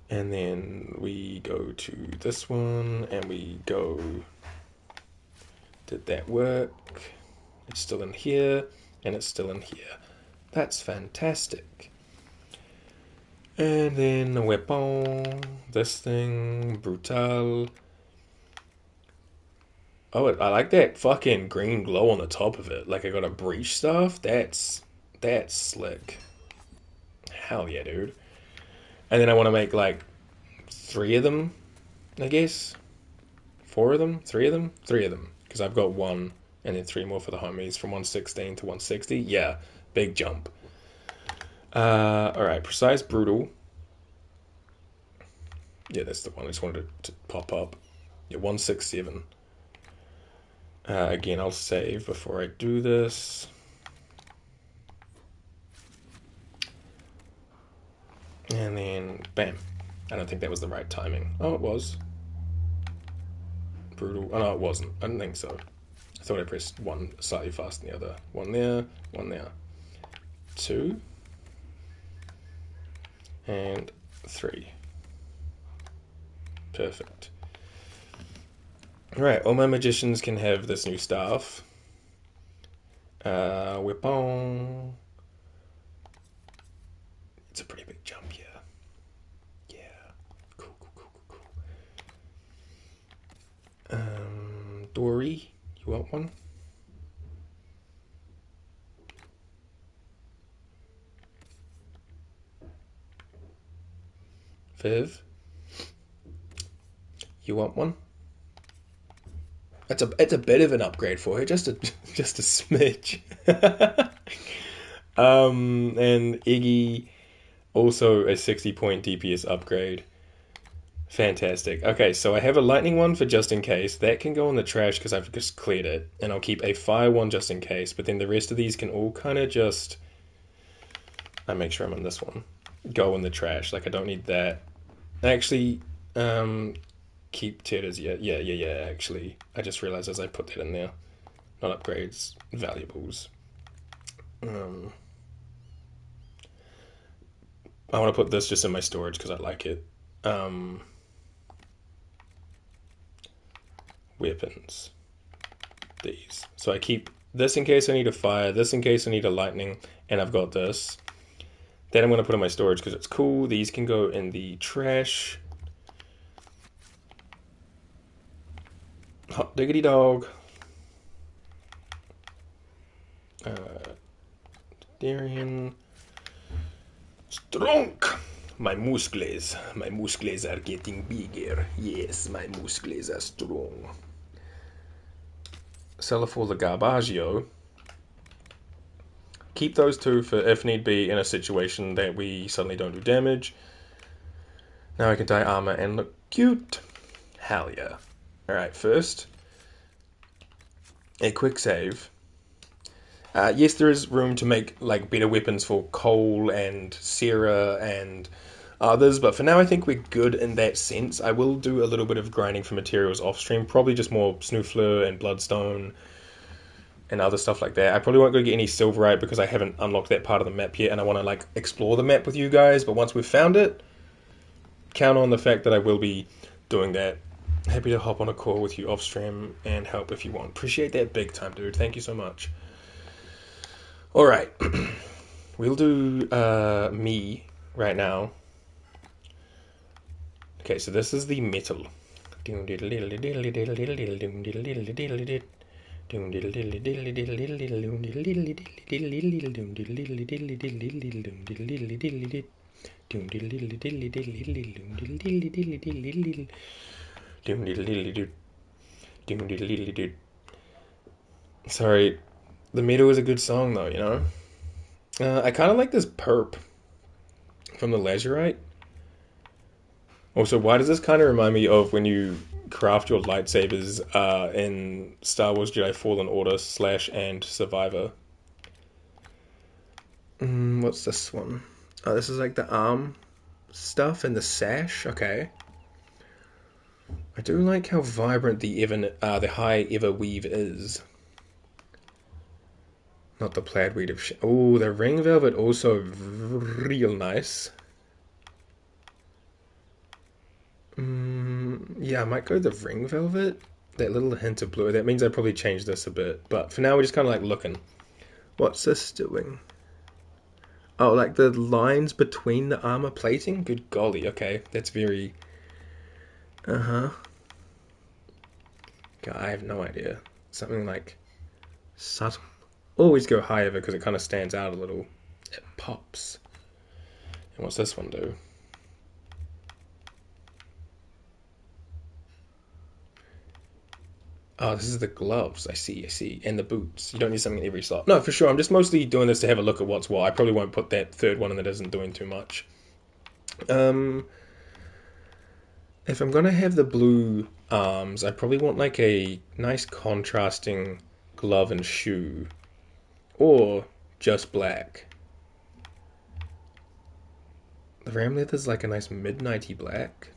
Speaker 1: And then we go to this one, and we go... Did that work? It's still in here, and it's still in here. That's fantastic. And then a weapon, this thing, brutal. Oh, I like that fucking green glow on the top of it. Like I got a breach stuff. That's slick. Hell yeah, dude. And then I want to make like 3 of them, I guess. 4 of them? 3 of them? 3 of them. Because I've got 1 and then 3 more for the homies from 116 to 160. Yeah, big jump. Alright, Precise Brutal. Yeah, that's the one. I just wanted it to pop up. Yeah, 167. Again, I'll save before I do this. And then, bam. I don't think that was the right timing. Oh, it was. Brutal. Oh, no, it wasn't. I don't think so. I thought I pressed 1 slightly faster than the other. 1 there, 1 there. 2. And 3. Perfect. Alright, all my magicians can have this new staff. Weapon. It's a pretty big jump, yeah. Yeah. Cool. Dory, you want one? Viv, you want one? It's a bit of an upgrade for her, just a smidge. And Iggy, also a 60-point DPS upgrade. Fantastic. Okay, so I have a lightning one for just in case. That can go in the trash because I've just cleared it. And I'll keep a fire one just in case. But then the rest of these can all kind of just... I make sure I'm on this one. Go in the trash. Like, I don't need that. Actually, keep Tears. Yeah, actually. I just realized as I put that in there. Not upgrades, valuables. I want to put this just in my storage because I like it. Weapons. These. So I keep this in case I need a fire, this in case I need a lightning, and I've got this. Then I'm going to put in my storage because it's cool. These can go in the trash. Hot diggity dog. Darian. Strong. My muscles are getting bigger. Yes, my muscles are strong. Cellar the Garbaggio. Keep those 2 for if need be in a situation that we suddenly don't do damage. Now I can dye armor and look cute. Hell yeah. Alright, first, a quick save. Yes, there is room to make like better weapons for Cole and Sarah and others, but for now I think we're good in that sense. I will do a little bit of grinding for materials off stream, probably just more Snoofler and Bloodstone and other stuff like that. I probably won't go get any Silverite because I haven't unlocked that part of the map yet, and I want to like explore the map with you guys, but once we've found it, count on the fact that I will be doing that. Happy to hop on a call with you off stream and help if you want. Appreciate that big time, dude. Thank you so much. Alright. We'll do me right now. Okay, so this is the metal. Sorry, the metal is a good song though, you know? I kind of like this perp from the Lazurite. Also, why does this kind of remind me of when you craft your lightsabers in Star Wars Jedi Fallen Order / and Survivor? What's this one? Oh, this is like the arm stuff and the sash. Okay. I do like how vibrant the high Everweave is. Not the plaid weed of shit. Oh, the ring velvet also real nice. Yeah, I might go the ring velvet. That little hint of blue. That means I probably changed this a bit. But for now, we're just kind of like looking. What's this doing? Oh, like the lines between the armor plating? Good golly. Okay, that's very... Okay, I have no idea. Something like subtle. Always go higher because it kind of stands out a little. It pops. And what's this one do? Oh, this is the gloves. I see. And the boots. You don't need something in every slot. No, for sure. I'm just mostly doing this to have a look at what's what. I probably won't put that third one in that isn't doing too much. If I'm going to have the blue arms, I probably want like a nice contrasting glove and shoe. Or just black. The ram leather's like a nice midnighty black.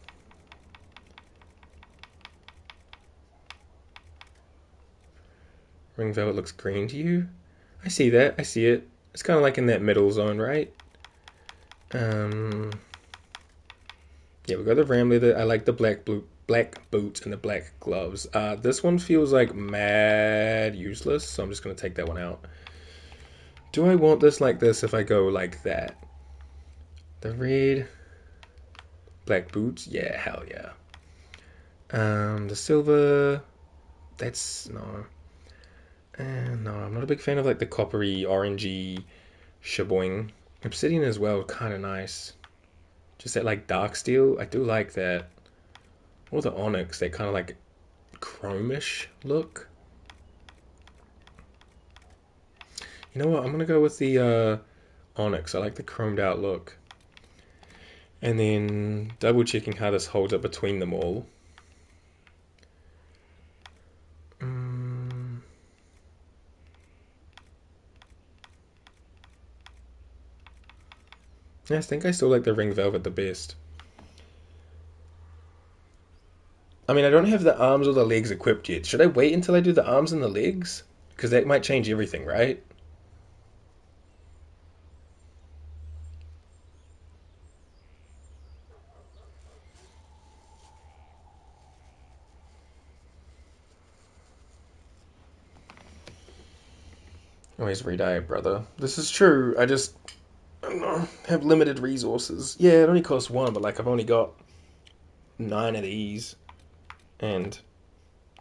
Speaker 1: Ring velvet looks green to you? I see that. I see it. It's kind of like in that middle zone, right? Yeah, we got the ram leather. I like the black boots and the black gloves. This one feels like mad useless, so I'm just going to take that one out. Do I want this like this if I go like that? The red, black boots? Yeah, hell yeah. The silver, that's, no. No, I'm not a big fan of like the coppery, orangey, shaboing. Obsidian as well, kind of nice. Just that like dark steel, I do like that. Or the onyx, that kind of like chromish look. You know what, I'm going to go with the onyx. I like the chromed out look. And then double checking how this holds up between them all. Yeah, I think I still like the ring velvet the best. I mean, I don't have the arms or the legs equipped yet. Should I wait until I do the arms and the legs? Because that might change everything, right? Always re-dye, brother. This is true. I don't know, have limited resources. Yeah, it only costs one, but like I've only got 9 of these. And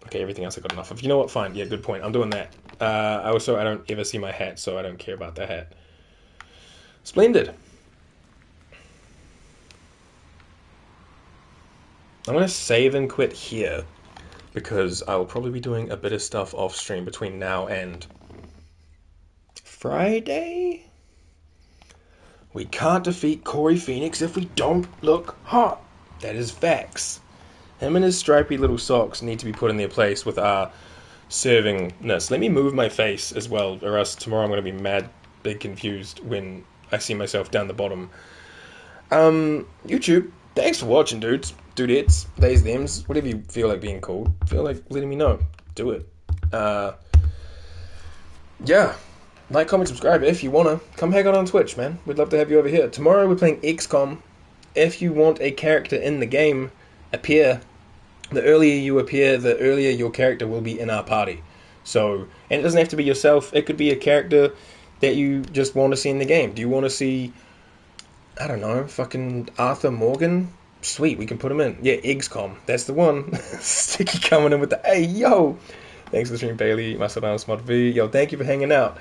Speaker 1: okay, everything else I got enough of. You know what? Fine. Yeah, good point. I'm doing that. I don't ever see my hat, so I don't care about that hat. Splendid. I'm going to save and quit here because I will probably be doing a bit of stuff off stream between now and Friday. We can't defeat Corey Phoenix if we don't look hot. That is facts. Him and his stripy little socks need to be put in their place with our servingness. Let me move my face as well, or else tomorrow I'm going to be mad big confused when I see myself down the bottom. YouTube, thanks for watching, dudes, dudettes, theys, thems, whatever you feel like being called. Feel like letting me know. Do it. Yeah. Like, comment, subscribe if you wanna. Come hang out on Twitch, man. We'd love to have you over here. Tomorrow we're playing XCOM. If you want a character in the game appear, the earlier you appear, the earlier your character will be in our party. So, and it doesn't have to be yourself. It could be a character that you just want to see in the game. Do you want to see, I don't know, fucking Arthur Morgan? Sweet, we can put him in. Yeah, XCOM. That's the one. Sticky coming in with the, hey, yo! Thanks for the stream, Bailey. Masadan Smart V. Yo, thank you for hanging out.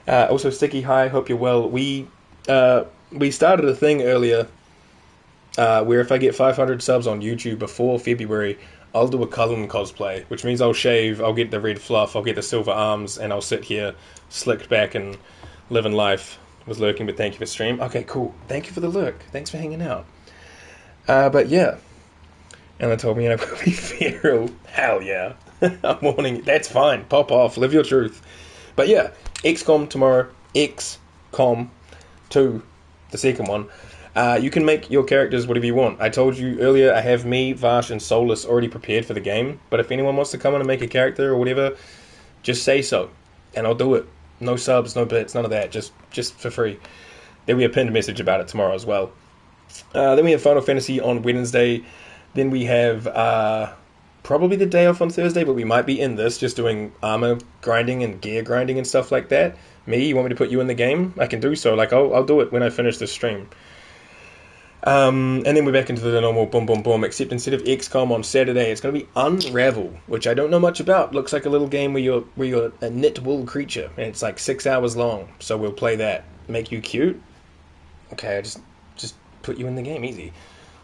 Speaker 1: Also, Sticky, hi, hope you're well. We started a thing earlier where if I get 500 subs on YouTube before February, I'll do a Cullen cosplay, which means I'll shave, I'll get the red fluff, I'll get the silver arms, and I'll sit here slicked back and living life. Was lurking, but thank you for stream. Okay, cool. Thank you for the lurk. Thanks for hanging out. But yeah. Ella told me I will be feral. Hell yeah. I'm warning you. That's fine. Pop off. Live your truth. But yeah, XCOM tomorrow. XCOM 2, the second one. You can make your characters whatever you want. I told you earlier, I have me, Vash, and Solus already prepared for the game. But if anyone wants to come in and make a character or whatever, just say so, and I'll do it. No subs, no bits, none of that. Just for free. There'll be a pinned message about it tomorrow as well. Then we have Final Fantasy on Wednesday. Then we have probably the day off on Thursday, but we might be in this, just doing armor grinding and gear grinding and stuff like that. Me, you want me to put you in the game? I can do so. Like, I'll do it when I finish this stream. And then we're back into the normal boom, boom, boom, except instead of XCOM on Saturday, it's going to be Unravel, which I don't know much about. Looks like a little game where you're a knit wool creature, and it's like 6 hours long, so we'll play that. Make you cute? Okay, I just put you in the game, easy.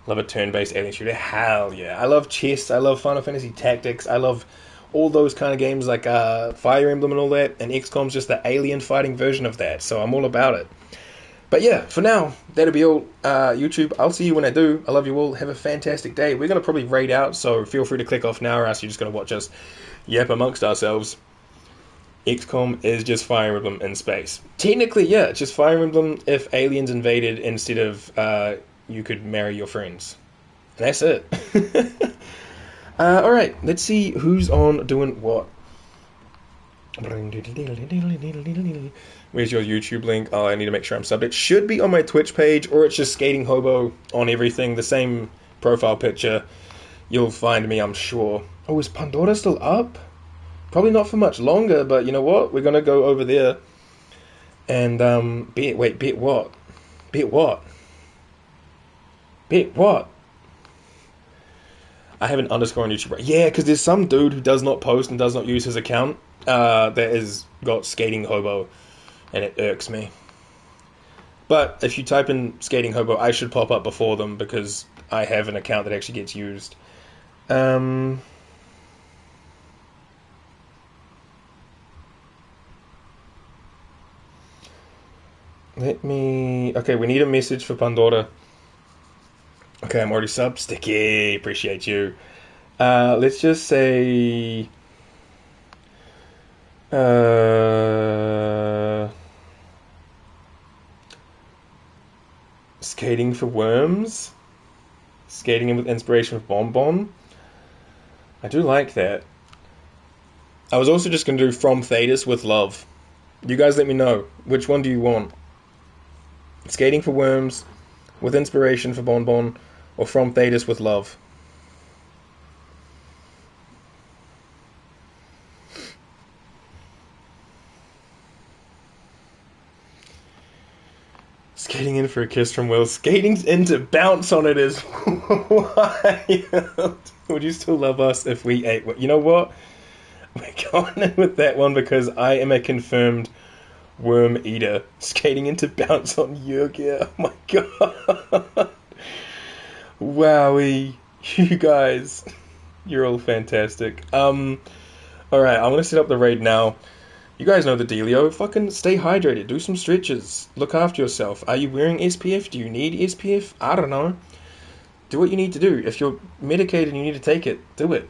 Speaker 1: Love a turn-based alien shooter, hell yeah. I love chess, I love Final Fantasy Tactics, I love all those kind of games like Fire Emblem and all that, and XCOM's just the alien fighting version of that, so I'm all about it. But yeah, for now, that'll be all. YouTube, I'll see you when I do. I love you all. Have a fantastic day. We're going to probably raid out, so feel free to click off now, or else you're just going to watch us yap amongst ourselves. XCOM is just Fire Emblem in space. Technically, yeah, it's just Fire Emblem if aliens invaded instead of you could marry your friends. And that's it. Alright, let's see who's on doing what. Where's your YouTube link? Oh, I need to make sure I'm subbed. It should be on my Twitch page, or it's just Skating Hobo on everything. The same profile picture. You'll find me, I'm sure. Oh, is Pandora still up? Probably not for much longer, but you know what? We're going to go over there and, bet what? Bet what? Bet what? I have an underscore on YouTube. Yeah, because there's some dude who does not post and does not use his account that has got Skating Hobo, and it irks me. But if you type in Skating Hobo, I should pop up before them because I have an account that actually gets used. Let me... Okay, we need a message for Pandora. Okay, I'm already subbed. Sticky, appreciate you. Let's just say... Skating for worms. Skating in with inspiration with Bonbon. I do like that. I was also just going to do From Thetis with love. You guys let me know. Which one do you want? Skating for worms with inspiration for Bonbon, or From Thetis with love? Skating in for a kiss from Will. Skating's in to bounce on it is wild. Would you still love us if we ate? You know what? We're going in with that one because I am a confirmed worm eater. Skating in to bounce on Yurgia. Oh my god. Wowie. You guys. You're all fantastic. Alright, I'm gonna set up the raid now. You guys know the dealio. Fucking stay hydrated. Do some stretches. Look after yourself. Are you wearing SPF? Do you need SPF? I don't know. Do what you need to do. If you're medicated and you need to take it, do it.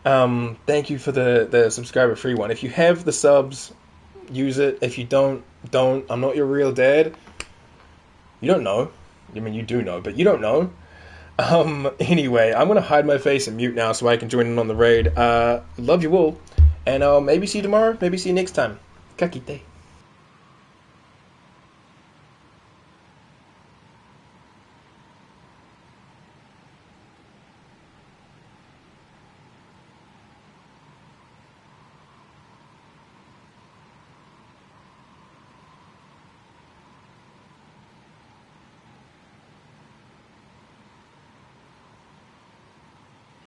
Speaker 1: Thank you for the subscriber free one. If you have the subs, use it. If you don't. I'm not your real dad. You don't know. I mean, you do know, but you don't know. Anyway, I'm going to hide my face and mute now so I can join in on the raid. Love you all. And I'll maybe see you tomorrow, maybe see you next time. Kakite.